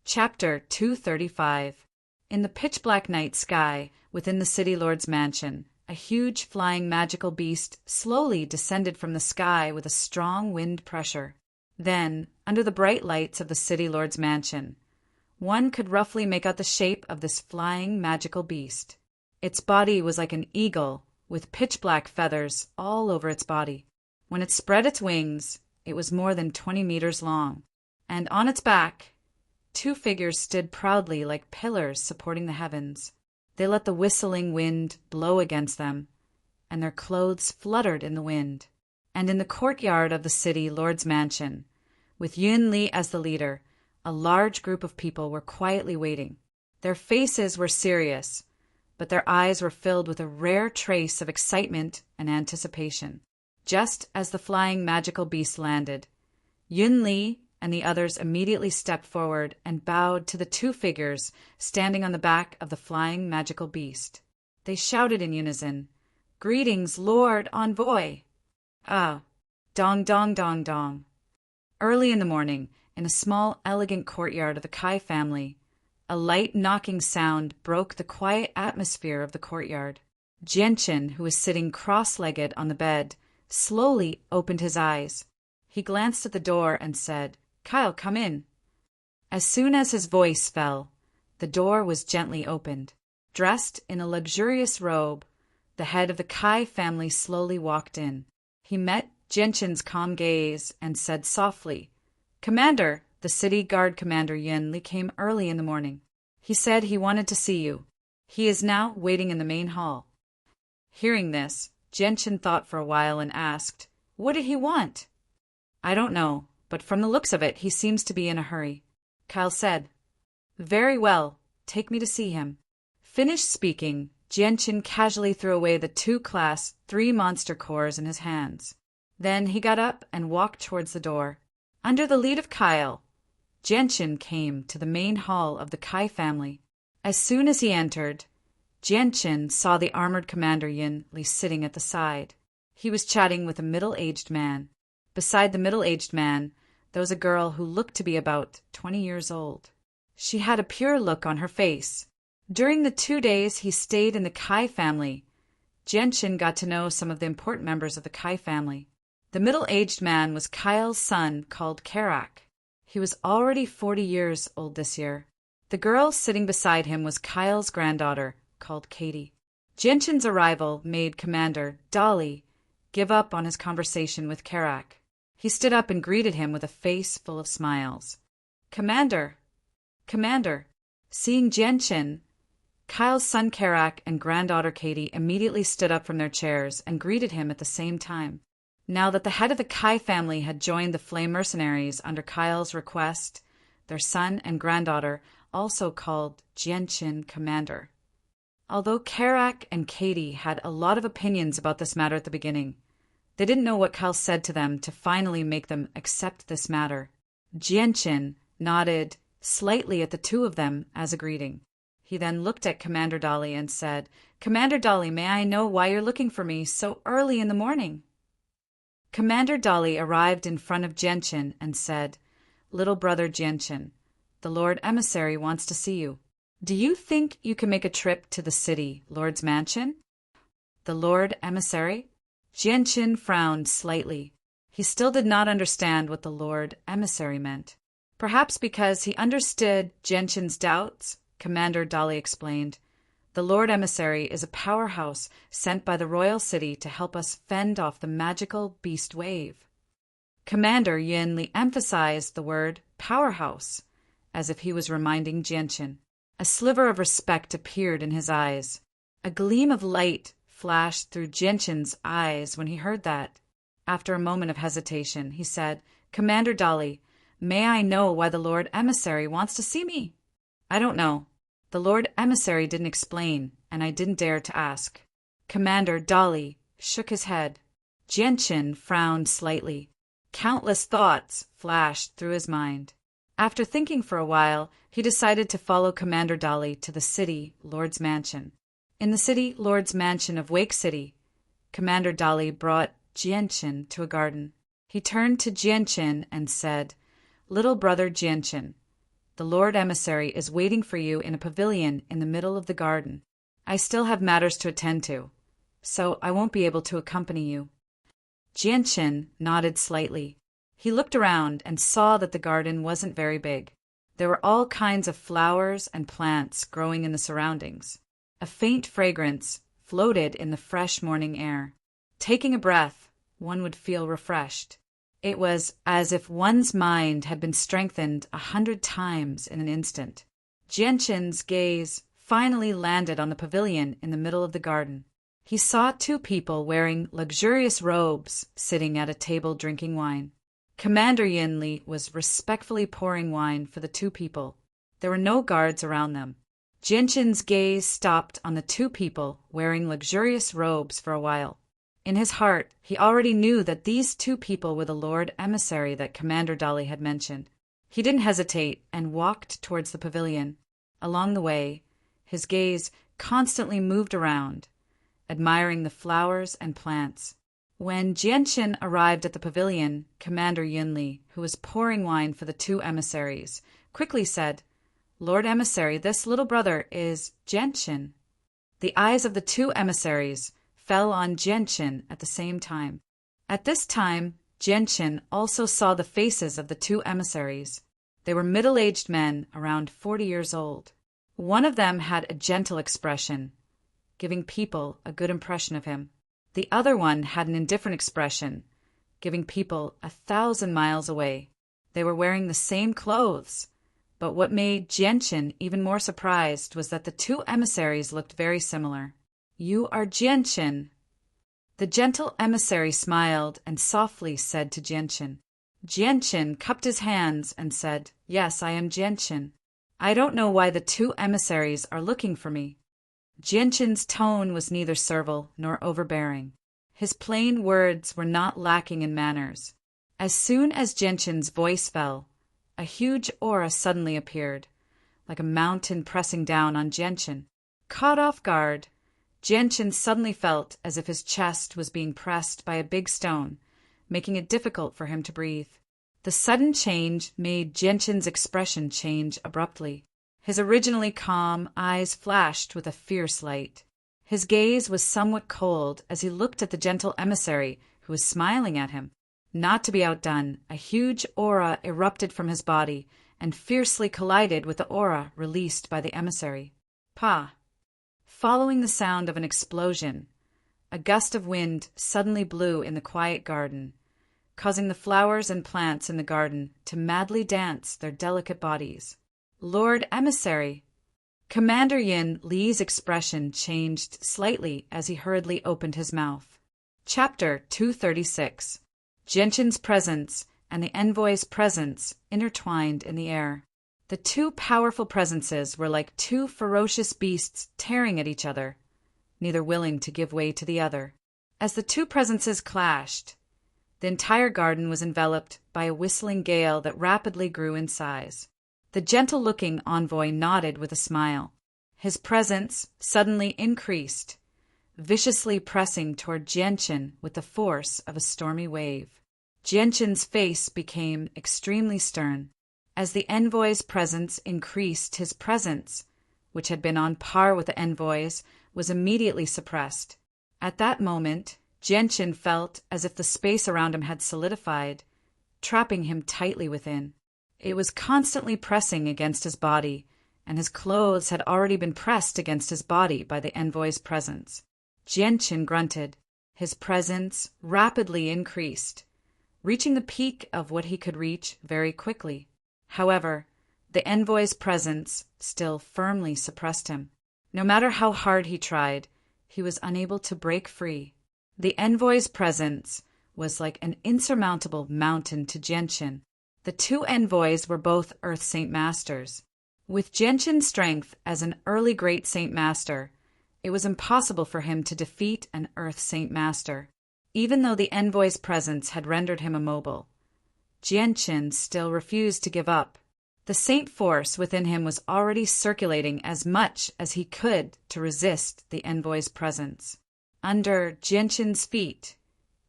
Chapter 235. In the pitch-black night sky within the city lord's mansion, a huge flying magical beast slowly descended from the sky with a strong wind pressure. Then, under the bright lights of the city lord's mansion, one could roughly make out the shape of this flying magical beast. Its body was like an eagle, with pitch-black feathers all over its body. When it spread its wings, it was more than 20 meters long, and on its back, 2 figures stood proudly like pillars supporting the heavens. They let the whistling wind blow against them, and their clothes fluttered in the wind. And in the courtyard of the city lord's mansion, with Yun Li as the leader, a large group of people were quietly waiting. Their faces were serious, but their eyes were filled with a rare trace of excitement and anticipation. Just as the flying magical beast landed, Yun Li and the others immediately stepped forward and bowed to the 2 figures standing on the back of the flying magical beast. They shouted in unison, "Greetings, Lord Envoy!" Ah, dong dong dong dong. Early in the morning, in a small, elegant courtyard of the Kai family, a light knocking sound broke the quiet atmosphere of the courtyard. Jianchen, who was sitting cross-legged on the bed, slowly opened his eyes. He glanced at the door and said, "Kyle, come in." As soon as his voice fell, the door was gently opened. Dressed in a luxurious robe, the head of the Kai family slowly walked in. He met Jianchen's calm gaze and said softly, "Commander, The city guard commander Yin Li came early in the morning. He said he wanted to see you. He is now waiting in the main hall. Hearing this, Genshin thought for a while and asked, "What did he want?" "I don't know, but from the looks of it, he seems to be in a hurry." Kyle said, "Very well, take me to see him." Finished speaking, Genshin casually threw away the 2 Class 3 monster cores in his hands. Then he got up and walked towards the door. Under the lead of Kyle, Genshin came to the main hall of the Kai family. As soon as he entered, Genshin saw the armored commander Yin Li sitting at the side. He was chatting with a middle-aged man. Beside the middle-aged man, there was a girl who looked to be about 20 years old. She had a pure look on her face. During the 2 days he stayed in the Kai family, Genshin got to know some of the important members of the Kai family. The middle-aged man was Kyle's son called Karak. He was already 40 years old this year. The girl sitting beside him was Kyle's granddaughter, called Katie. Genshin's arrival made Commander Dolly give up on his conversation with Karak. He stood up and greeted him with a face full of smiles. "Commander! Commander!" Seeing Genshin, Kyle's son Karak and granddaughter Katie immediately stood up from their chairs and greeted him at the same time. Now that the head of the Kai family had joined the Flame Mercenaries under Kyle's request, their son and granddaughter also called Genshin Commander. Although Karak and Katie had a lot of opinions about this matter at the beginning, they didn't know what Kyle said to them to finally make them accept this matter. Genshin nodded slightly at the 2 of them as a greeting. He then looked at Commander Dolly and said, "Commander Dolly, may I know why you're looking for me so early in the morning?" Commander Dolly arrived in front of Genshin and said, "Little brother Genshin, the Lord Emissary wants to see you. Do you think you can make a trip to the city, Lord's mansion?" The Lord Emissary? Genshin frowned slightly. He still did not understand what the Lord Emissary meant. Perhaps because he understood Genshin's doubts, Commander Dolly explained, "The Lord Emissary is a powerhouse sent by the royal city to help us fend off the magical beast wave." Commander Yin Li emphasized the word powerhouse, as if he was reminding Genshin. A sliver of respect appeared in his eyes. A gleam of light flashed through Genshin's eyes when he heard that. After a moment of hesitation, he said, "Commander Dolly, may I know why the Lord Emissary wants to see me?" "I don't know. The Lord Emissary didn't explain, and I didn't dare to ask." Commander Dolly shook his head. Genshin frowned slightly. Countless thoughts flashed through his mind. After thinking for a while, he decided to follow Commander Dolly to the city Lord's Mansion. In the city Lord's Mansion of Wake City, Commander Dolly brought Genshin to a garden. He turned to Genshin and said, "Little brother Genshin, the Lord Emissary is waiting for you in a pavilion in the middle of the garden. I still have matters to attend to, so I won't be able to accompany you." Genshin nodded slightly. He looked around and saw that the garden wasn't very big. There were all kinds of flowers and plants growing in the surroundings. A faint fragrance floated in the fresh morning air. Taking a breath, one would feel refreshed. It was as if one's mind had been strengthened 100 times in an instant. Genshin's gaze finally landed on the pavilion in the middle of the garden. He saw 2 people wearing luxurious robes sitting at a table drinking wine. Commander Yin Li was respectfully pouring wine for the 2 people. There were no guards around them. Genshin's gaze stopped on the 2 people wearing luxurious robes for a while. In his heart, he already knew that these 2 people were the Lord Emissary that Commander Dolly had mentioned. He didn't hesitate and walked towards the pavilion. Along the way, his gaze constantly moved around, admiring the flowers and plants. When Genshin arrived at the pavilion, Commander Yin Li, who was pouring wine for the 2 emissaries, quickly said, "Lord Emissary, this little brother is Genshin." The eyes of the 2 emissaries fell on Genshin at the same time. At this time, Genshin also saw the faces of the 2 emissaries. They were middle-aged men around 40 years old. One of them had a gentle expression, giving people a good impression of him. The other one had an indifferent expression, giving people 1,000 miles away. They were wearing the same clothes. But what made Gentian even more surprised was that the two emissaries looked very similar. "You are Gentian." The gentle emissary smiled and softly said to Gentian. Gentian cupped his hands and said, "Yes, I am Gentian. I don't know why the two emissaries are looking for me." Gentian's tone was neither servile nor overbearing. His plain words were not lacking in manners. As soon as Gentian's voice fell, a huge aura suddenly appeared, like a mountain pressing down on Gentian. Caught off guard, Gentian suddenly felt as if his chest was being pressed by a big stone, making it difficult for him to breathe. The sudden change made Gentian's expression change abruptly. His originally calm eyes flashed with a fierce light. His gaze was somewhat cold as he looked at the gentle emissary who was smiling at him. Not to be outdone, a huge aura erupted from his body and fiercely collided with the aura released by the emissary. Pa! Following the sound of an explosion, a gust of wind suddenly blew in the quiet garden, causing the flowers and plants in the garden to madly dance their delicate bodies. "Lord Emissary!" Commander Yin Li's expression changed slightly as he hurriedly opened his mouth. Chapter 236. Gentian's presence and the envoy's presence intertwined in the air. The two powerful presences were like two ferocious beasts tearing at each other, neither willing to give way to the other. As the two presences clashed, the entire garden was enveloped by a whistling gale that rapidly grew in size. The gentle-looking envoy nodded with a smile. His presence suddenly increased, viciously pressing toward Gentian with the force of a stormy wave. Gentian's face became extremely stern. As the envoy's presence increased, his presence, which had been on par with the envoy's, was immediately suppressed. At that moment, Gentian felt as if the space around him had solidified, trapping him tightly within. It was constantly pressing against his body, and his clothes had already been pressed against his body by the envoy's presence. Gentian grunted. His presence rapidly increased, reaching the peak of what he could reach very quickly. However, the envoy's presence still firmly suppressed him. No matter how hard he tried, he was unable to break free. The envoy's presence was like an insurmountable mountain to Gentian. The two envoys were both Earth Saint Masters. With Gentian's strength as an early Great Saint Master, it was impossible for him to defeat an Earth Saint Master. Even though the envoy's presence had rendered him immobile, Gentian still refused to give up. The saint force within him was already circulating as much as he could to resist the envoy's presence. Under Gentian's feet,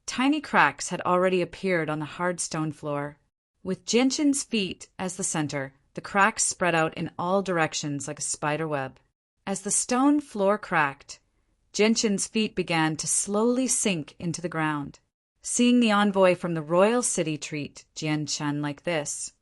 tiny cracks had already appeared on the hard stone floor. With Gentian's feet as the center, the cracks spread out in all directions like a spider web. As the stone floor cracked, Gentian's feet began to slowly sink into the ground. Seeing the envoy from the royal city treat Gentian like this,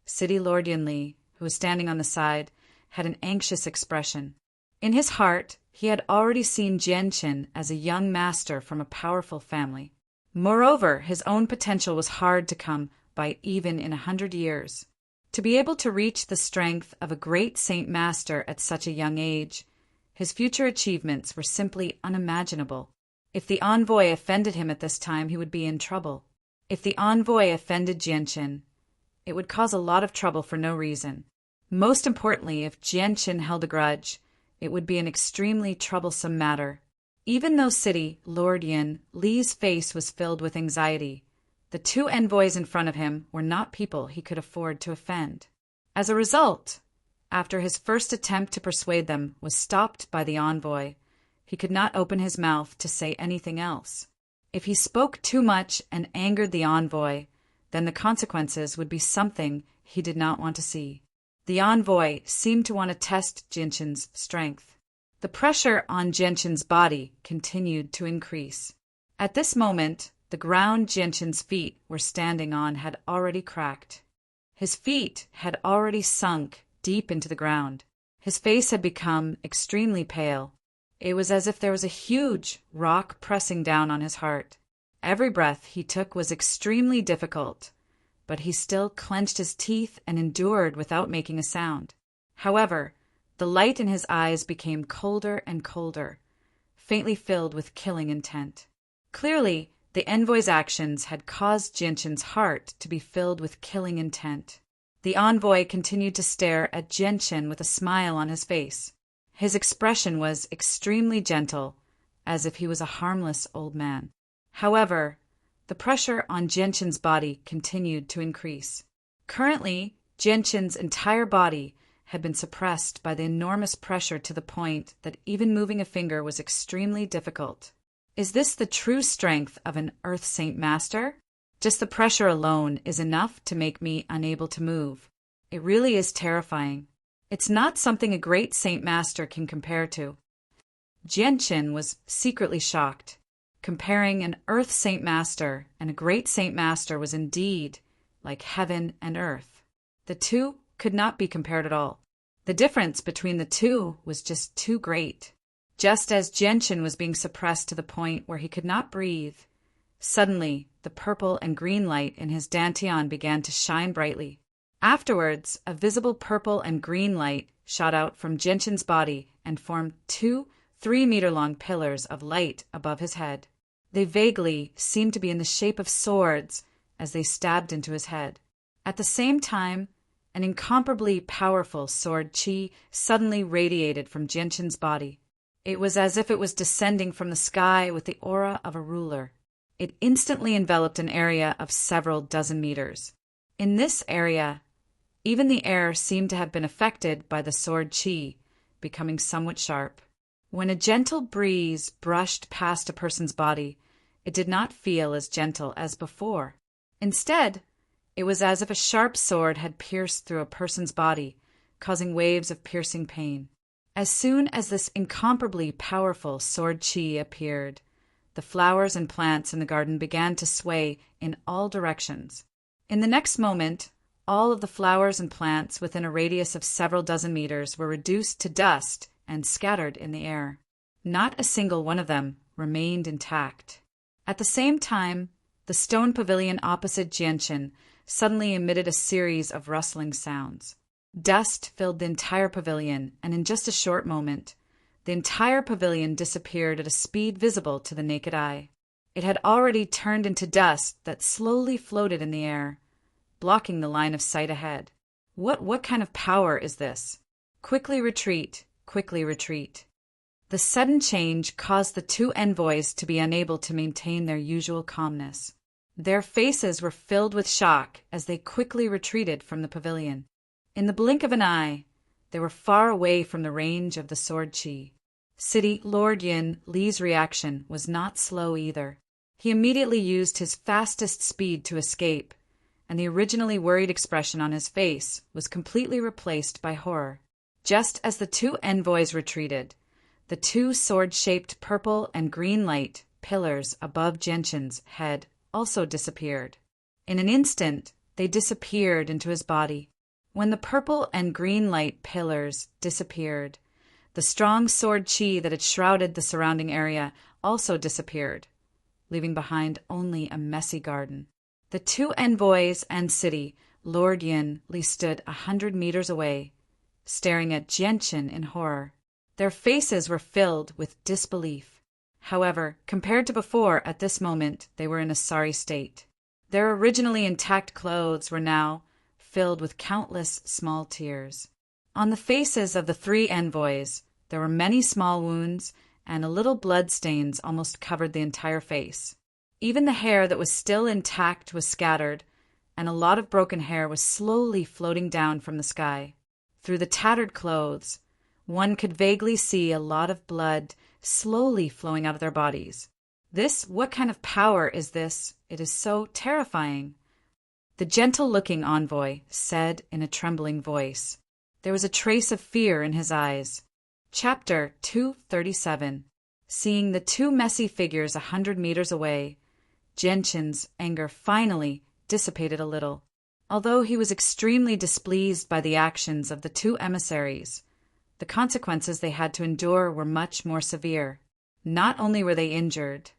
City Lord Yinli, who was standing on the side, had an anxious expression. In his heart, he had already seen Gentian as a young master from a powerful family. Moreover, his own potential was hard to come by even in 100 years. To be able to reach the strength of a great saint master at such a young age, his future achievements were simply unimaginable. If the envoy offended him at this time, he would be in trouble. If the envoy offended Gentian, it would cause a lot of trouble for no reason. Most importantly, if Gentian held a grudge, it would be an extremely troublesome matter. Even though City Lord Yin Li's face was filled with anxiety, the two envoys in front of him were not people he could afford to offend. As a result, after his first attempt to persuade them was stopped by the envoy, he could not open his mouth to say anything else. If he spoke too much and angered the envoy, then the consequences would be something he did not want to see. The envoy seemed to want to test Gentian's strength. The pressure on Gentian's body continued to increase. At this moment, the ground Gentian's feet were standing on had already cracked. His feet had already sunk deep into the ground. His face had become extremely pale. It was as if there was a huge rock pressing down on his heart. Every breath he took was extremely difficult. but he still clenched his teeth and endured without making a sound. However, the light in his eyes became colder and colder, faintly filled with killing intent. Clearly, the envoy's actions had caused Genshin's heart to be filled with killing intent. The envoy continued to stare at Genshin with a smile on his face. His expression was extremely gentle, as if he was a harmless old man. However, the pressure on Genshin's body continued to increase. Currently, Genshin's entire body had been suppressed by the enormous pressure to the point that even moving a finger was extremely difficult. Is this the true strength of an Earth Saint Master? Just the pressure alone is enough to make me unable to move. It really is terrifying. It's not something a great Saint Master can compare to. Genshin was secretly shocked. Comparing an Earth Saint Master and a great Saint Master was indeed like heaven and earth. The two could not be compared at all. The difference between the two was just too great. Just as Genshin was being suppressed to the point where he could not breathe, suddenly the purple and green light in his dantian began to shine brightly. Afterwards, a visible purple and green light shot out from Genshin's body and formed 2 3-meter-long pillars of light above his head. They vaguely seemed to be in the shape of swords as they stabbed into his head. At the same time, an incomparably powerful sword chi suddenly radiated from Genshin's body. It was as if it was descending from the sky with the aura of a ruler. It instantly enveloped an area of several dozen meters. In this area, even the air seemed to have been affected by the sword chi, becoming somewhat sharp. When a gentle breeze brushed past a person's body, it did not feel as gentle as before. Instead, it was as if a sharp sword had pierced through a person's body, causing waves of piercing pain. As soon as this incomparably powerful sword chi appeared, the flowers and plants in the garden began to sway in all directions. In the next moment, all of the flowers and plants within a radius of several dozen meters were reduced to dust and scattered in the air. Not a single one of them remained intact. At the same time, the stone pavilion opposite Genshin suddenly emitted a series of rustling sounds. Dust filled the entire pavilion, and in just a short moment, the entire pavilion disappeared at a speed visible to the naked eye. It had already turned into dust that slowly floated in the air, blocking the line of sight ahead. What kind of power is this? Quickly retreat, quickly retreat. The sudden change caused the two envoys to be unable to maintain their usual calmness. Their faces were filled with shock as they quickly retreated from the pavilion. In the blink of an eye, they were far away from the range of the sword chi. City Lord Yin Li's reaction was not slow either. He immediately used his fastest speed to escape, and the originally worried expression on his face was completely replaced by horror. Just as the two envoys retreated, the 2 sword-shaped purple and green light pillars above Genshin's head also disappeared. In an instant, they disappeared into his body. When the purple and green light pillars disappeared, the strong sword chi that had shrouded the surrounding area also disappeared, leaving behind only a messy garden. The 2 envoys and city, Lord Yin Li, stood 100 meters away, staring at Genshin in horror. Their faces were filled with disbelief. However, compared to before, at this moment, they were in a sorry state. Their originally intact clothes were now filled with countless small tears. On the faces of the 3 envoys, there were many small wounds, and a little blood stains almost covered the entire face. Even the hair that was still intact was scattered, and a lot of broken hair was slowly floating down from the sky. Through the tattered clothes, one could vaguely see a lot of blood slowly flowing out of their bodies. What kind of power is this? It is so terrifying. The gentle-looking envoy said in a trembling voice. There was a trace of fear in his eyes. Chapter 237. Seeing the 2 messy figures 100 meters away, Genshin's anger finally dissipated a little. Although he was extremely displeased by the actions of the 2 emissaries, the consequences they had to endure were much more severe. Not only were they injured,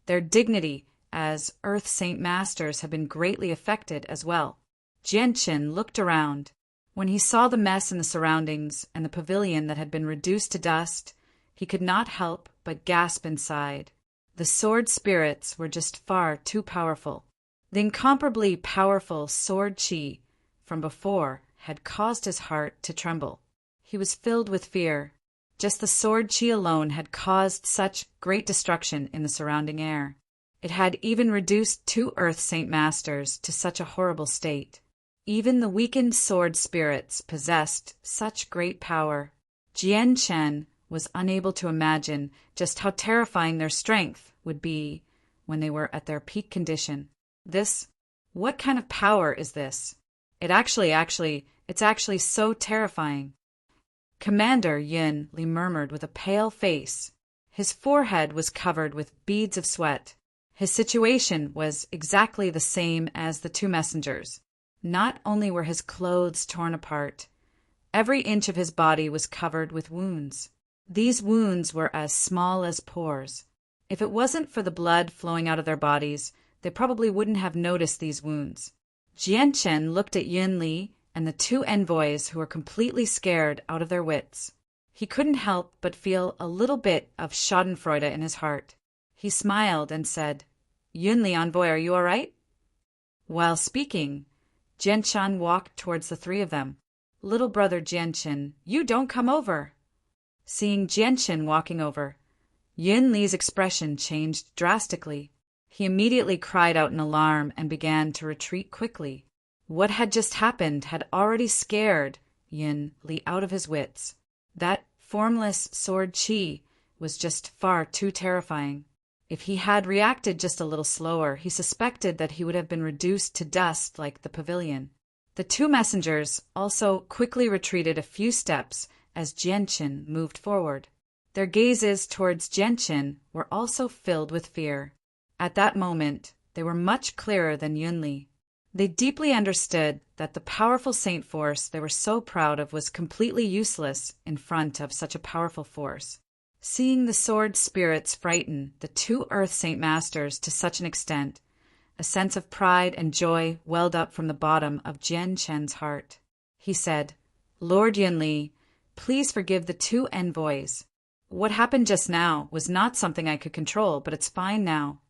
their dignity as Earth Saint Masters had been greatly affected as well. Jianchen looked around. When he saw the mess in the surroundings and the pavilion that had been reduced to dust, he could not help but gasp inside. The sword spirits were just far too powerful. The incomparably powerful sword chi from before had caused his heart to tremble. He was filled with fear. Just the sword chi alone had caused such great destruction in the surrounding air. It had even reduced 2 Earth Saint Masters to such a horrible state. Even the weakened sword spirits possessed such great power. Jianchen was unable to imagine just how terrifying their strength would be when they were at their peak condition. What kind of power is this? It's actually so terrifying. Commander Yun Li murmured with a pale face. His forehead was covered with beads of sweat. His situation was exactly the same as the 2 messengers. Not only were his clothes torn apart, every inch of his body was covered with wounds. These wounds were as small as pores. If it wasn't for the blood flowing out of their bodies, they probably wouldn't have noticed these wounds. Jianchen looked at Yun Li and the 2 envoys who were completely scared out of their wits. He couldn't help but feel a little bit of schadenfreude in his heart. He smiled and said, "Yun Li, envoy, are you all right?" While speaking, Jianchen walked towards the 3 of them. "Little brother Jianchen, you don't come over." Seeing Jianchen walking over, Yun Li's expression changed drastically. He immediately cried out in alarm and began to retreat quickly. What had just happened had already scared Yun Li out of his wits. That formless sword chi was just far too terrifying. If he had reacted just a little slower, he suspected that he would have been reduced to dust like the pavilion. The 2 messengers also quickly retreated a few steps as Jianchen moved forward. Their gazes towards Jianchen were also filled with fear. At that moment, they were much clearer than Yun Li. They deeply understood that the powerful saint force they were so proud of was completely useless in front of such a powerful force. Seeing the sword spirits frighten the 2 Earth Saint Masters to such an extent, a sense of pride and joy welled up from the bottom of Jianchen's heart. He said, "Lord Yun Li, please forgive the 2 envoys. What happened just now was not something I could control, but it's fine now."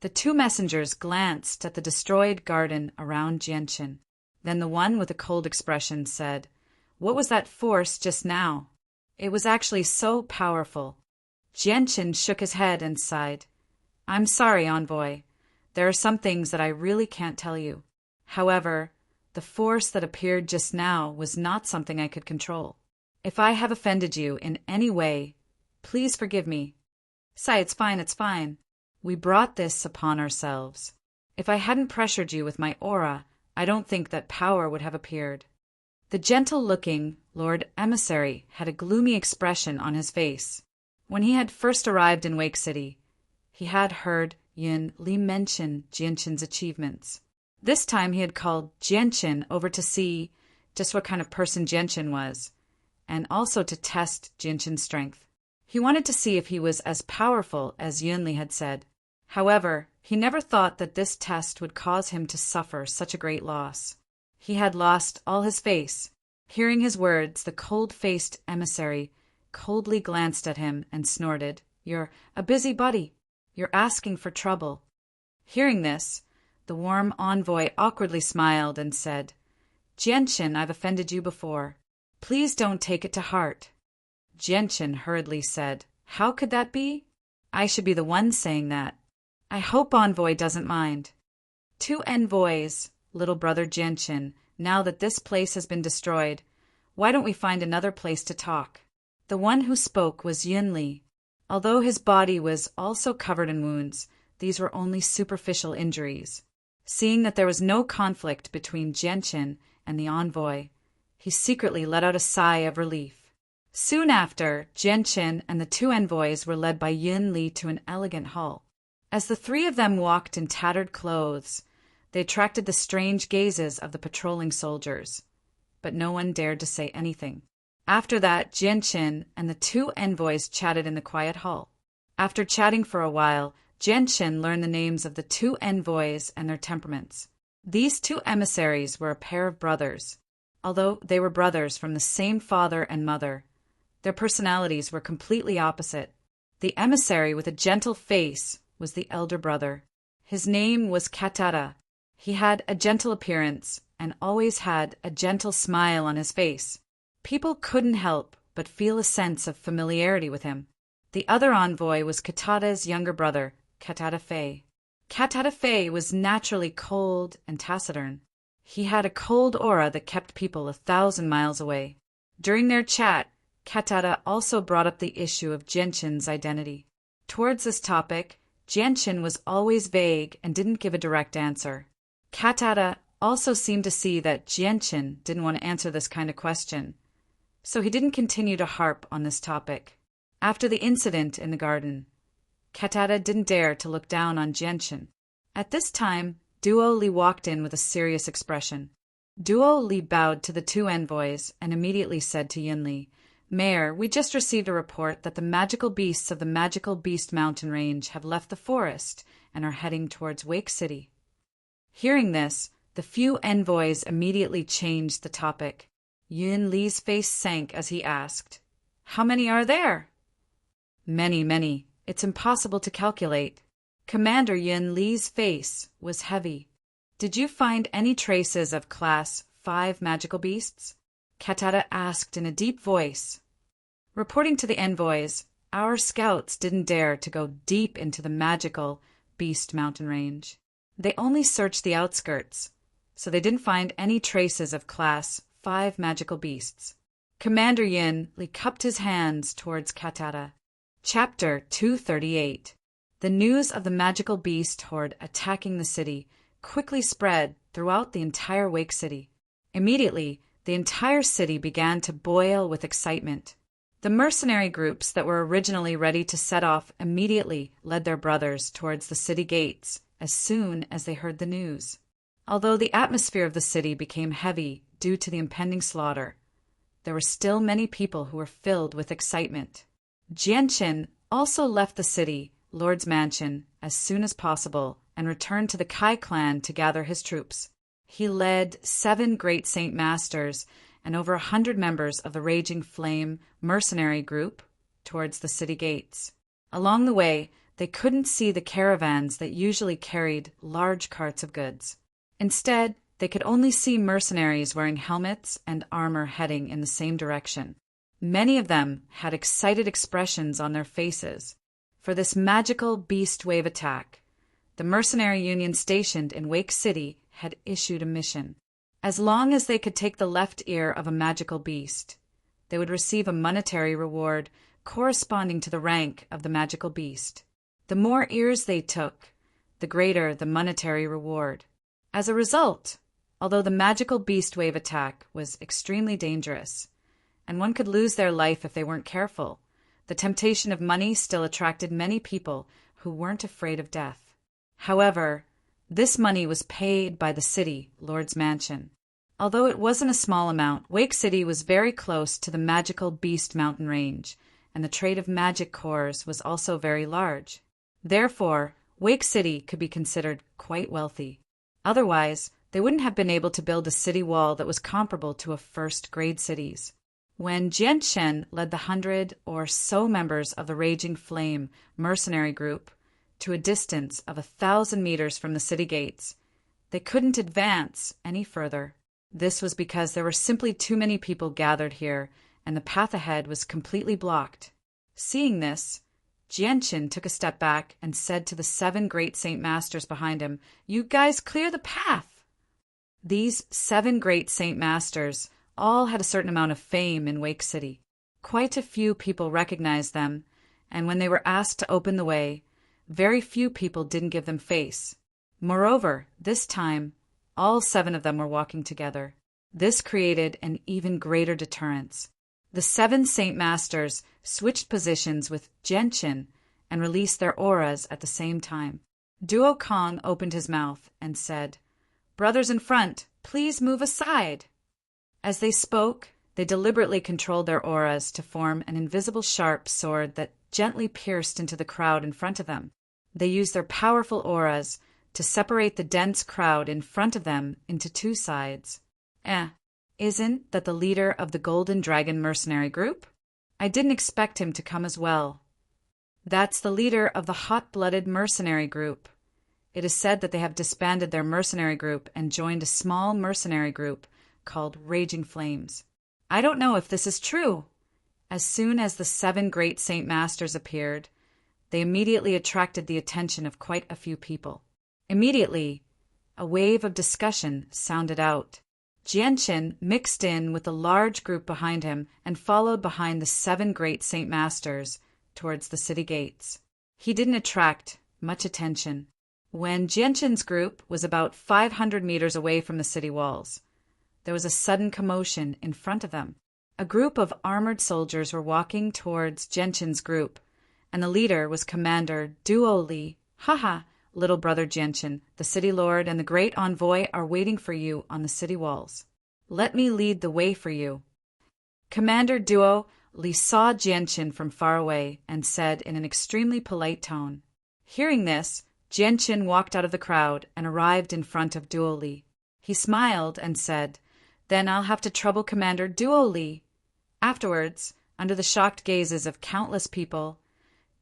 The 2 messengers glanced at the destroyed garden around Jianchen. Then the one with a cold expression said, "What was that force just now? It was actually so powerful." Jianchen shook his head and sighed. "I'm sorry, envoy. There are some things that I really can't tell you. However, the force that appeared just now was not something I could control. If I have offended you in any way, please forgive me." "Say, it's fine. We brought this upon ourselves. If I hadn't pressured you with my aura, I don't think that power would have appeared." The gentle-looking Lord Emissary had a gloomy expression on his face. When he had first arrived in Wake City, he had heard Yun Li mention Jianchen's achievements. This time he had called Jianchen over to see just what kind of person Jianchen was, and also to test Jianchen's strength. He wanted to see if he was as powerful as Yun Li had said. However, he never thought that this test would cause him to suffer such a great loss. He had lost all his face. Hearing his words, the cold-faced emissary coldly glanced at him and snorted, "You're a busybody. You're asking for trouble." Hearing this, the warm envoy awkwardly smiled and said, "Jianchen, I've offended you before. Please don't take it to heart." Jianchen hurriedly said, "How could that be? I should be the one saying that. I hope envoy doesn't mind." "2 envoys, little brother Jianchen, now that this place has been destroyed, why don't we find another place to talk?" The one who spoke was Yun Li. Although his body was also covered in wounds, these were only superficial injuries. Seeing that there was no conflict between Jianchen and the envoy, he secretly let out a sigh of relief. Soon after, Jianchen and the 2 envoys were led by Yun Li to an elegant hall. As the 3 of them walked in tattered clothes, they attracted the strange gazes of the patrolling soldiers, but no one dared to say anything. After that, Jianchen and the 2 envoys chatted in the quiet hall. After chatting for a while, Jianchen learned the names of the 2 envoys and their temperaments. These two emissaries were a pair of brothers. Although they were brothers from the same father and mother, their personalities were completely opposite. The emissary with a gentle face was the elder brother. His name was Katara. He had a gentle appearance and always had a gentle smile on his face. People couldn't help but feel a sense of familiarity with him. The other envoy was Katara's younger brother, Katara Faye. Katara Faye was naturally cold and taciturn. He had a cold aura that kept people 1,000 miles away. During their chat, Katara also brought up the issue of Genshin's identity. Towards this topic, Genshin was always vague and didn't give a direct answer. Katara also seemed to see that Genshin didn't want to answer this kind of question, so he didn't continue to harp on this topic. After the incident in the garden, Katara didn't dare to look down on Genshin. At this time, Duo Li walked in with a serious expression. Duo Li bowed to the two envoys and immediately said to Yunli, "Mayor, we just received a report that the magical beasts of the Magical Beast Mountain Range have left the forest and are heading towards Wake City." Hearing this, the few envoys immediately changed the topic. Yun Li's face sank as he asked, "How many are there?" "Many, many. It's impossible to calculate." Commander Yun Li's face was heavy. "Did you find any traces of Class 5 magical beasts?" Katara asked in a deep voice. Reporting to the envoys, our scouts didn't dare to go deep into the magical Beast Mountain Range. They only searched the outskirts, so they didn't find any traces of Class 5 magical beasts. Commander Yin Li cupped his hands towards Katara. Chapter 238. The news of the magical beast horde attacking the city quickly spread throughout the entire Wake City. Immediately, the entire city began to boil with excitement. The mercenary groups that were originally ready to set off immediately led their brothers towards the city gates as soon as they heard the news. Although the atmosphere of the city became heavy due to the impending slaughter, there were still many people who were filled with excitement. Jianqin also left the city Lord's mansion as soon as possible and returned to the Kai clan to gather his troops. He led 7 great Saint Masters and over 100 members of the Raging Flame mercenary group towards the city gates. Along the way, they couldn't see the caravans that usually carried large carts of goods. Instead, they could only see mercenaries wearing helmets and armor heading in the same direction. Many of them had excited expressions on their faces. For this magical beast wave attack, the mercenary union stationed in Wake City had issued a mission. As long as they could take the left ear of a magical beast, they would receive a monetary reward corresponding to the rank of the magical beast. The more ears they took, the greater the monetary reward. As a result, although the magical beast wave attack was extremely dangerous, and one could lose their life if they weren't careful, the temptation of money still attracted many people who weren't afraid of death. However, this money was paid by the city, Lord's Mansion. Although it wasn't a small amount, Wake City was very close to the magical Beast Mountain Range, and the trade of magic cores was also very large. Therefore, Wake City could be considered quite wealthy. Otherwise, they wouldn't have been able to build a city wall that was comparable to a first-grade city's. When Jianchen led the 100 or so members of the Raging Flame mercenary group to a distance of 1,000 meters from the city gates, they couldn't advance any further. This was because there were simply too many people gathered here, and the path ahead was completely blocked. Seeing this, Jianchen took a step back and said to the 7 great Saint Masters behind him, "You guys clear the path!" These 7 great Saint Masters all had a certain amount of fame in Wake City. Quite a few people recognized them, and when they were asked to open the way, very few people didn't give them face. Moreover, this time, all 7 of them were walking together. This created an even greater deterrence. The 7 Saint Masters switched positions with Jianchen and released their auras at the same time. Duo Kong opened his mouth and said, "Brothers in front, please move aside." As they spoke, they deliberately controlled their auras to form an invisible sharp sword that gently pierced into the crowd in front of them. They used their powerful auras to separate the dense crowd in front of them into two sides. Isn't that the leader of the Golden Dragon mercenary group? I didn't expect him to come as well. That's the leader of the hot-blooded mercenary group. It is said that they have disbanded their mercenary group and joined a small mercenary group called Raging Flames. I don't know if this is true. As soon as the 7 great Saint Masters appeared, they immediately attracted the attention of quite a few people. Immediately, a wave of discussion sounded out. Jianchen mixed in with the large group behind him and followed behind the 7 great Saint Masters towards the city gates. He didn't attract much attention. When Jianchen's group was about 500 meters away from the city walls, there was a sudden commotion in front of them. A group of armored soldiers were walking towards Jianchen's group, and the leader was Commander Duo Li. Haha, little brother Jianchen, the city lord and the great envoy are waiting for you on the city walls. Let me lead the way for you. Commander Duo Li saw Jianchen from far away and said in an extremely polite tone. Hearing this, Jianchen walked out of the crowd and arrived in front of Duo Li. He smiled and said, "Then I'll have to trouble Commander Duo Li." Afterwards, under the shocked gazes of countless people,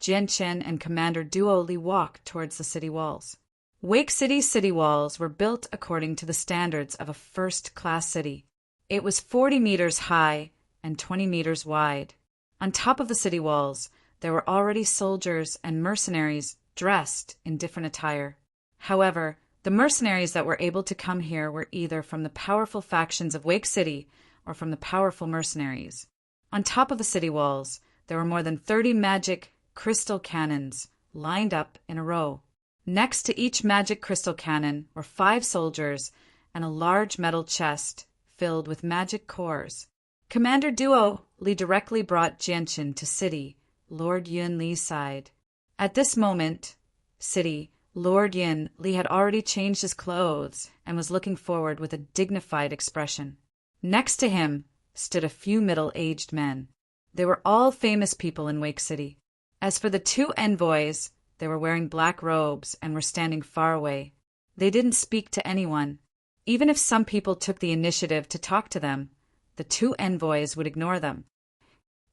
Jianchen and Commander Duo Li walked towards the city walls. Wake City's city walls were built according to the standards of a first-class city. It was 40 meters high and 20 meters wide. On top of the city walls, there were already soldiers and mercenaries dressed in different attire. However, the mercenaries that were able to come here were either from the powerful factions of Wake City or from the powerful mercenaries. On top of the city walls, there were more than 30 magic crystal cannons lined up in a row. Next to each magic crystal cannon were 5 soldiers and a large metal chest filled with magic cores. Commander Duo Li directly brought Jianchen to City Lord Yun Li's side. At this moment, City Lord Yun Li had already changed his clothes and was looking forward with a dignified expression. Next to him stood a few middle-aged men. They were all famous people in Wake City. As for the 2 envoys, they were wearing black robes and were standing far away. They didn't speak to anyone. Even if some people took the initiative to talk to them, the 2 envoys would ignore them.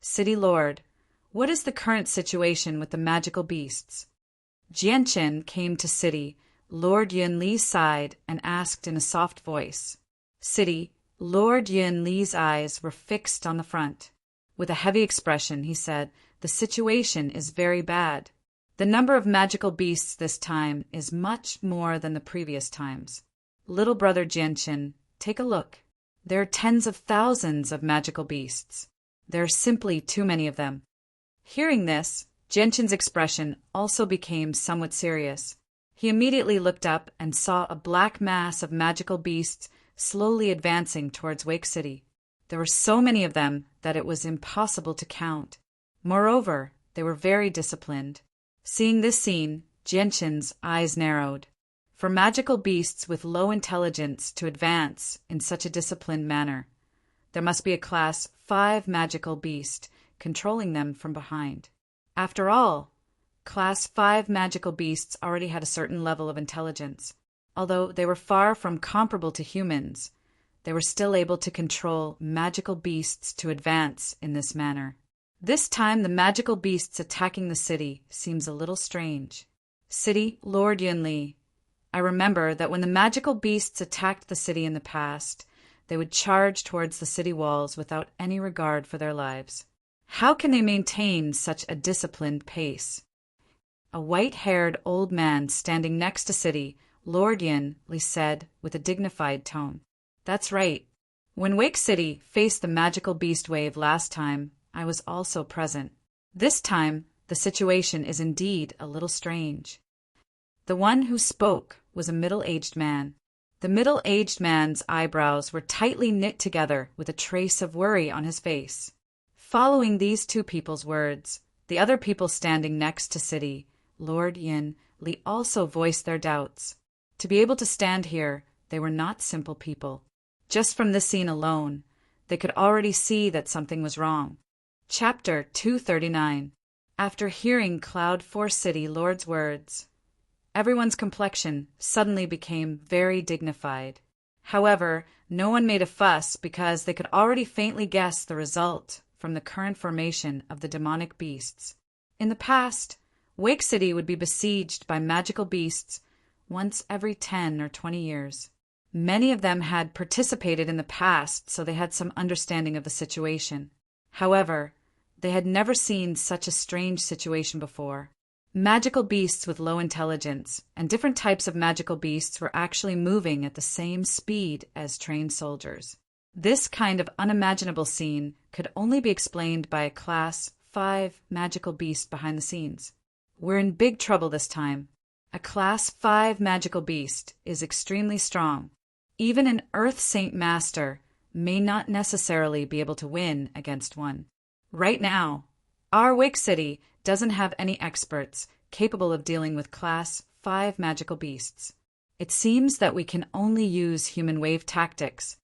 City Lord, what is the current situation with the magical beasts? Jianchen came to City Lord Yun Li's side and asked in a soft voice. City Lord Yun Li's eyes were fixed on the front. With a heavy expression, he said, "The situation is very bad. The number of magical beasts this time is much more than the previous times. Little brother Jianchen, take a look. There are tens of thousands of magical beasts. There are simply too many of them." Hearing this, Jianchen's expression also became somewhat serious. He immediately looked up and saw a black mass of magical beasts slowly advancing towards Wake City. There were so many of them that it was impossible to count. Moreover, they were very disciplined. Seeing this scene, Jianchen's eyes narrowed. For magical beasts with low intelligence to advance in such a disciplined manner, there must be a class 5 magical beast controlling them from behind. After all, class 5 magical beasts already had a certain level of intelligence. Although they were far from comparable to humans, they were still able to control magical beasts to advance in this manner. This time the magical beasts attacking the city seems a little strange. City Lord Yun Li, I remember that when the magical beasts attacked the city in the past, they would charge towards the city walls without any regard for their lives. How can they maintain such a disciplined pace? A white-haired old man standing next to City Lord Yun Li said with a dignified tone. That's right. When Wake City faced the magical beast wave last time, I was also present. This time, the situation is indeed a little strange. The one who spoke was a middle-aged man. The middle-aged man's eyebrows were tightly knit together with a trace of worry on his face. Following these 2 people's words, the other people standing next to City Lord Yun Li also voiced their doubts. To be able to stand here, they were not simple people. Just from this scene alone, they could already see that something was wrong. Chapter 239. After hearing Cloud Force City Lord's words, Everyone's complexion suddenly became very dignified. However, no one made a fuss because they could already faintly guess the result from the current formation of the demonic beasts. In the past, Wake City would be besieged by magical beasts once every 10 or 20 years. Many of them had participated in the past, so they had some understanding of the situation. However, they had never seen such a strange situation before. Magical beasts with low intelligence and different types of magical beasts were actually moving at the same speed as trained soldiers. This kind of unimaginable scene could only be explained by a Class 5 magical beast behind the scenes. We're in big trouble this time. A Class 5 magical beast is extremely strong. Even an Earth Saint Master may not necessarily be able to win against one. Right now, our Wake City doesn't have any experts capable of dealing with Class 5 magical beasts. It seems that we can only use human wave tactics.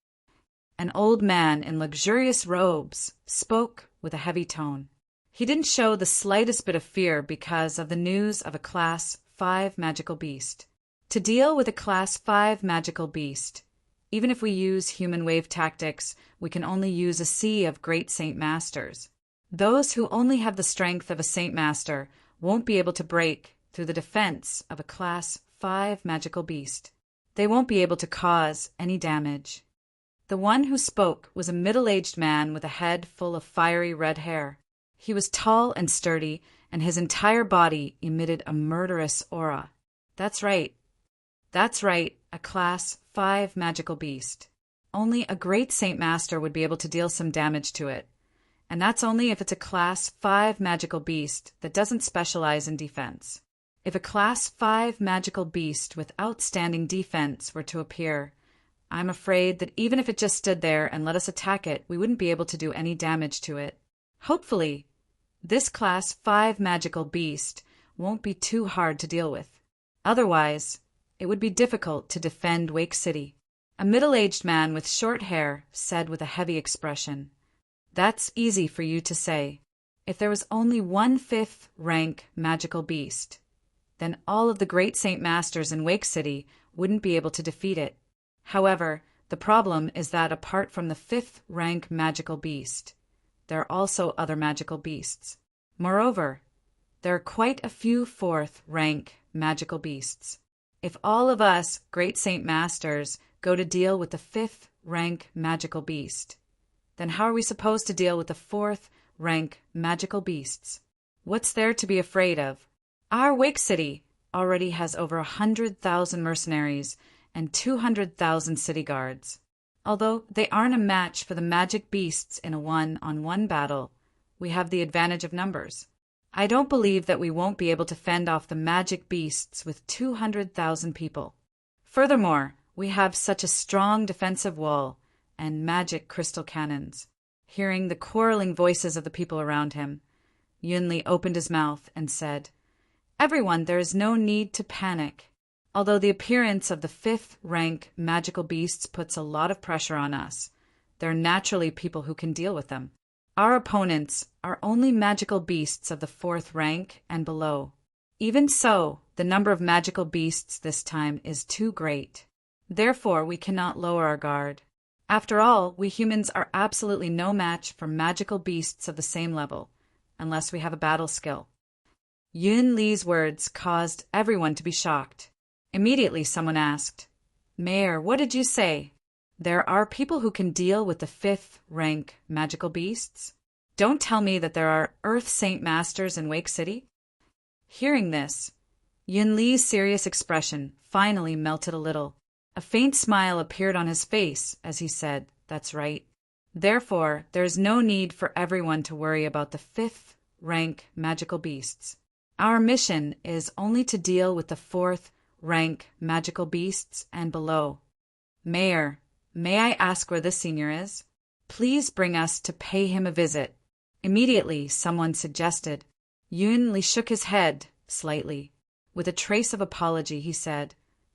An old man in luxurious robes spoke with a heavy tone. He didn't show the slightest bit of fear because of the news of a Class 5 magical beast. To deal with a Class 5 magical beast, even if we use human wave tactics, we can only use a sea of great Saint Masters. Those who only have the strength of a Saint Master won't be able to break through the defense of a Class 5 magical beast. They won't be able to cause any damage. The one who spoke was a middle-aged man with a head full of fiery red hair. He was tall and sturdy, and his entire body emitted a murderous aura. That's right, a Class 5 magical beast. Only a great Saint Master would be able to deal some damage to it. And that's only if it's a Class 5 magical beast that doesn't specialize in defense. If a Class 5 magical beast with outstanding defense were to appear, I'm afraid that even if it just stood there and let us attack it, we wouldn't be able to do any damage to it. Hopefully, this Class 5 magical beast won't be too hard to deal with. Otherwise, it would be difficult to defend Wake City. A middle-aged man with short hair said with a heavy expression, "That's easy for you to say. If there was only one 5th rank magical beast, then all of the great Saint Masters in Wake City wouldn't be able to defeat it. However, the problem is that apart from the 5th rank magical beast, there are also other magical beasts. Moreover, there are quite a few 4th rank magical beasts. If all of us great Saint Masters go to deal with the 5th rank magical beast, then how are we supposed to deal with the 4th rank magical beasts? What's there to be afraid of? Our Wake City already has over 100,000 mercenaries and 200,000 city guards. Although they aren't a match for the magic beasts in a one-on-one battle, we have the advantage of numbers. I don't believe that we won't be able to fend off the magic beasts with 200,000 people. Furthermore, we have such a strong defensive wall and magic crystal cannons." Hearing the quarreling voices of the people around him, Yunli opened his mouth and said, "Everyone, there is no need to panic. Although the appearance of the 5th rank magical beasts puts a lot of pressure on us, there are naturally people who can deal with them. Our opponents are only magical beasts of the 4th rank and below. Even so, the number of magical beasts this time is too great. Therefore, we cannot lower our guard. After all, we humans are absolutely no match for magical beasts of the same level, unless we have a battle skill." Yun Li's words caused everyone to be shocked. Immediately someone asked, "Mayor, what did you say? There are people who can deal with the 5th rank magical beasts? Don't tell me that there are Earth Saint Masters in Wake City?" Hearing this, Yun Li's serious expression finally melted a little. A faint smile appeared on his face as he said, "That's right. Therefore, there is no need for everyone to worry about the 5th rank magical beasts. Our mission is only to deal with the 4th rank magical beasts and below. Mayor, may I ask where this senior is? Please bring us to pay him a visit." Immediately, someone suggested. Yun Li shook his head slightly. With a trace of apology, he said,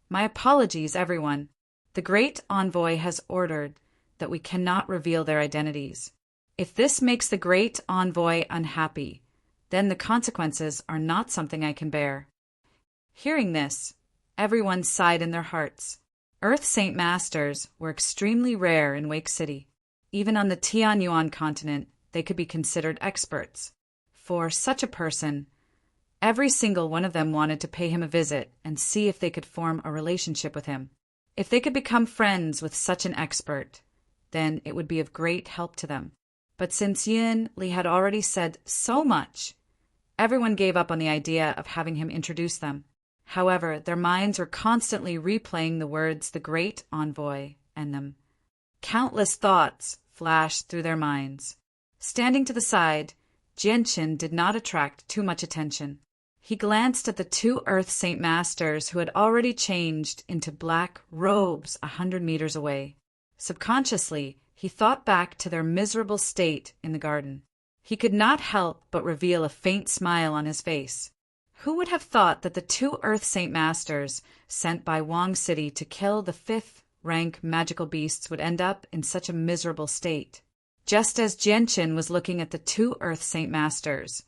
"My apologies, everyone. The great envoy has ordered that we cannot reveal their identities. If this makes the great envoy unhappy, then the consequences are not something I can bear." Hearing this, everyone sighed in their hearts. Earth Saint Masters were extremely rare in Wake City. Even on the Tianyuan continent, they could be considered experts. For such a person, every single one of them wanted to pay him a visit and see if they could form a relationship with him. If they could become friends with such an expert, then it would be of great help to them. But since Yin Li had already said so much, everyone gave up on the idea of having him introduce them. However, their minds were constantly replaying the words the great envoy and them. Countless thoughts flashed through their minds. Standing to the side, Jianqin did not attract too much attention. He glanced at the two Earth Saint Masters who had already changed into black robes 100 meters away. Subconsciously, he thought back to their miserable state in the garden. He could not help but reveal a faint smile on his face. Who would have thought that the two Earth Saint Masters sent by Wang City to kill the 5th-rank magical beasts would end up in such a miserable state? Just as Jianqin was looking at the two Earth Saint Masters,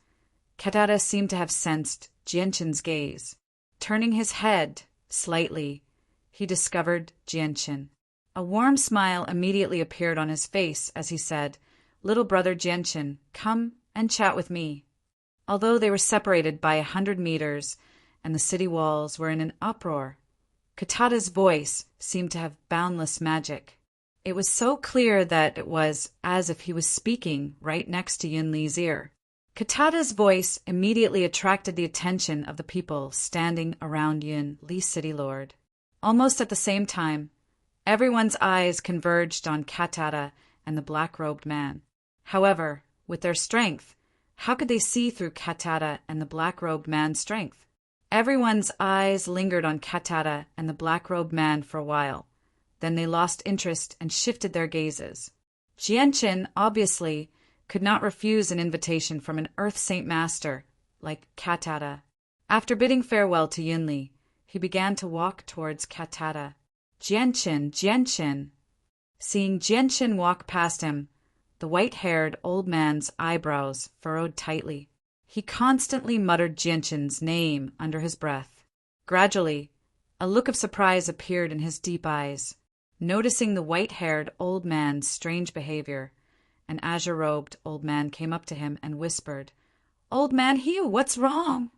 Katara seemed to have sensed Jianqin's gaze. Turning his head slightly, he discovered Jianqin. A warm smile immediately appeared on his face as he said, "Little brother Jianqin, come and chat with me." Although they were separated by 100 meters and the city walls were in an uproar, Katara's voice seemed to have boundless magic. It was so clear that it was as if he was speaking right next to Yin Li's ear. Katara's voice immediately attracted the attention of the people standing around Yin Li City Lord. Almost at the same time, everyone's eyes converged on Katara and the black-robed man. However, with their strength, how could they see through Katara and the black-robed man's strength? Everyone's eyes lingered on Katara and the black-robed man for a while. Then they lost interest and shifted their gazes. Jianqin, obviously, could not refuse an invitation from an Earth Saint Master like Katara. After bidding farewell to Yunli, he began to walk towards Katara. "Jianqin, Jianqin." Seeing Jianqin walk past him, the white-haired old man's eyebrows furrowed tightly. He constantly muttered Jianqin's name under his breath. Gradually, a look of surprise appeared in his deep eyes. Noticing the white-haired old man's strange behavior, an azure-robed old man came up to him and whispered, "Old man Hugh, what's wrong?"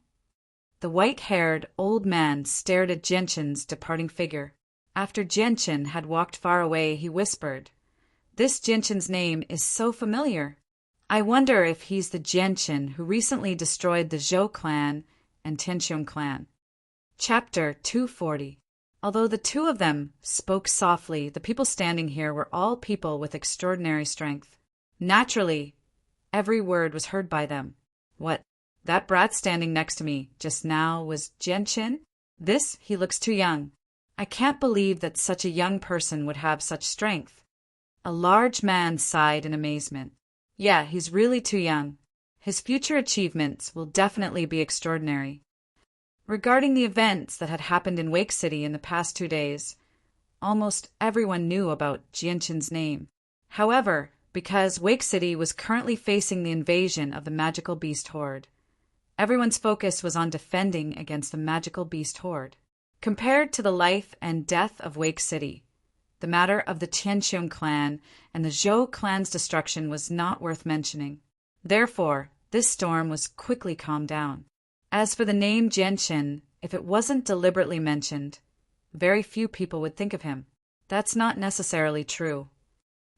The white-haired old man stared at Jianqin's departing figure. After Jianqin had walked far away, he whispered, "This Jianqin's name is so familiar. I wonder if he's the Jianqin who recently destroyed the Zhou clan and Tianqiong clan." Chapter 240. Although the two of them spoke softly, the people standing here were all people with extraordinary strength. Naturally, every word was heard by them. "What, that brat standing next to me just now was Jianqin? He looks too young. I can't believe that such a young person would have such strength." A large man sighed in amazement. "Yeah, he's really too young. His future achievements will definitely be extraordinary." Regarding the events that had happened in Wake City in the past 2 days, almost everyone knew about Jianqin's name. However, because Wake City was currently facing the invasion of the magical beast horde, everyone's focus was on defending against the magical beast horde. Compared to the life and death of Wake City, the matter of the Tianqiong clan and the Zhou clan's destruction was not worth mentioning. Therefore, this storm was quickly calmed down. As for the name Jianqin, if it wasn't deliberately mentioned, very few people would think of him. That's not necessarily true.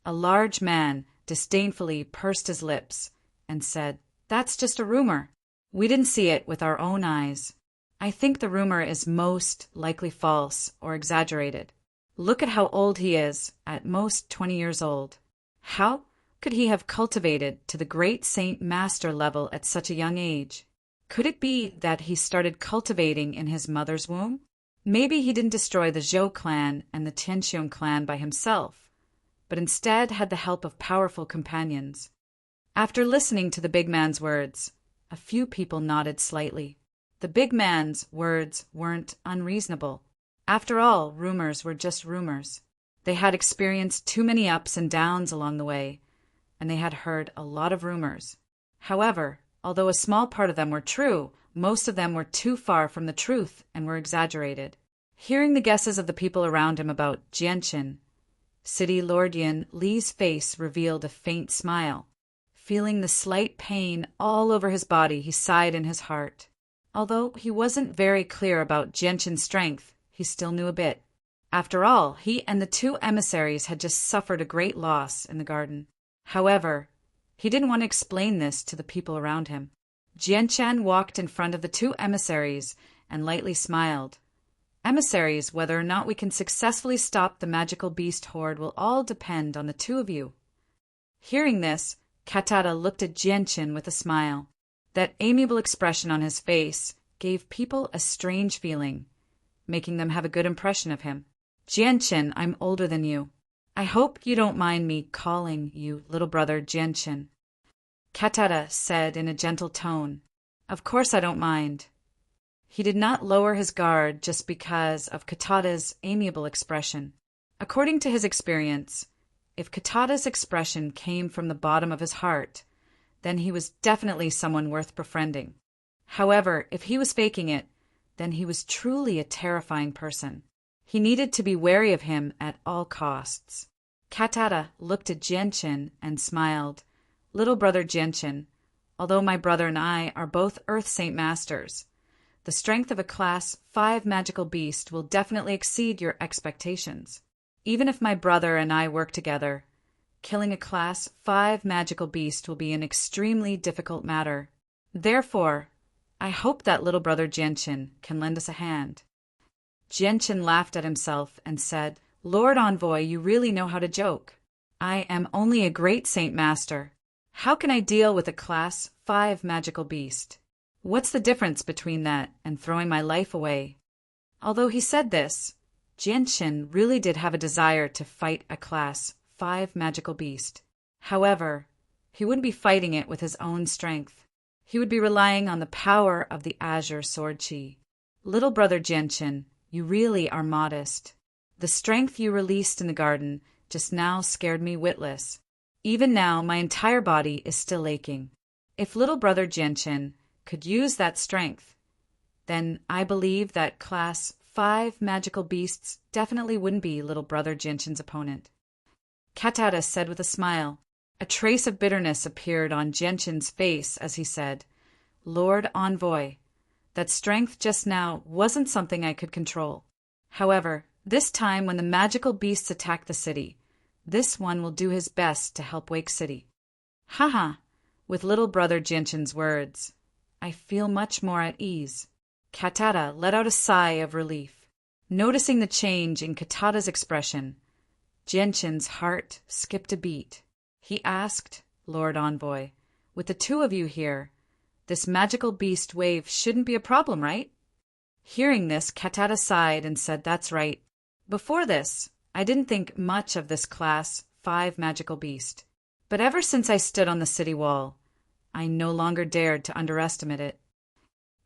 A large man disdainfully pursed his lips and said, "That's just a rumor. We didn't see it with our own eyes. I think the rumor is most likely false or exaggerated. Look at how old he is, at most 20 years old. How could he have cultivated to the great Saint Master level at such a young age? Could it be that he started cultivating in his mother's womb? Maybe he didn't destroy the Zhou clan and the Tianqiong clan by himself, but instead had the help of powerful companions." After listening to the big man's words, a few people nodded slightly. The big man's words weren't unreasonable. After all, rumors were just rumors. They had experienced too many ups and downs along the way, and they had heard a lot of rumors. However, although a small part of them were true, Most of them were too far from the truth and were exaggerated. Hearing the guesses of the people around him about Jianqin, City Lord Yin Li's face revealed a faint smile. Feeling the slight pain all over his body, he sighed in his heart. Although he wasn't very clear about Jianqin's strength, he still knew a bit. After all, he and the two emissaries had just suffered a great loss in the garden. However, he didn't want to explain this to the people around him. Jianqian walked in front of the two emissaries and lightly smiled. Emissaries, whether or not we can successfully stop the magical beast horde will all depend on the two of you. Hearing this, Katata looked at Jianqin with a smile. That amiable expression on his face gave people a strange feeling, making them have a good impression of him. Jianqin, I'm older than you. I hope you don't mind me calling you little brother Jianqin. Katata said in a gentle tone. Of course I don't mind. He did not lower his guard just because of Katata's amiable expression. According to his experience, if Katata's expression came from the bottom of his heart, then he was definitely someone worth befriending. However, if he was faking it, then he was truly a terrifying person. He needed to be wary of him at all costs. Katata looked at Jianqin and smiled. Little brother Jianqin, although my brother and I are both Earth Saint Masters, the strength of a Class 5 magical beast will definitely exceed your expectations. Even if my brother and I work together, killing a Class 5 magical beast will be an extremely difficult matter. Therefore, I hope that little brother Jianqin can lend us a hand. Jianqin laughed at himself and said, Lord Envoy, you really know how to joke. I am only a great Saint Master. How can I deal with a Class 5 magical beast? What's the difference between that and throwing my life away? Although he said this, Jianqin really did have a desire to fight a Class 5 magical beast. However, he wouldn't be fighting it with his own strength. He would be relying on the power of the Azure Sword Chi. Little brother Jianqin, you really are modest. The strength you released in the garden just now scared me witless. Even now, my entire body is still aching. If little brother Jianqin could use that strength, then I believe that Class 5 magical beasts definitely wouldn't be little brother Jianqin's opponent. Katata said with a smile. A trace of bitterness appeared on Jianqin's face as he said, Lord Envoy, that strength just now wasn't something I could control. However, this time when the magical beasts attack the city, this one will do his best to help Wake City. Haha, with little brother Jianqin's words, I feel much more at ease. Katata let out a sigh of relief. Noticing the change in Katata's expression, Jianqin's heart skipped a beat. He asked, Lord Envoy, with the two of you here, this magical beast wave shouldn't be a problem, right? Hearing this, Katata sighed and said, That's right. Before this, I didn't think much of this Class 5 magical beast. But ever since I stood on the city wall, I no longer dared to underestimate it.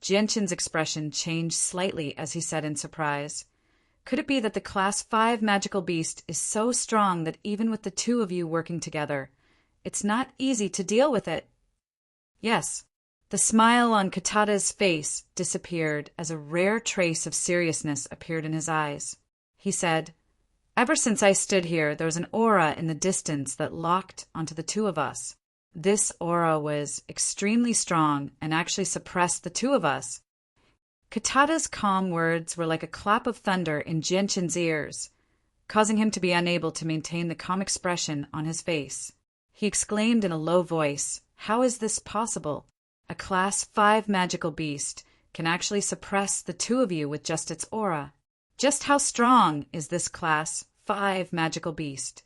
Jianqin's expression changed slightly as he said in surprise, Could it be that the Class 5 magical beast is so strong that even with the two of you working together, it's not easy to deal with it? Yes. The smile on Katata's face disappeared as a rare trace of seriousness appeared in his eyes. He said, Ever since I stood here, there was an aura in the distance that locked onto the two of us. This aura was extremely strong and actually suppressed the two of us. Katata's calm words were like a clap of thunder in Jianqin's ears, causing him to be unable to maintain the calm expression on his face. He exclaimed in a low voice, How is this possible? A Class 5 magical beast can actually suppress the two of you with just its aura. Just how strong is this Class 5 magical beast?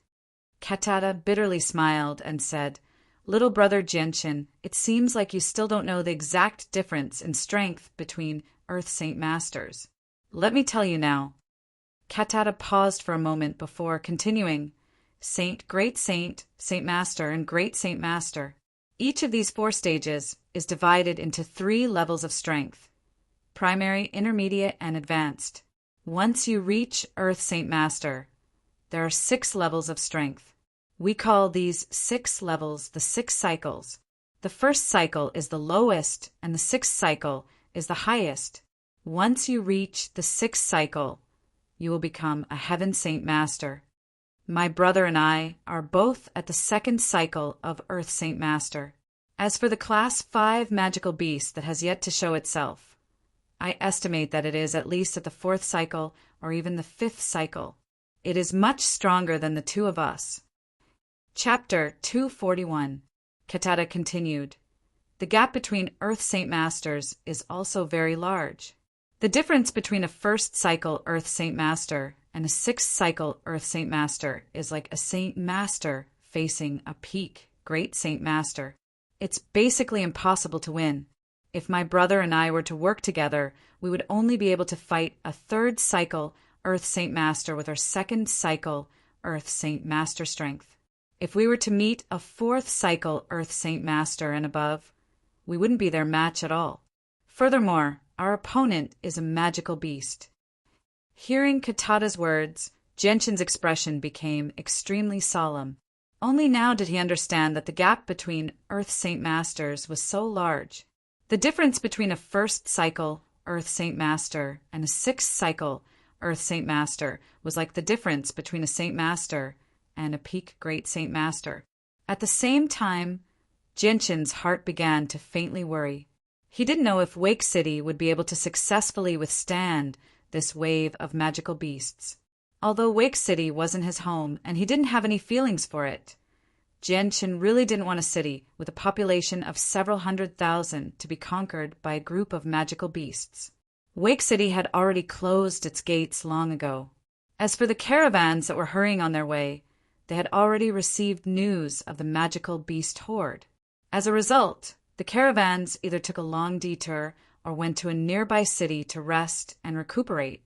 Katata bitterly smiled and said, Little brother Jianqin, it seems like you still don't know the exact difference in strength between Earth Saint Masters. Let me tell you now. Katata paused for a moment before continuing, Saint, Great Saint, Saint Master, and Great Saint Master. Each of these 4 stages is divided into 3 levels of strength: primary, intermediate, and advanced. Once you reach Earth Saint Master, there are 6 levels of strength. We call these 6 levels the 6 cycles. The first cycle is the lowest, and the 6th cycle is the highest. Once you reach the 6th cycle, you will become a Heaven Saint Master. My brother and I are both at the 2nd cycle of Earth Saint Master. As for the Class 5 magical beast that has yet to show itself, I estimate that it is at least at the 4th cycle or even the 5th cycle. It is much stronger than the two of us. Chapter 241. Katata continued. The gap between Earth Saint Masters is also very large. The difference between a 1st cycle Earth Saint Master and a 6th cycle Earth Saint Master is like a Saint Master facing a peak Great Saint Master. It's basically impossible to win. If my brother and I were to work together, we would only be able to fight a 3rd cycle Earth Saint Master with our 2nd cycle Earth Saint Master strength. If we were to meet a 4th cycle Earth Saint Master and above, we wouldn't be their match at all. Furthermore, our opponent is a magical beast. Hearing Katata's words, Genshin's expression became extremely solemn. Only now did he understand that the gap between Earth Saint Masters was so large. The difference between a 1st cycle Earth Saint Master and a 6th cycle Earth Saint Master was like the difference between a Saint Master and a peak Great Saint Master. At the same time, Genshin's heart began to faintly worry. He didn't know if Wake City would be able to successfully withstand this wave of magical beasts. Although Wake City wasn't his home and he didn't have any feelings for it, Genshin really didn't want a city with a population of several 100,000 to be conquered by a group of magical beasts. Wake City had already closed its gates long ago. As for the caravans that were hurrying on their way, they had already received news of the magical beast horde. As a result, the caravans either took a long detour or went to a nearby city to rest and recuperate,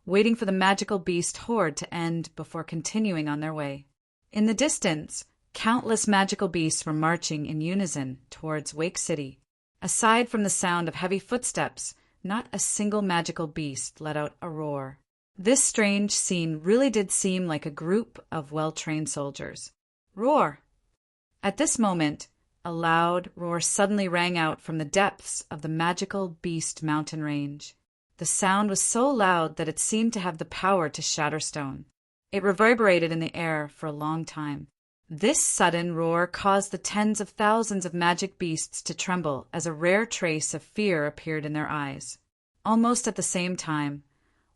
waiting for the magical beast horde to end before continuing on their way. In the distance, countless magical beasts were marching in unison towards Wake City. Aside from the sound of heavy footsteps, not a single magical beast let out a roar. This strange scene really did seem like a group of well-trained soldiers. Roar! At this moment, a loud roar suddenly rang out from the depths of the magical beast mountain range. The sound was so loud that it seemed to have the power to shatter stone. It reverberated in the air for a long time. This sudden roar caused the tens of thousands of magic beasts to tremble as a rare trace of fear appeared in their eyes. Almost at the same time,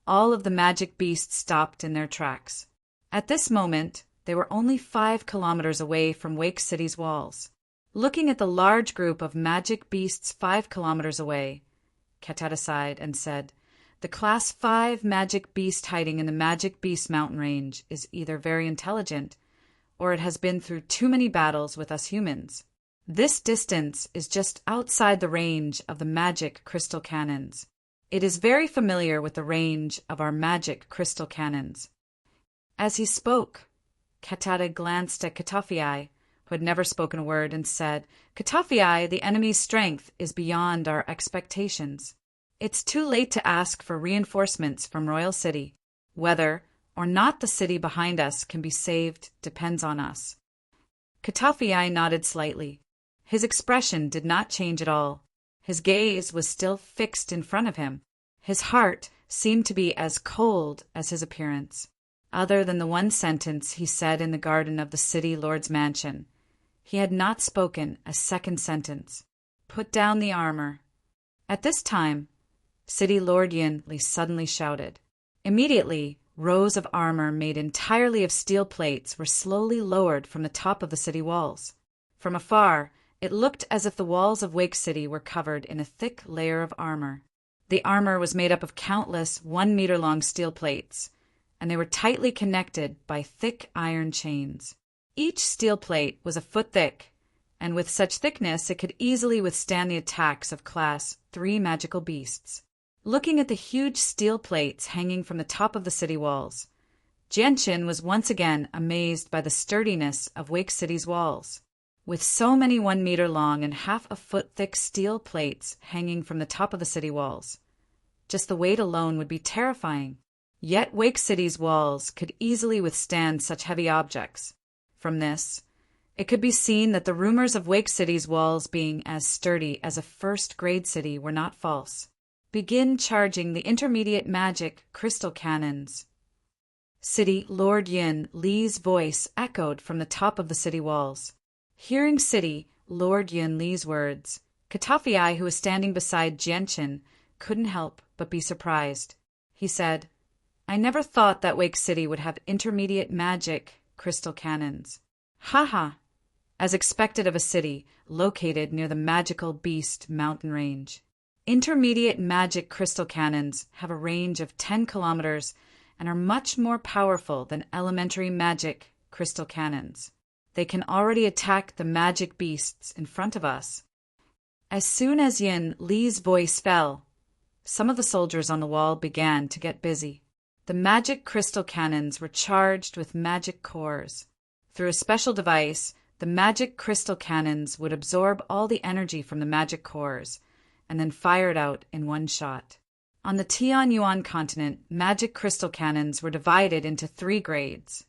all of the magic beasts stopped in their tracks. At this moment, they were only 5 kilometers away from Wake City's walls. Looking at the large group of magic beasts 5 kilometers away, Katata sighed and said, "The Class 5 magic beast hiding in the Magic Beast Mountain Range is either very intelligent, or it has been through too many battles with us humans. This distance is just outside the range of the magic crystal cannons. It is very familiar with the range of our magic crystal cannons." As he spoke, Katata glanced at Katafii, who had never spoken a word, and said, "Katafii, the enemy's strength is beyond our expectations. It's too late to ask for reinforcements from Royal City. Whether or not the city behind us can be saved depends on us." Katafii nodded slightly. His expression did not change at all. His gaze was still fixed in front of him. His heart seemed to be as cold as his appearance. Other than the one sentence he said in the garden of the city lord's mansion, he had not spoken a second sentence. "Put down the armor." At this time, City Lord Yinli suddenly shouted. Immediately, rows of armor made entirely of steel plates were slowly lowered from the top of the city walls. From afar, it looked as if the walls of Wake City were covered in a thick layer of armor. The armor was made up of countless 1-meter-long steel plates, and they were tightly connected by thick iron chains. Each steel plate was a foot thick, and with such thickness it could easily withstand the attacks of Class 3 magical beasts. Looking at the huge steel plates hanging from the top of the city walls, Genshin was once again amazed by the sturdiness of Wake City's walls. With so many 1-meter-long and half-a-foot-thick steel plates hanging from the top of the city walls, just the weight alone would be terrifying. Yet Wake City's walls could easily withstand such heavy objects. From this, it could be seen that the rumors of Wake City's walls being as sturdy as a first-grade city were not false. begin charging the intermediate magic crystal cannons. City Lord Yin Li's voice echoed from the top of the city walls. Hearing City Lord Yin Li's words, Katafiai, who was standing beside Jianqin, couldn't help but be surprised. He said, "I never thought that Wake City would have intermediate magic crystal cannons." Haha! As expected of a city located near the magical Beast mountain range. Intermediate magic crystal cannons have a range of 10 kilometers and are much more powerful than elementary magic crystal cannons. They can already attack the magic beasts in front of us. As soon as Yin Li's voice fell, some of the soldiers on the wall began to get busy. The magic crystal cannons were charged with magic cores. Through a special device, the magic crystal cannons would absorb all the energy from the magic cores and then fire it out in one shot. On the Tianyuan continent, magic crystal cannons were divided into 3 grades: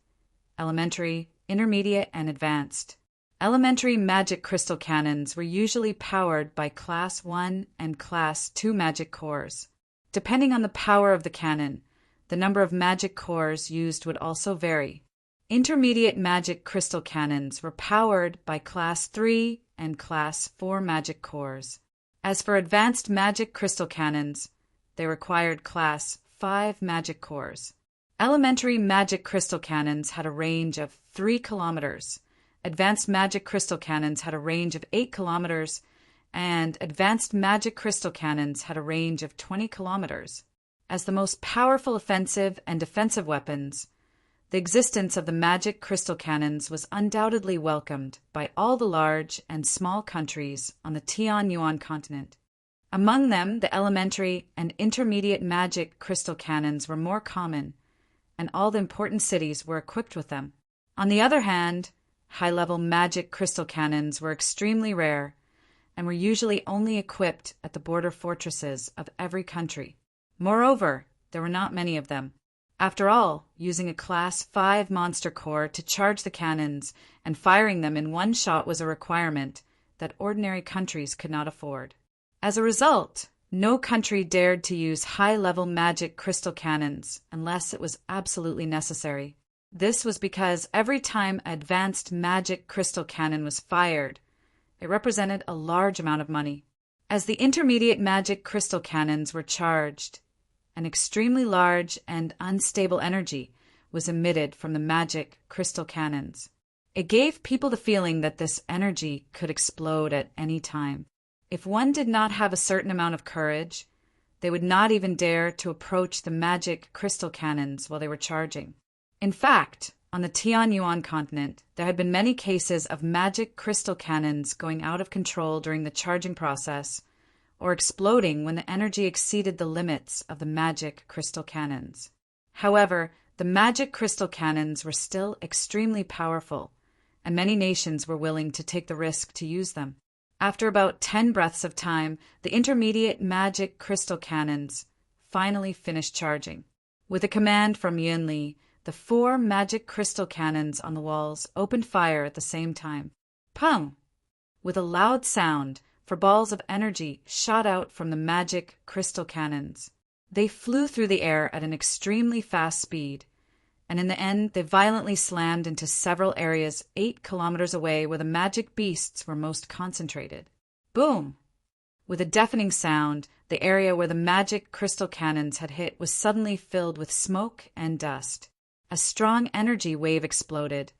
elementary, intermediate, and advanced. Elementary magic crystal cannons were usually powered by Class 1 and Class 2 magic cores. Depending on the power of the cannon, the number of magic cores used would also vary. Intermediate magic crystal cannons were powered by Class 3 and Class 4 magic cores. As for advanced magic crystal cannons, they required Class 5 magic cores. Elementary magic crystal cannons had a range of 3 kilometers. Advanced magic crystal cannons had a range of 8 kilometers, and advanced magic crystal cannons had a range of 20 kilometers. As the most powerful offensive and defensive weapons, the existence of the magic crystal cannons was undoubtedly welcomed by all the large and small countries on the Tianyuan continent. Among them, the elementary and intermediate magic crystal cannons were more common, and all the important cities were equipped with them. On the other hand, high-level magic crystal cannons were extremely rare and were usually only equipped at the border fortresses of every country. Moreover, there were not many of them. After all, using a Class 5 monster core to charge the cannons and firing them in one shot was a requirement that ordinary countries could not afford. As a result, no country dared to use high-level magic crystal cannons unless it was absolutely necessary. This was because every time an advanced magic crystal cannon was fired, it represented a large amount of money. As the intermediate magic crystal cannons were charged, an extremely large and unstable energy was emitted from the magic crystal cannons. It gave people the feeling that this energy could explode at any time. If one did not have a certain amount of courage, they would not even dare to approach the magic crystal cannons while they were charging. In fact, on the Tianyuan continent, there had been many cases of magic crystal cannons going out of control during the charging process, or exploding when the energy exceeded the limits of the magic crystal cannons. However, the magic crystal cannons were still extremely powerful, and many nations were willing to take the risk to use them. After about 10 breaths of time, the intermediate magic crystal cannons finally finished charging. With a command from Yin Li, the 4 magic crystal cannons on the walls opened fire at the same time. Pung! With a loud sound, 4 balls of energy shot out from the magic crystal cannons. They flew through the air at an extremely fast speed, and in the end they violently slammed into several areas 8 kilometers away where the magic beasts were most concentrated. Boom! With a deafening sound, the area where the magic crystal cannons had hit was suddenly filled with smoke and dust. A strong energy wave exploded,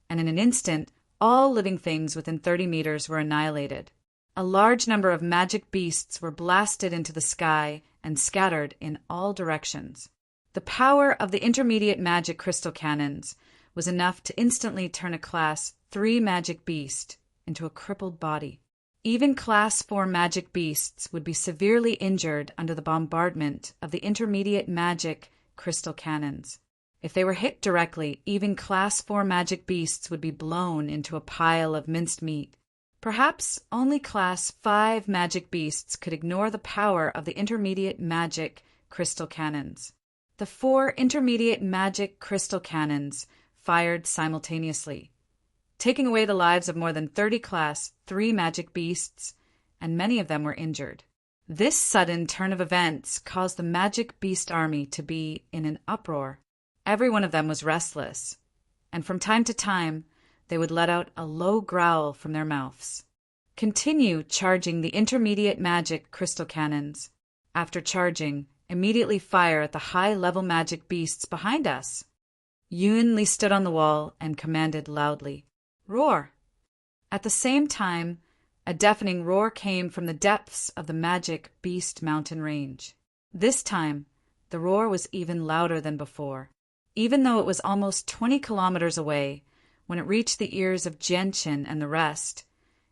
and in an instant, all living things within 30 meters were annihilated. A large number of magic beasts were blasted into the sky and scattered in all directions. The power of the intermediate magic crystal cannons was enough to instantly turn a Class 3 magic beast into a crippled body. Even Class 4 magic beasts would be severely injured under the bombardment of the intermediate magic crystal cannons. If they were hit directly, even Class 4 magic beasts would be blown into a pile of minced meat. Perhaps only Class 5 magic beasts could ignore the power of the intermediate magic crystal cannons. The 4 intermediate magic crystal cannons fired simultaneously, taking away the lives of more than 30 Class 3 magic beasts, and many of them were injured. This sudden turn of events caused the magic beast army to be in an uproar. Every one of them was restless, and from time to time they would let out a low growl from their mouths. Continue charging the intermediate magic crystal cannons. After charging, immediately fire at the high-level magic beasts behind us. Yun Li stood on the wall and commanded loudly, "Roar!" At the same time, a deafening roar came from the depths of the magic beast mountain range. This time, the roar was even louder than before. Even though it was almost 20 kilometers away, when it reached the ears of Jianqin and the rest,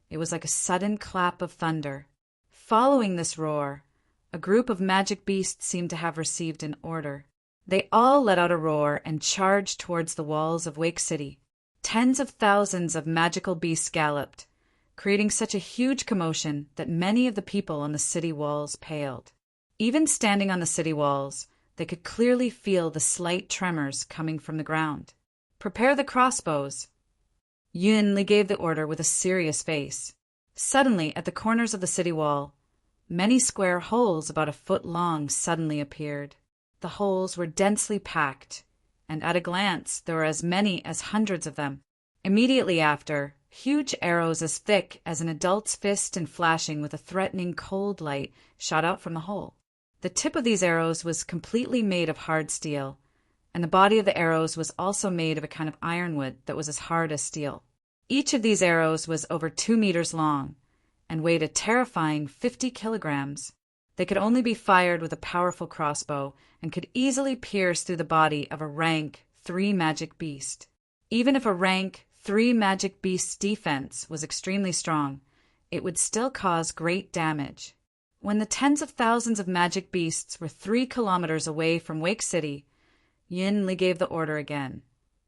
it was like a sudden clap of thunder. Following this roar, a group of magic beasts seemed to have received an order. They all let out a roar and charged towards the walls of Wake City. Tens of thousands of magical beasts galloped, creating such a huge commotion that many of the people on the city walls paled. Even standing on the city walls, they could clearly feel the slight tremors coming from the ground. "Prepare the crossbows." Yun Li gave the order with a serious face. Suddenly, at the corners of the city wall, many square holes about a foot long suddenly appeared. The holes were densely packed, and at a glance there were as many as hundreds of them. Immediately after, huge arrows as thick as an adult's fist and flashing with a threatening cold light shot out from the hole. The tip of these arrows was completely made of hard steel, and the body of the arrows was also made of a kind of ironwood that was as hard as steel. Each of these arrows was over 2 meters long and weighed a terrifying 50 kilograms. They could only be fired with a powerful crossbow and could easily pierce through the body of a rank 3 magic beast. Even if a rank 3 magic beast's defense was extremely strong, it would still cause great damage. When the tens of thousands of magic beasts were 3 kilometers away from Wake City, Yun Li gave the order again.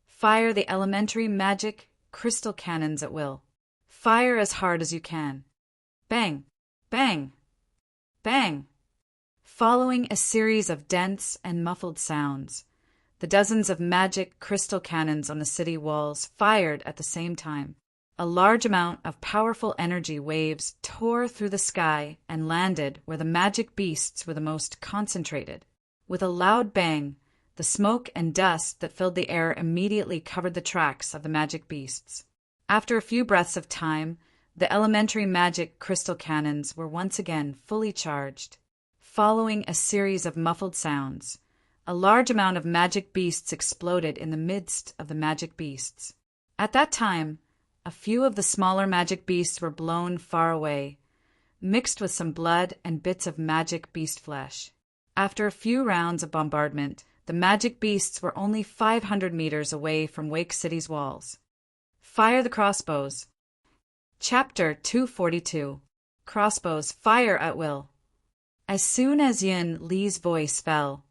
"Fire the elementary magic crystal cannons at will. Fire as hard as you can." Bang! Bang! Bang! Following a series of dense and muffled sounds, the dozens of magic crystal cannons on the city walls fired at the same time. A large amount of powerful energy waves tore through the sky and landed where the magic beasts were the most concentrated. With a loud bang, the smoke and dust that filled the air immediately covered the tracks of the magic beasts. After a few breaths of time, the elementary magic crystal cannons were once again fully charged. Following a series of muffled sounds, a large amount of magic beasts exploded in the midst of the magic beasts. At that time, a few of the smaller magic beasts were blown far away, mixed with some blood and bits of magic beast flesh. After a few rounds of bombardment, the magic beasts were only 500 meters away from Wake City's walls. Fire the crossbows. Chapter 242. Crossbows fire at will. As soon as Yun Li's voice fell,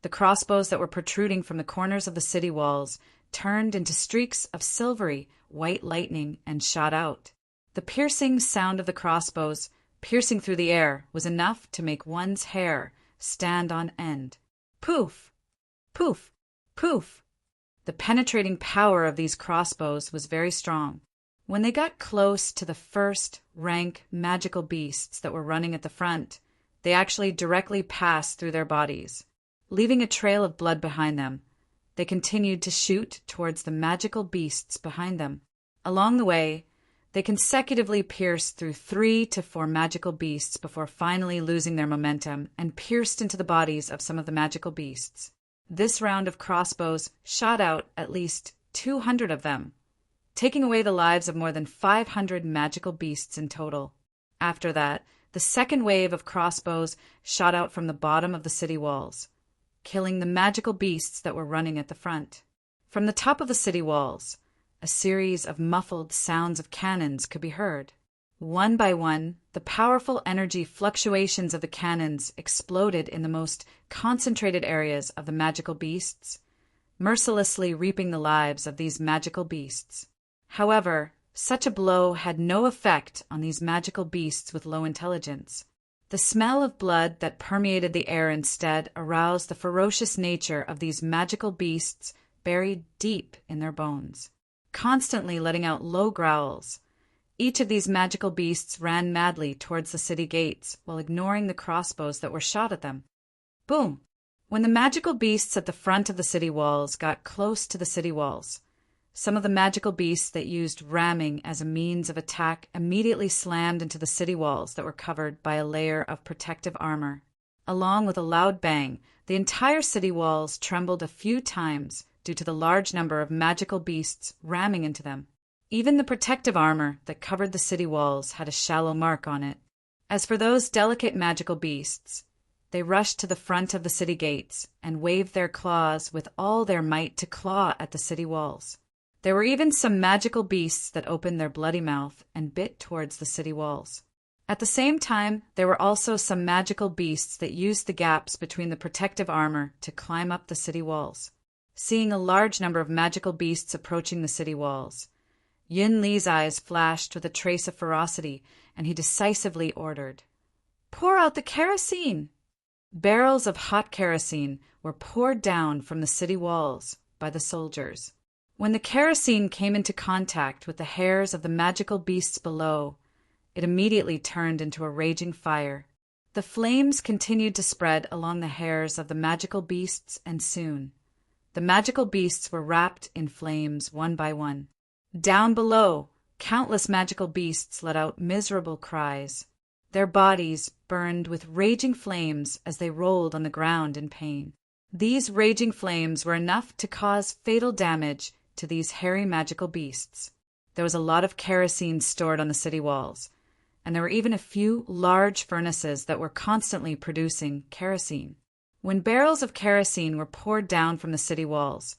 the crossbows that were protruding from the corners of the city walls turned into streaks of silvery white lightning and shot out. The piercing sound of the crossbows piercing through the air was enough to make one's hair stand on end. Poof! Poof! Poof! The penetrating power of these crossbows was very strong. When they got close to the first rank magical beasts that were running at the front, they actually directly passed through their bodies. Leaving a trail of blood behind them, they continued to shoot towards the magical beasts behind them. Along the way, they consecutively pierced through 3 to 4 magical beasts before finally losing their momentum and pierced into the bodies of some of the magical beasts. This round of crossbows shot out at least 200 of them, taking away the lives of more than 500 magical beasts in total. After that, the second wave of crossbows shot out from the bottom of the city walls, killing the magical beasts that were running at the front. From the top of the city walls, a series of muffled sounds of cannons could be heard. One by one, the powerful energy fluctuations of the cannons exploded in the most concentrated areas of the magical beasts, mercilessly reaping the lives of these magical beasts. However, such a blow had no effect on these magical beasts with low intelligence. The smell of blood that permeated the air instead aroused the ferocious nature of these magical beasts buried deep in their bones. Constantly letting out low growls, Each of these magical beasts ran madly towards the city gates while ignoring the crossbows that were shot at them. Boom! When the magical beasts at the front of the city walls got close to the city walls, some of the magical beasts that used ramming as a means of attack immediately slammed into the city walls that were covered by a layer of protective armor. Along with a loud bang, the entire city walls trembled a few times due to the large number of magical beasts ramming into them. Even the protective armor that covered the city walls had a shallow mark on it. As for those delicate magical beasts, they rushed to the front of the city gates and waved their claws with all their might to claw at the city walls. There were even some magical beasts that opened their bloody mouth and bit towards the city walls. At the same time, there were also some magical beasts that used the gaps between the protective armor to climb up the city walls. Seeing a large number of magical beasts approaching the city walls, Yin Li's eyes flashed with a trace of ferocity, and he decisively ordered, "Pour out the kerosene!" Barrels of hot kerosene were poured down from the city walls by the soldiers. When the kerosene came into contact with the hairs of the magical beasts below, it immediately turned into a raging fire. The flames continued to spread along the hairs of the magical beasts, and soon the magical beasts were wrapped in flames one by one. Down below, countless magical beasts let out miserable cries. Their bodies burned with raging flames as they rolled on the ground in pain. These raging flames were enough to cause fatal damage to these hairy magical beasts. There was a lot of kerosene stored on the city walls, and there were even a few large furnaces that were constantly producing kerosene. When barrels of kerosene were poured down from the city walls,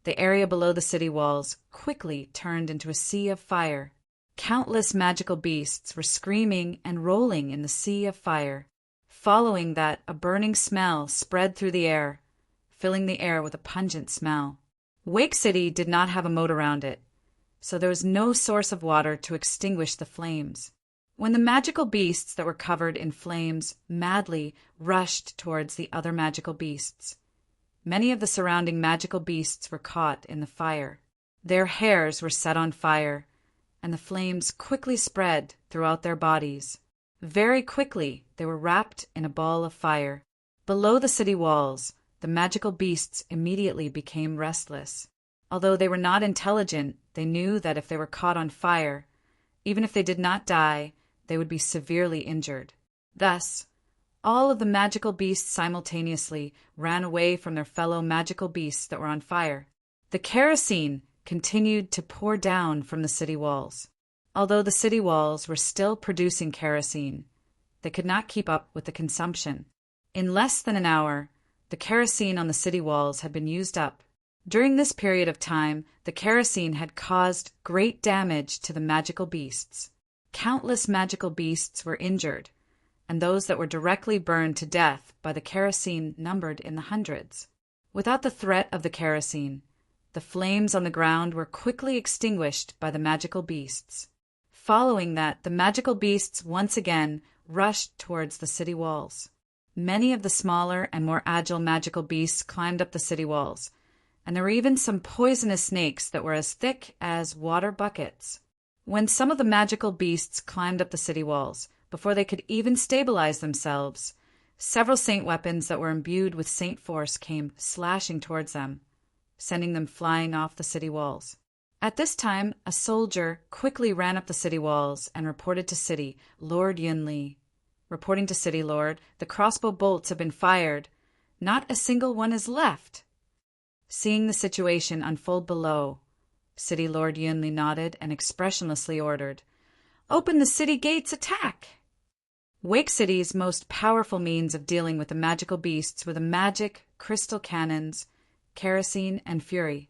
the area below the city walls quickly turned into a sea of fire. Countless magical beasts were screaming and rolling in the sea of fire. Following that, a burning smell spread through the air, filling the air with a pungent smell. Wake City did not have a moat around it, so there was no source of water to extinguish the flames. When the magical beasts that were covered in flames madly rushed towards the other magical beasts, many of the surrounding magical beasts were caught in the fire. Their hairs were set on fire, and the flames quickly spread throughout their bodies. Very quickly, they were wrapped in a ball of fire. Below the city walls, the magical beasts immediately became restless. Although they were not intelligent, they knew that if they were caught on fire, even if they did not die, they would be severely injured. Thus, all of the magical beasts simultaneously ran away from their fellow magical beasts that were on fire. The kerosene continued to pour down from the city walls. Although the city walls were still producing kerosene, they could not keep up with the consumption. In less than an hour, the kerosene on the city walls had been used up. During this period of time, the kerosene had caused great damage to the magical beasts. Countless magical beasts were injured, and those that were directly burned to death by the kerosene numbered in the hundreds. Without the threat of the kerosene, the flames on the ground were quickly extinguished by the magical beasts. Following that, the magical beasts once again rushed towards the city walls. Many of the smaller and more agile magical beasts climbed up the city walls, and there were even some poisonous snakes that were as thick as water buckets. When some of the magical beasts climbed up the city walls, before they could even stabilize themselves, several saint weapons that were imbued with saint force came slashing towards them, sending them flying off the city walls. At this time, a soldier quickly ran up the city walls and reported to City Lord Yun Li. Reporting to City Lord, the crossbow bolts have been fired. Not a single one is left. Seeing the situation unfold below, City Lord Yun Li nodded and expressionlessly ordered, "Open the city gates, attack!" Wake City's most powerful means of dealing with the magical beasts were the magic crystal cannons, kerosene, and fury.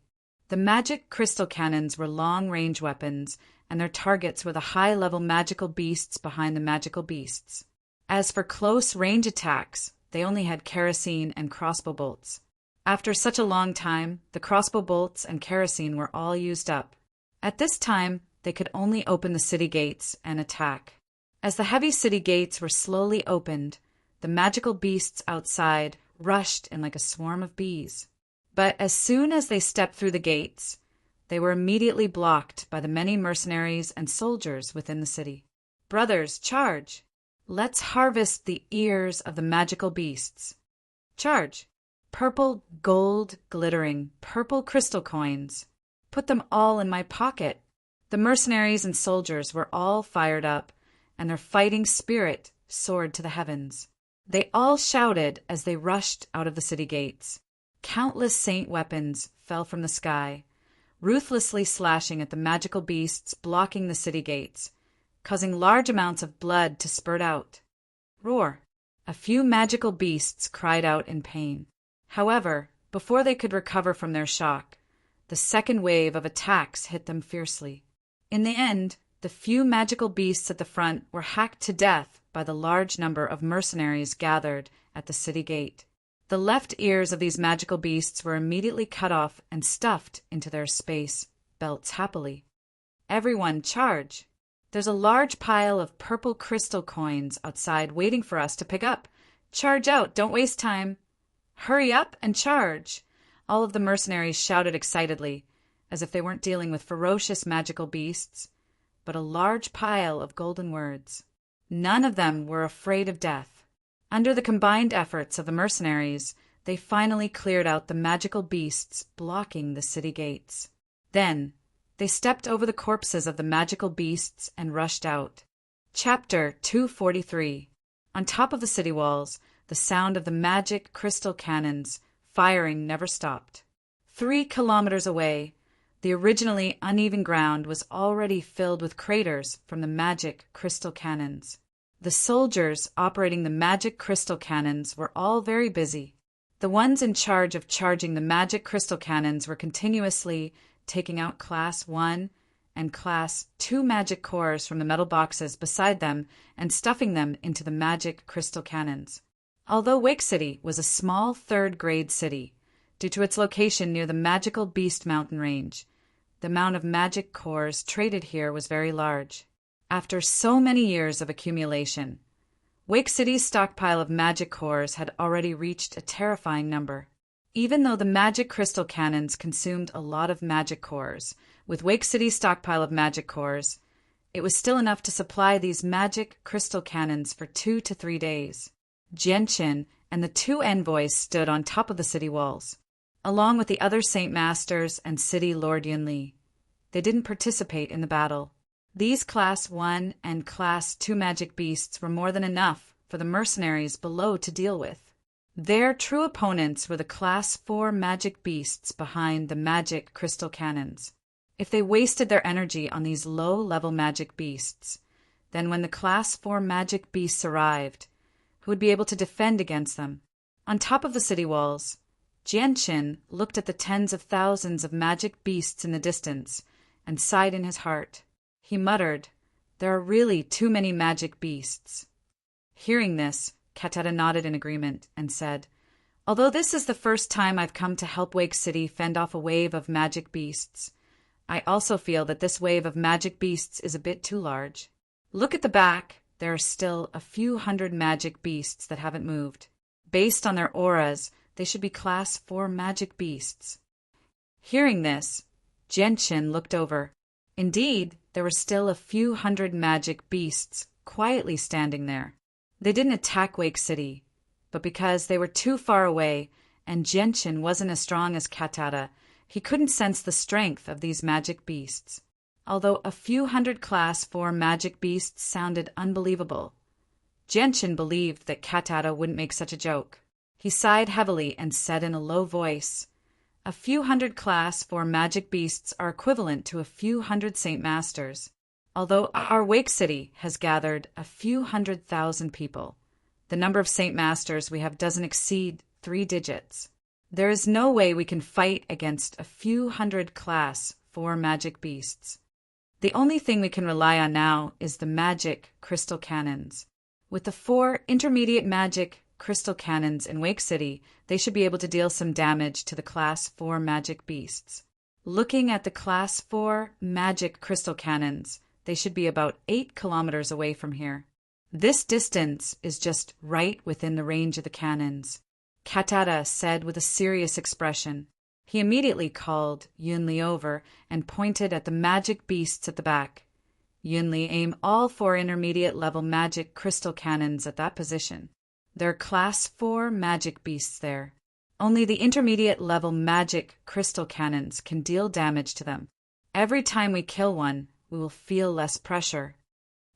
The magic crystal cannons were long-range weapons, and their targets were the high-level magical beasts behind the magical beasts. As for close-range attacks, they only had kerosene and crossbow bolts. After such a long time, the crossbow bolts and kerosene were all used up. At this time, they could only open the city gates and attack. As the heavy city gates were slowly opened, the magical beasts outside rushed in like a swarm of bees. But as soon as they stepped through the gates, They were immediately blocked by the many mercenaries and soldiers within the city. "Brothers, charge! Let's harvest the ears of the magical beasts. Charge! Purple, gold, glittering, purple crystal coins. Put them all in my pocket." The mercenaries and soldiers were all fired up, and their fighting spirit soared to the heavens. They all shouted as they rushed out of the city gates. Countless saint weapons fell from the sky, ruthlessly slashing at the magical beasts blocking the city gates, causing large amounts of blood to spurt out. Roar! A few magical beasts cried out in pain. However, before they could recover from their shock, the second wave of attacks hit them fiercely. In the end, the few magical beasts at the front were hacked to death by the large number of mercenaries gathered at the city gate. The left ears of these magical beasts were immediately cut off and stuffed into their space belts happily. "Everyone, charge! There's a large pile of purple crystal coins outside waiting for us to pick up. Charge out, don't waste time. Hurry up and charge!" All of the mercenaries shouted excitedly, as if they weren't dealing with ferocious magical beasts, but a large pile of golden words. None of them were afraid of death. Under the combined efforts of the mercenaries, they finally cleared out the magical beasts blocking the city gates. Then, they stepped over the corpses of the magical beasts and rushed out. Chapter 243. On top of the city walls, the sound of the magic crystal cannons firing never stopped. 3 kilometers away, the originally uneven ground was already filled with craters from the magic crystal cannons. The soldiers operating the magic crystal cannons were all very busy. The ones in charge of charging the magic crystal cannons were continuously taking out Class 1 and Class 2 magic cores from the metal boxes beside them and stuffing them into the magic crystal cannons. Although Wake City was a small third-grade city, due to its location near the magical Beast Mountain Range, the amount of magic cores traded here was very large. After so many years of accumulation, Wake City's stockpile of magic cores had already reached a terrifying number. Even though the magic crystal cannons consumed a lot of magic cores, with Wake City's stockpile of magic cores, it was still enough to supply these magic crystal cannons for 2 to 3 days. Genshin and the 2 envoys stood on top of the city walls, along with the other Saint Masters and City Lord Yunli. They didn't participate in the battle. These Class 1 and Class 2 magic beasts were more than enough for the mercenaries below to deal with. Their true opponents were the Class 4 magic beasts behind the magic crystal cannons. If they wasted their energy on these low-level magic beasts, then when the Class 4 magic beasts arrived, who would be able to defend against them? On top of the city walls, Genshin looked at the tens of thousands of magic beasts in the distance and sighed in his heart. He muttered, "There are really too many magic beasts." Hearing this, Katata nodded in agreement and said, "Although this is the first time I've come to help Wake City fend off a wave of magic beasts, I also feel that this wave of magic beasts is a bit too large. Look at the back. There are still a few hundred magic beasts that haven't moved. Based on their auras, they should be Class 4 magic beasts." Hearing this, Genshin looked over. Indeed, there were still a few hundred magic beasts quietly standing there. They didn't attack Wake City, but because they were too far away and Genshin wasn't as strong as Katata, he couldn't sense the strength of these magic beasts. Although a few hundred Class 4 magic beasts sounded unbelievable, Genshin believed that Katata wouldn't make such a joke. He sighed heavily and said in a low voice, "A few hundred Class 4 magic beasts are equivalent to a few hundred Saint Masters. Although our Wake City has gathered a few 100,000 people, the number of Saint Masters we have doesn't exceed 3 digits. There is no way we can fight against a few hundred Class 4 magic beasts. The only thing we can rely on now is the magic crystal cannons. With the 4 intermediate magic crystal cannons in Wake City, they should be able to deal some damage to the Class 4 magic beasts. Looking at the Class 4 magic crystal cannons, they should be about 8 kilometers away from here. This distance is just right within the range of the cannons," Katata said with a serious expression. He immediately called Yunli over and pointed at the magic beasts at the back. Yunli aimed all 4 intermediate-level magic crystal cannons at that position. There are Class 4 magic beasts there. Only the intermediate-level magic crystal cannons can deal damage to them. Every time we kill one, we will feel less pressure.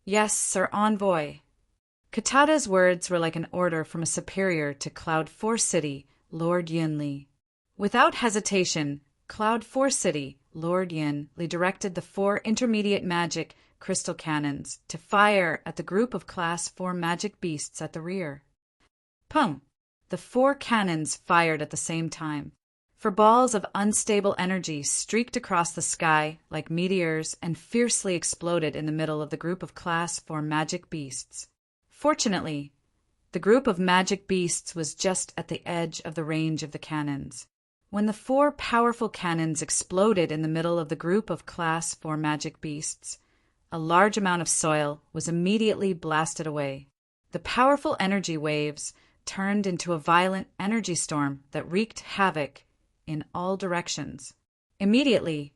Yes, Sir Envoy. Katada's words were like an order from a superior to Cloud 4 City, Lord Yunli. Without hesitation, Cloud 4 City, Lord Yunli directed the 4 intermediate magic crystal cannons to fire at the group of Class 4 magic beasts at the rear. Pum! The 4 cannons fired at the same time. 4 balls of unstable energy streaked across the sky like meteors and fiercely exploded in the middle of the group of Class 4 magic beasts. Fortunately, the group of magic beasts was just at the edge of the range of the cannons. When the 4 powerful cannons exploded in the middle of the group of Class 4 magic beasts, a large amount of soil was immediately blasted away. The powerful energy waves turned into a violent energy storm that wreaked havoc in all directions. Immediately,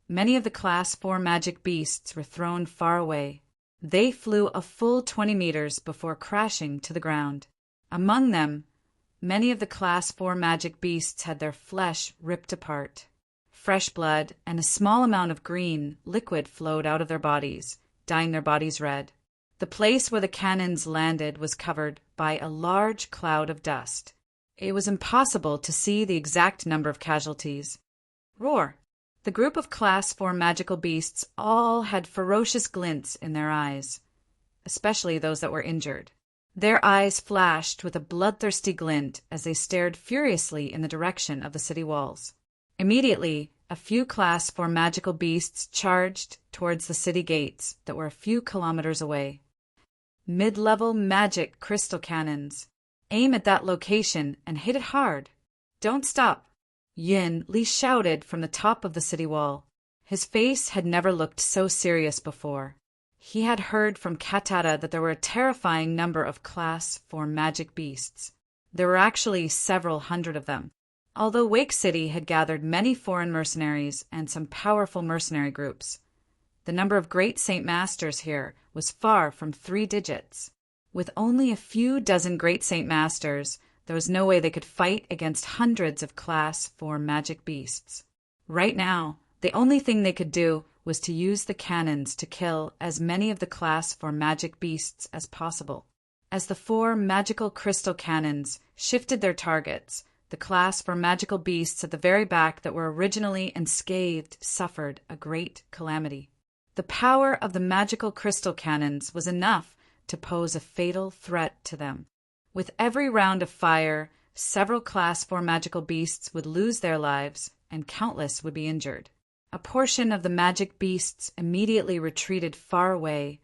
many of the Class 4 magic beasts were thrown far away. They flew a full 20 meters before crashing to the ground. Among them, many of the Class 4 magic beasts had their flesh ripped apart. Fresh blood and a small amount of green liquid flowed out of their bodies, dyeing their bodies red. The place where the cannons landed was covered by a large cloud of dust. It was impossible to see the exact number of casualties. Roar! The group of Class 4 magical beasts all had ferocious glints in their eyes, especially those that were injured. Their eyes flashed with a bloodthirsty glint as they stared furiously in the direction of the city walls. Immediately, a few Class 4 magical beasts charged towards the city gates that were a few kilometers away. Mid-level magic crystal cannons. Aim at that location and hit it hard. Don't stop. Yunli shouted from the top of the city wall. His face had never looked so serious before. He had heard from Katada that there were a terrifying number of Class 4 magic beasts. There were actually several hundred of them. Although Wake City had gathered many foreign mercenaries and some powerful mercenary groups, the number of great Saint Masters here was far from 3 digits. With only a few dozen great Saint Masters, there was no way they could fight against hundreds of Class 4 magic beasts. Right now, the only thing they could do was to use the cannons to kill as many of the Class 4 magic beasts as possible. As the 4 magical crystal cannons shifted their targets, the Class 4 magical beasts at the very back that were originally unscathed suffered a great calamity. The power of the magical crystal cannons was enough to pose a fatal threat to them. With every round of fire, several Class 4 magical beasts would lose their lives, and countless would be injured. A portion of the magic beasts immediately retreated far away,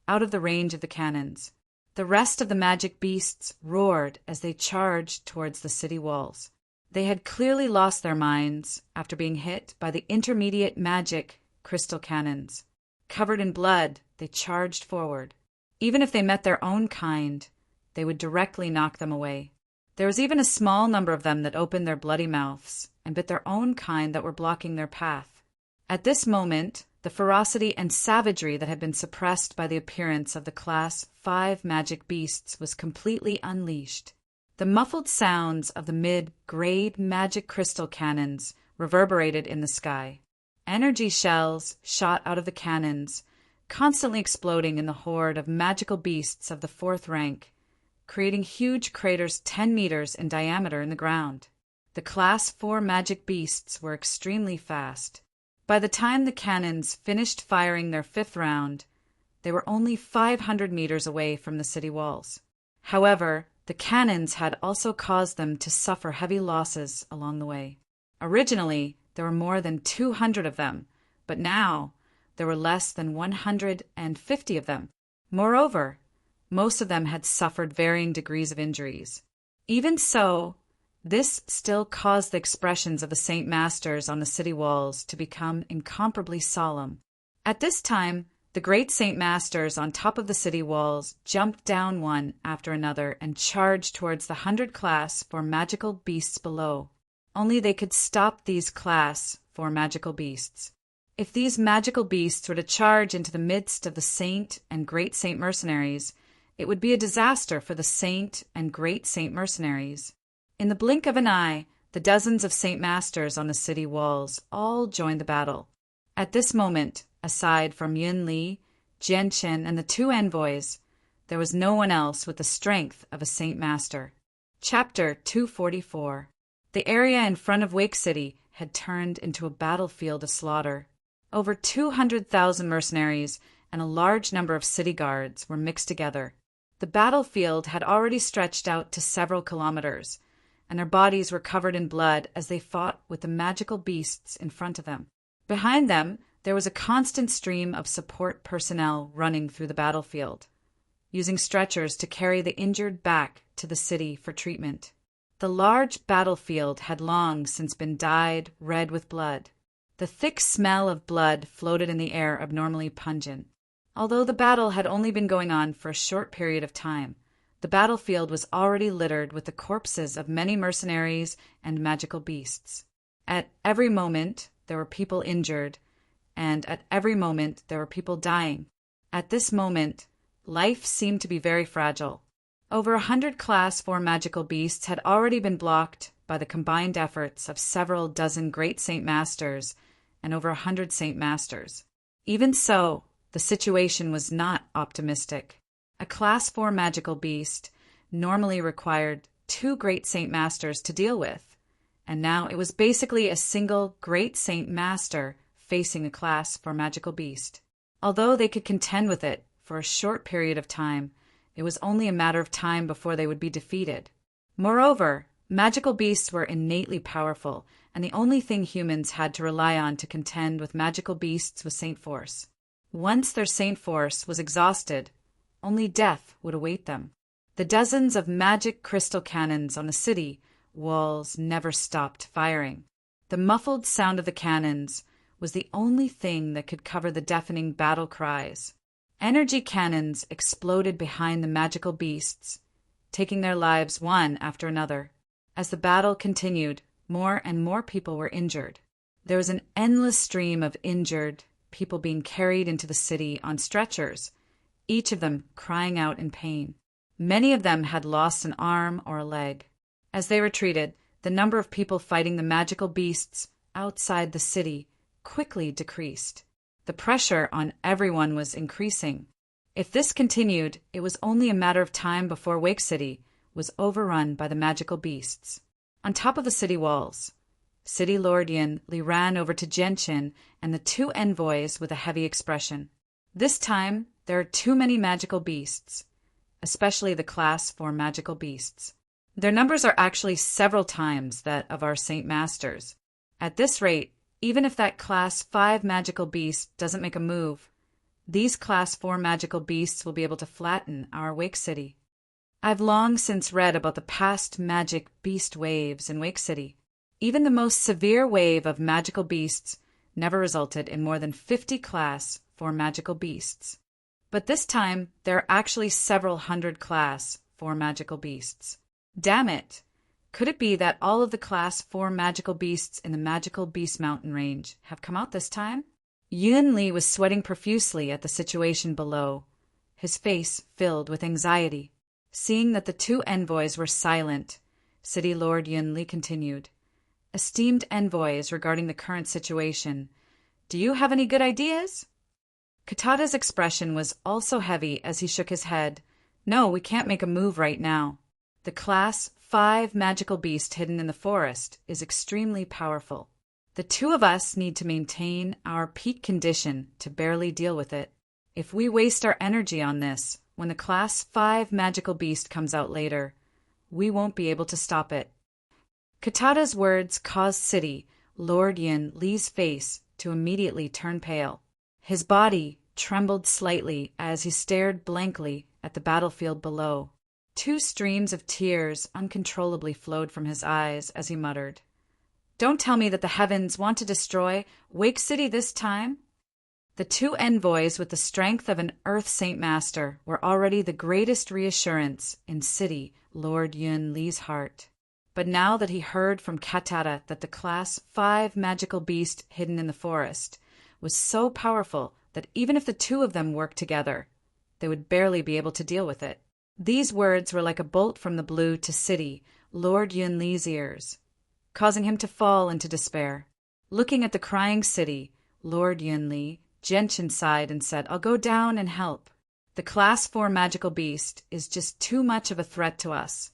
out of the range of the cannons. The rest of the magic beasts roared as they charged towards the city walls. They had clearly lost their minds after being hit by the intermediate magic crystal cannons. Covered in blood, they charged forward. Even if they met their own kind, they would directly knock them away. There was even a small number of them that opened their bloody mouths and bit their own kind that were blocking their path. At this moment, the ferocity and savagery that had been suppressed by the appearance of the Class 5 magic beasts was completely unleashed. The muffled sounds of the mid-grade magic crystal cannons reverberated in the sky. Energy shells shot out of the cannons, constantly exploding in the horde of magical beasts of the 4th rank, creating huge craters 10 meters in diameter in the ground. The Class 4 magic beasts were extremely fast. By the time the cannons finished firing their 5th round, they were only 500 meters away from the city walls. However, the cannons had also caused them to suffer heavy losses along the way. Originally, there were more than 200 of them, but now there were less than 150 of them. Moreover, most of them had suffered varying degrees of injuries. Even so, this still caused the expressions of the Saint Masters on the city walls to become incomparably solemn. At this time, the great Saint Masters on top of the city walls jumped down one after another and charged towards the 100 Class 4 magical beasts below. Only they could stop these Class 4 magical beasts. If these magical beasts were to charge into the midst of the Saint and Great Saint mercenaries, it would be a disaster for the Saint and Great Saint mercenaries. In the blink of an eye, the dozens of Saint Masters on the city walls all joined the battle. At this moment, aside from Yun Li, Jian Qin, and the 2 envoys, there was no one else with the strength of a Saint Master. Chapter 244. The area in front of Wake City had turned into a battlefield of slaughter. Over 200,000 mercenaries and a large number of city guards were mixed together. The battlefield had already stretched out to several kilometers, and their bodies were covered in blood as they fought with the magical beasts in front of them. Behind them, there was a constant stream of support personnel running through the battlefield, using stretchers to carry the injured back to the city for treatment. The large battlefield had long since been dyed red with blood. The thick smell of blood floated in the air abnormally pungent. Although the battle had only been going on for a short period of time, the battlefield was already littered with the corpses of many mercenaries and magical beasts. At every moment, there were people injured, and at every moment, there were people dying. At this moment, life seemed to be very fragile. Over 100 Class 4 magical beasts had already been blocked by the combined efforts of several dozen Great Saint Masters and over 100 Saint Masters. Even so, the situation was not optimistic. A Class 4 magical beast normally required 2 Great Saint Masters to deal with, and now it was basically a single Great Saint Master facing a Class 4 magical beast. Although they could contend with it for a short period of time, it was only a matter of time before they would be defeated. Moreover, magical beasts were innately powerful, and the only thing humans had to rely on to contend with magical beasts was Saint Force. Once their Saint Force was exhausted, only death would await them. The dozens of magic crystal cannons on the city walls never stopped firing. The muffled sound of the cannons was the only thing that could cover the deafening battle cries. Energy cannons exploded behind the magical beasts, taking their lives one after another. As the battle continued, more and more people were injured. There was an endless stream of injured people being carried into the city on stretchers, each of them crying out in pain. Many of them had lost an arm or a leg. As they retreated, the number of people fighting the magical beasts outside the city quickly decreased. The pressure on everyone was increasing. If this continued, it was only a matter of time before Wake City was overrun by the magical beasts. On top of the city walls, City Lord Yin Li ran over to Jian Qin and the 2 envoys with a heavy expression. This time, there are too many magical beasts, especially the Class 4 magical beasts. Their numbers are actually several times that of our Saint Masters. At this rate, even if that Class 5 magical beast doesn't make a move, these Class 4 magical beasts will be able to flatten our Wake City. I've long since read about the past magic beast waves in Wake City. Even the most severe wave of magical beasts never resulted in more than 50 Class 4 magical beasts. But this time, there are actually several hundred Class 4 magical beasts. Damn it! Could it be that all of the Class 4 magical beasts in the magical Beast Mountain range have come out this time? Yun Li was sweating profusely at the situation below, his face filled with anxiety. Seeing that the 2 envoys were silent, City Lord Yun Li continued, "Esteemed envoys regarding the current situation, do you have any good ideas?" Katata's expression was also heavy as he shook his head. "No, we can't make a move right now. The Class 5 magical beast hidden in the forest is extremely powerful. The 2 of us need to maintain our peak condition to barely deal with it. If we waste our energy on this, when the Class 5 magical beast comes out later, we won't be able to stop it." Katata's words caused City Lord Yin Li's face to immediately turn pale. His body trembled slightly as he stared blankly at the battlefield below. 2 streams of tears uncontrollably flowed from his eyes as he muttered, "Don't tell me that the heavens want to destroy Wake City this time?" The 2 envoys with the strength of an Earth Saint Master were already the greatest reassurance in City Lord Yun Li's heart. but now that he heard from Katata that the Class 5 magical beast hidden in the forest was so powerful that even if the two of them worked together, they would barely be able to deal with it. These words were like a bolt from the blue to City, Lord Yunli's ears, causing him to fall into despair. Looking at the crying City, Lord Yunli, Genshin sighed and said, "I'll go down and help. The Class 4 magical beast is just too much of a threat to us."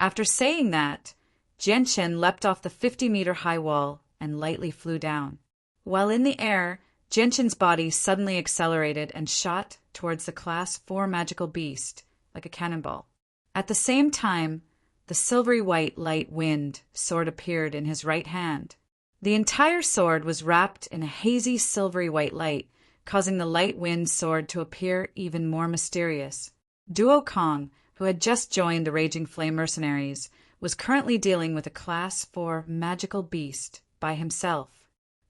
After saying that, Genshin leapt off the 50-meter-high wall and lightly flew down. While in the air, Genshin's body suddenly accelerated and shot towards the Class 4 magical beast like a cannonball. At the same time, the silvery white light wind sword appeared in his right hand. The entire sword was wrapped in a hazy silvery white light, causing the light wind sword to appear even more mysterious. Duo Kong, who had just joined the Raging Flame Mercenaries, was currently dealing with a Class 4 magical beast by himself.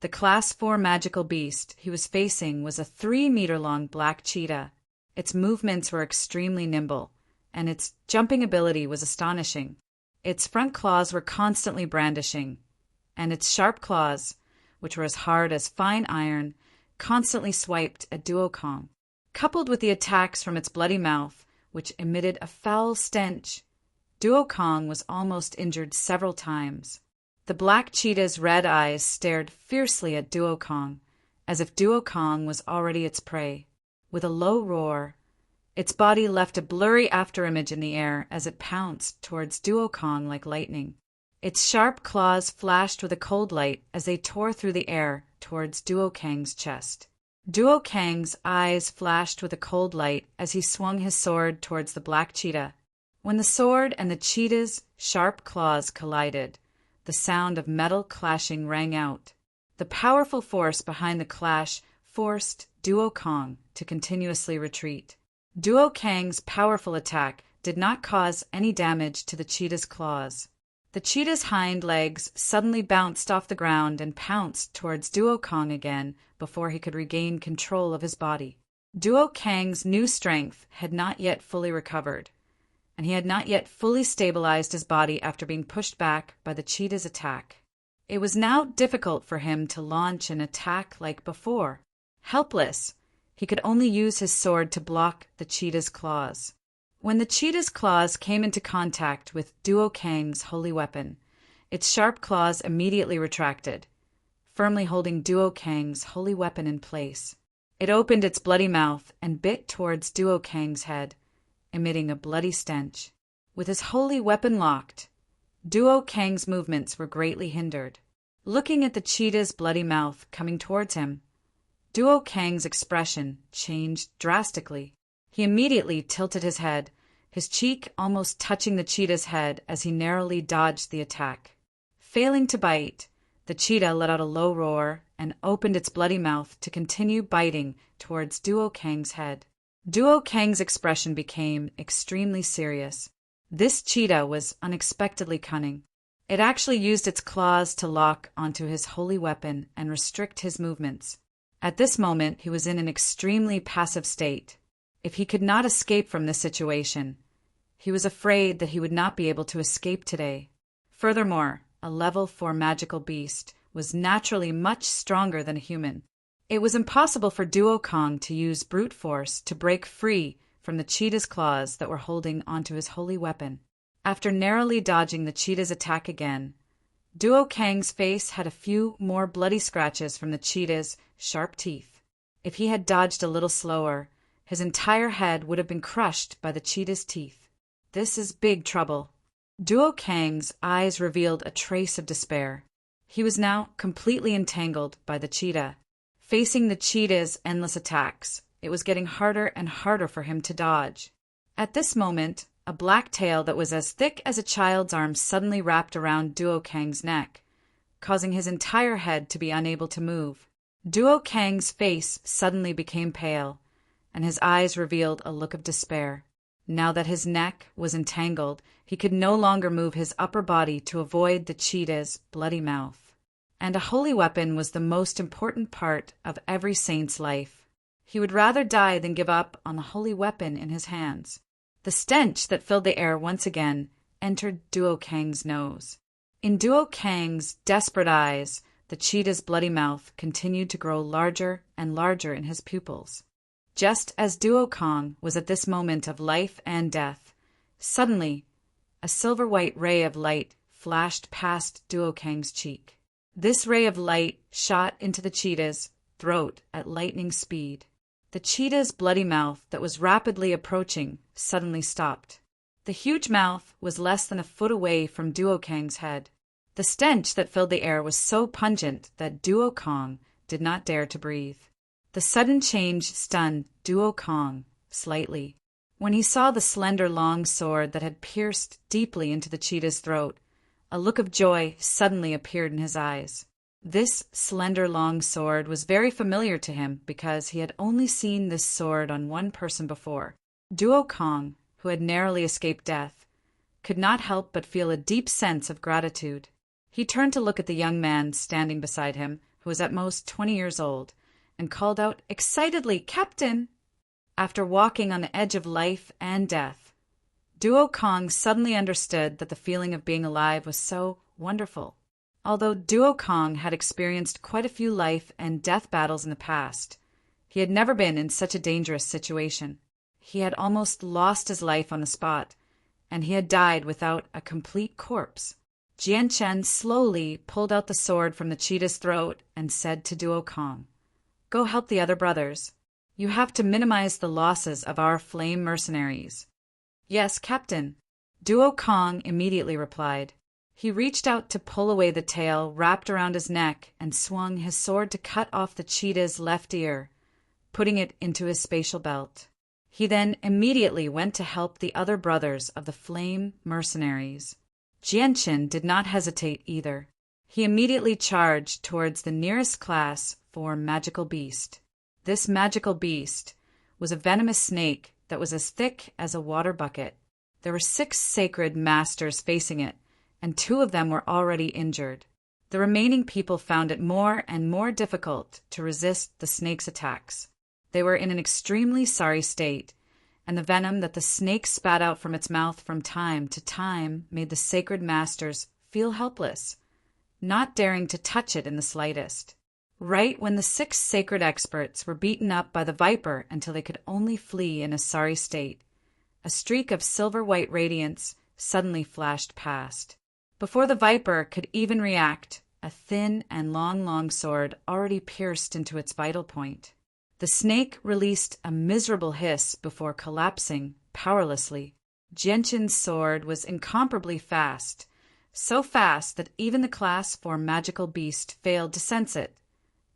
The Class 4 magical beast he was facing was a 3-meter-long black cheetah. Its movements were extremely nimble, and its jumping ability was astonishing. Its front claws were constantly brandishing, and its sharp claws, which were as hard as fine iron, constantly swiped at Duo Kong. Coupled with the attacks from its bloody mouth, which emitted a foul stench, Duo Kong was almost injured several times. The black cheetah's red eyes stared fiercely at Duo Kong, as if Duo Kong was already its prey. With a low roar, its body left a blurry afterimage in the air as it pounced towards Duo Kong like lightning. Its sharp claws flashed with a cold light as they tore through the air towards Duo Kang's chest. Duo Kang's eyes flashed with a cold light as he swung his sword towards the black cheetah. When the sword and the cheetah's sharp claws collided, the sound of metal clashing rang out. The powerful force behind the clash forced Duo Kong to continuously retreat. Duo Kang's powerful attack did not cause any damage to the cheetah's claws. The cheetah's hind legs suddenly bounced off the ground and pounced towards Duo Kong again before he could regain control of his body. Duo Kang's new strength had not yet fully recovered, and he had not yet fully stabilized his body after being pushed back by the cheetah's attack. It was now difficult for him to launch an attack like before. Helpless, he could only use his sword to block the cheetah's claws. When the cheetah's claws came into contact with Duo Kang's holy weapon, its sharp claws immediately retracted, firmly holding Duo Kang's holy weapon in place. It opened its bloody mouth and bit towards Duo Kang's head, emitting a bloody stench. With his holy weapon locked, Duo Kang's movements were greatly hindered. Looking at the cheetah's bloody mouth coming towards him, Duo Kang's expression changed drastically. He immediately tilted his head, his cheek almost touching the cheetah's head as he narrowly dodged the attack. Failing to bite, the cheetah let out a low roar and opened its bloody mouth to continue biting towards Duo Kang's head. Duo Kang's expression became extremely serious. This cheetah was unexpectedly cunning. It actually used its claws to lock onto his holy weapon and restrict his movements. At this moment, he was in an extremely passive state. If he could not escape from this situation, he was afraid that he would not be able to escape today. Furthermore, a level 4 magical beast was naturally much stronger than a human. It was impossible for Duo Kong to use brute force to break free from the cheetah's claws that were holding onto his holy weapon. After narrowly dodging the cheetah's attack again, Duo Kang's face had a few more bloody scratches from the cheetah's sharp teeth. If he had dodged a little slower, his entire head would have been crushed by the cheetah's teeth. This is big trouble. Duo Kang's eyes revealed a trace of despair. He was now completely entangled by the cheetah. Facing the cheetah's endless attacks, it was getting harder and harder for him to dodge. At this moment, a black tail that was as thick as a child's arm suddenly wrapped around Duo Kang's neck, causing his entire head to be unable to move. Duo Kang's face suddenly became pale, and his eyes revealed a look of despair. Now that his neck was entangled, he could no longer move his upper body to avoid the cheetah's bloody mouth. And a holy weapon was the most important part of every saint's life. He would rather die than give up on the holy weapon in his hands. The stench that filled the air once again entered Duo Kang's nose. In Duo Kang's desperate eyes, the cheetah's bloody mouth continued to grow larger and larger in his pupils. Just as Duo Kang was at this moment of life and death, suddenly, a silver-white ray of light flashed past Duo Kang's cheek. This ray of light shot into the cheetah's throat at lightning speed. The cheetah's bloody mouth that was rapidly approaching suddenly stopped. The huge mouth was less than a foot away from Duo Kang's head. The stench that filled the air was so pungent that Duo Kang did not dare to breathe. The sudden change stunned Duo Kang slightly. When he saw the slender long sword that had pierced deeply into the cheetah's throat, a look of joy suddenly appeared in his eyes. This slender long sword was very familiar to him because he had only seen this sword on one person before. Duo Kang, who had narrowly escaped death, could not help but feel a deep sense of gratitude. He turned to look at the young man standing beside him, who was at most 20 years old, and called out excitedly, "Captain!" After walking on the edge of life and death, Duo Kang suddenly understood that the feeling of being alive was so wonderful. Although Duo Kang had experienced quite a few life and death battles in the past, he had never been in such a dangerous situation. He had almost lost his life on the spot, and he had died without a complete corpse. Jian Chen slowly pulled out the sword from the cheetah's throat and said to Duo Kang, "Go help the other brothers. You have to minimize the losses of our flame mercenaries." "Yes, Captain," Duo Kang immediately replied. He reached out to pull away the tail wrapped around his neck and swung his sword to cut off the cheetah's left ear, putting it into his spatial belt. He then immediately went to help the other brothers of the flame mercenaries. Jianqin did not hesitate either. He immediately charged towards the nearest class for magical beast. This magical beast was a venomous snake that was as thick as a water bucket. There were 6 sacred masters facing it, and 2 of them were already injured. The remaining people found it more and more difficult to resist the snake's attacks. They were in an extremely sorry state, and the venom that the snake spat out from its mouth from time to time made the sacred masters feel helpless, not daring to touch it in the slightest. Right when the 6 sacred experts were beaten up by the viper until they could only flee in a sorry state, a streak of silver-white radiance suddenly flashed past. Before the viper could even react, a thin and long sword already pierced into its vital point. The snake released a miserable hiss before collapsing powerlessly. Jianqin's sword was incomparably fast, so fast that even the class 4 magical beast failed to sense it,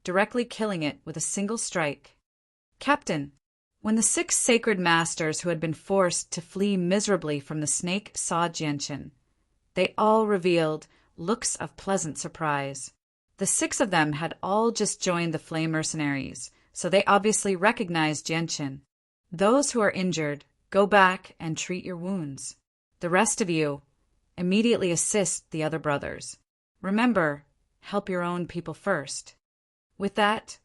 directly killing it with a single strike. "Captain!" When the 6 sacred masters who had been forced to flee miserably from the snake saw Jianqin, they all revealed looks of pleasant surprise. The 6 of them had all just joined the flame mercenaries, so they obviously recognized Jianqin. "Those who are injured, go back and treat your wounds. The rest of you, immediately assist the other brothers. Remember, help your own people first." With that,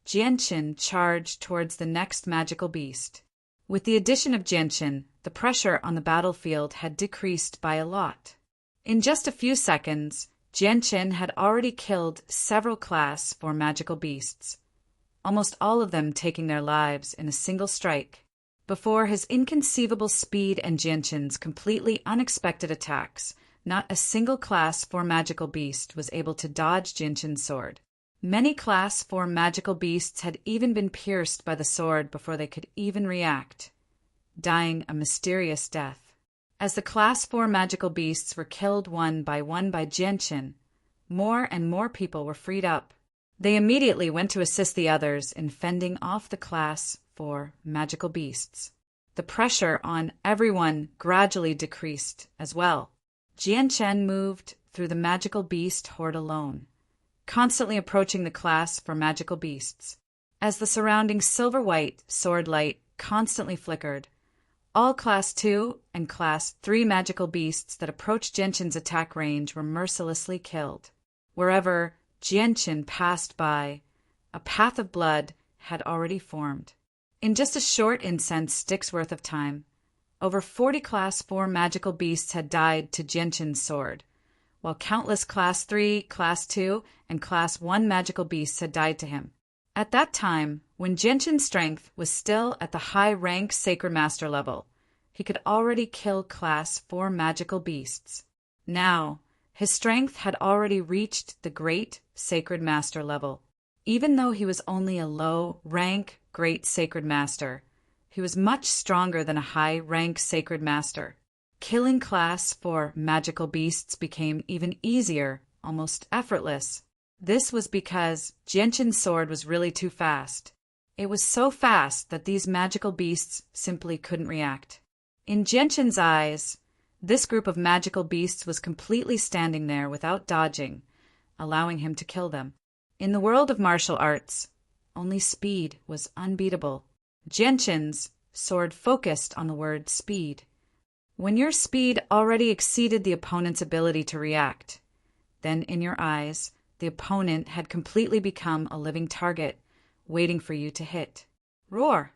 Jianqin charged towards the next magical beast. With the addition of Jianqin, the pressure on the battlefield had decreased by a lot. In just a few seconds, Jianqin had already killed several class 4 magical beasts, almost all of them taking their lives in a single strike. Before his inconceivable speed and Jianqin's completely unexpected attacks, not a single class 4 magical beast was able to dodge Jianqin's sword. Many class 4 magical beasts had even been pierced by the sword before they could even react, dying a mysterious death. As the class 4 magical beasts were killed one by Jianqin, more and more people were freed up. They immediately went to assist the others in fending off the class 4 magical beasts. The pressure on everyone gradually decreased as well. Jianqin moved through the magical beast horde alone, constantly approaching the class 4 magical beasts. As the surrounding silver-white sword light constantly flickered, all class 2 and class 3 magical beasts that approached Jianqin's attack range were mercilessly killed. Wherever Jianqin passed by, a path of blood had already formed. In just a short incense stick's worth of time, Over 40 Class 4 magical beasts had died to Genshin's sword, while countless Class 3, Class 2, and Class 1 magical beasts had died to him. At that time, when Genshin's strength was still at the high-rank Sacred Master level, he could already kill Class 4 magical beasts. Now, his strength had already reached the Great Sacred Master level. Even though he was only a low-rank Great Sacred Master, he was much stronger than a high-rank Sacred Master. Killing Class 4 magical beasts became even easier, almost effortless. This was because Genshin's sword was really too fast. It was so fast that these magical beasts simply couldn't react. In Genshin's eyes, this group of magical beasts was completely standing there without dodging, allowing him to kill them. In the world of martial arts, only speed was unbeatable. Genshin's sword focused on the word speed. When your speed already exceeded the opponent's ability to react, then in your eyes, the opponent had completely become a living target, waiting for you to hit. Roar!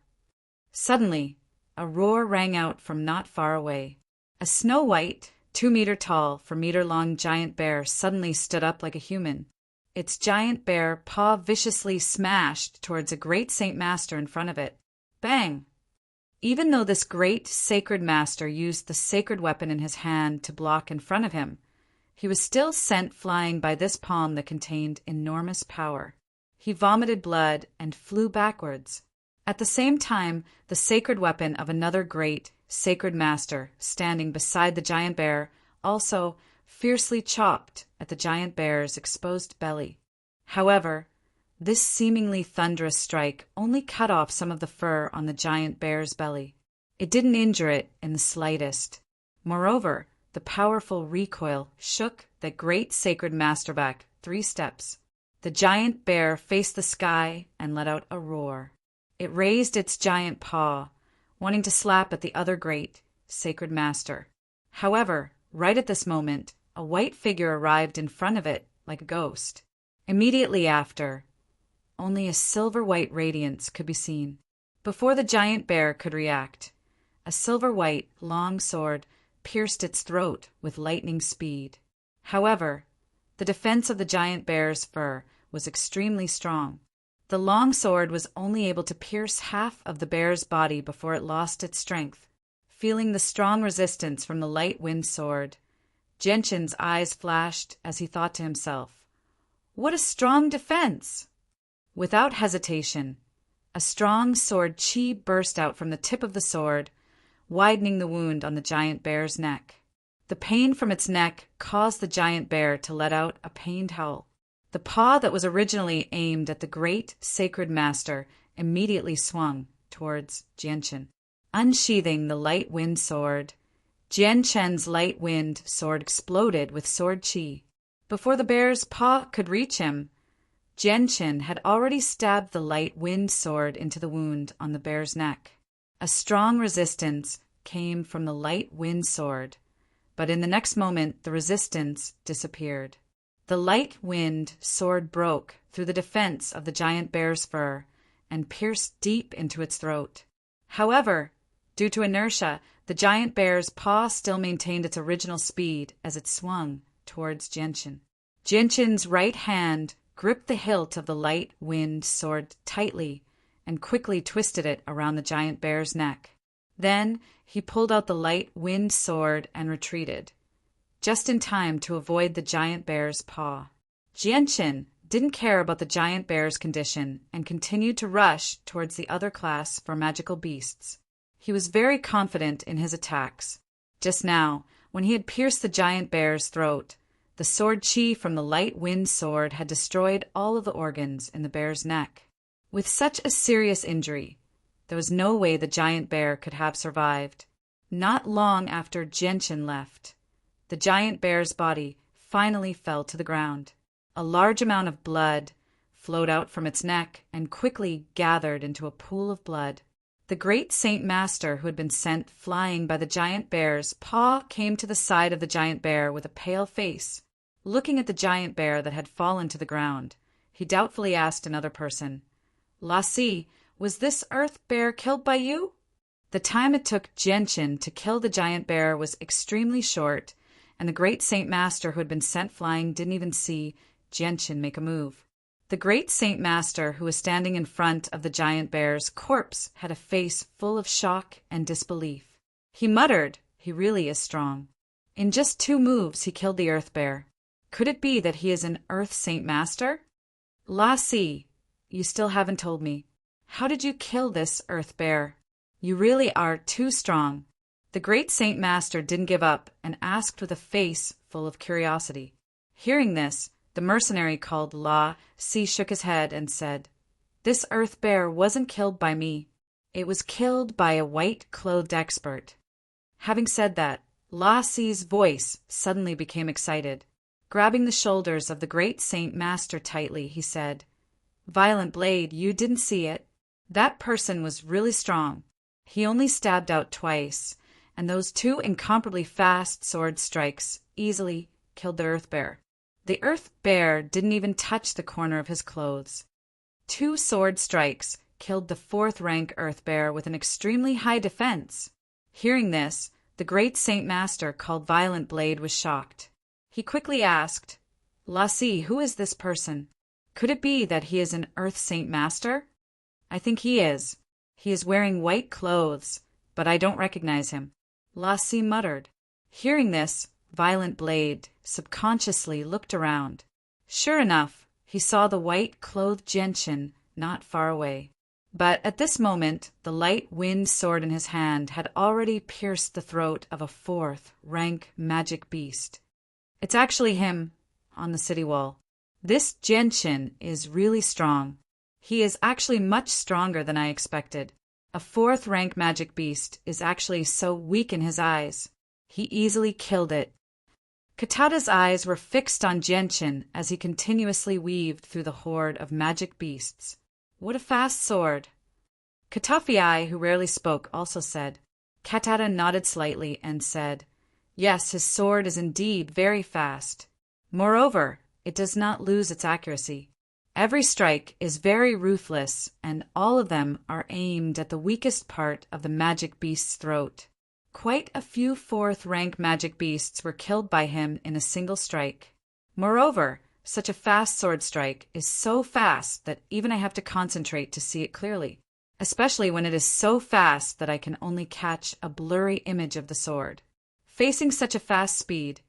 Suddenly, a roar rang out from not far away. A snow-white, 2-meter-tall, 4-meter-long giant bear suddenly stood up like a human. Its giant bear paw viciously smashed towards a great Saint Master in front of it. Bang! Even though this great Sacred Master used the sacred weapon in his hand to block in front of him, he was still sent flying by this palm that contained enormous power. He vomited blood and flew backwards. At the same time, the sacred weapon of another great Sacred Master, standing beside the giant bear, also fiercely chopped at the giant bear's exposed belly. However, this seemingly thunderous strike only cut off some of the fur on the giant bear's belly. It didn't injure it in the slightest. Moreover, the powerful recoil shook the great Sacred Master back 3 steps. The giant bear faced the sky and let out a roar. It raised its giant paw, wanting to slap at the other great Sacred Master. However, right at this moment, a white figure arrived in front of it like a ghost. Immediately after, only a silver-white radiance could be seen. Before the giant bear could react, a silver-white, long sword pierced its throat with lightning speed. However, the defense of the giant bear's fur was extremely strong. The long sword was only able to pierce half of the bear's body before it lost its strength. Feeling the strong resistance from the light wind sword, Genshin's eyes flashed as he thought to himself, "What a strong defense!" Without hesitation, a strong sword chi burst out from the tip of the sword, widening the wound on the giant bear's neck. The pain from its neck caused the giant bear to let out a pained howl. The paw that was originally aimed at the great Sacred Master immediately swung towards Genshin. Unsheathing the light wind sword, Genshin's light wind sword exploded with sword chi. Before the bear's paw could reach him, Genshin had already stabbed the light wind sword into the wound on the bear's neck. A strong resistance came from the light wind sword, but in the next moment the resistance disappeared. The light wind sword broke through the defense of the giant bear's fur and pierced deep into its throat. However, due to inertia, the giant bear's paw still maintained its original speed as it swung towards Genshin. Genshin's right hand gripped the hilt of the light wind sword tightly and quickly twisted it around the giant bear's neck. Then he pulled out the light wind sword and retreated, just in time to avoid the giant bear's paw. Genshin didn't care about the giant bear's condition and continued to rush towards the other class for magical beasts. He was very confident in his attacks. Just now, when he had pierced the giant bear's throat, the sword chi from the light wind sword had destroyed all of the organs in the bear's neck. With such a serious injury, there was no way the giant bear could have survived. Not long after Genshin left, the giant bear's body finally fell to the ground. A large amount of blood flowed out from its neck and quickly gathered into a pool of blood. The great Saint Master who had been sent flying by the giant bear's paw came to the side of the giant bear with a pale face. Looking at the giant bear that had fallen to the ground, he doubtfully asked another person, "Lassie, was this earth bear killed by you?" The time it took Genshin to kill the giant bear was extremely short, and the great Saint Master who had been sent flying didn't even see Genshin make a move. The great Saint Master who was standing in front of the giant bear's corpse had a face full of shock and disbelief. He muttered, "He really is strong." In just 2 moves he killed the earth bear. Could it be that he is an Earth Saint Master? Lassie, you still haven't told me. How did you kill this earth bear? You really are too strong. The great Saint Master didn't give up and asked with a face full of curiosity. Hearing this, the mercenary called Lassie shook his head and said, "This earth bear wasn't killed by me. It was killed by a white-clothed expert." Having said that, Lassie's voice suddenly became excited. Grabbing the shoulders of the great Saint Master tightly, he said, "Violent Blade, you didn't see it. That person was really strong. He only stabbed out twice, and those 2 incomparably fast sword strikes easily killed the earth bear. The earth bear didn't even touch the corner of his clothes. 2 sword strikes killed the 4th rank earth bear with an extremely high defense." Hearing this, the great Saint Master called Violent Blade was shocked. He quickly asked, "Lassie, who is this person? Could it be that he is an Earth Saint Master?" "I think he is. He is wearing white clothes, but I don't recognize him," Lassie muttered. Hearing this, Violent Blade subconsciously looked around. Sure enough, he saw the white-clothed Genshin not far away. But at this moment, the light wind sword in his hand had already pierced the throat of a 4th rank magic beast. "It's actually him, on the city wall. This Genshin is really strong. He is actually much stronger than I expected. A 4th rank magic beast is actually so weak in his eyes. He easily killed it." Katata's eyes were fixed on Genshin as he continuously weaved through the horde of magic beasts. "What a fast sword." Katafii, who rarely spoke, also said. Katata nodded slightly and said, "Yes, his sword is indeed very fast. Moreover, it does not lose its accuracy. Every strike is very ruthless, and all of them are aimed at the weakest part of the magic beast's throat. Quite a few 4th rank magic beasts were killed by him in a single strike. Moreover, such a fast sword strike is so fast that even I have to concentrate to see it clearly, especially when it is so fast that I can only catch a blurry image of the sword. Facing such a fast speed,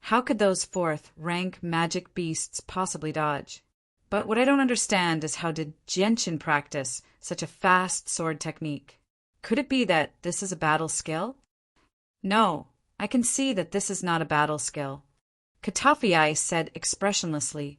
how could those 4th rank magic beasts possibly dodge? But what I don't understand is how did Genshin practice such a fast sword technique? Could it be that this is a battle skill? No, I can see that this is not a battle skill. Katafii said expressionlessly,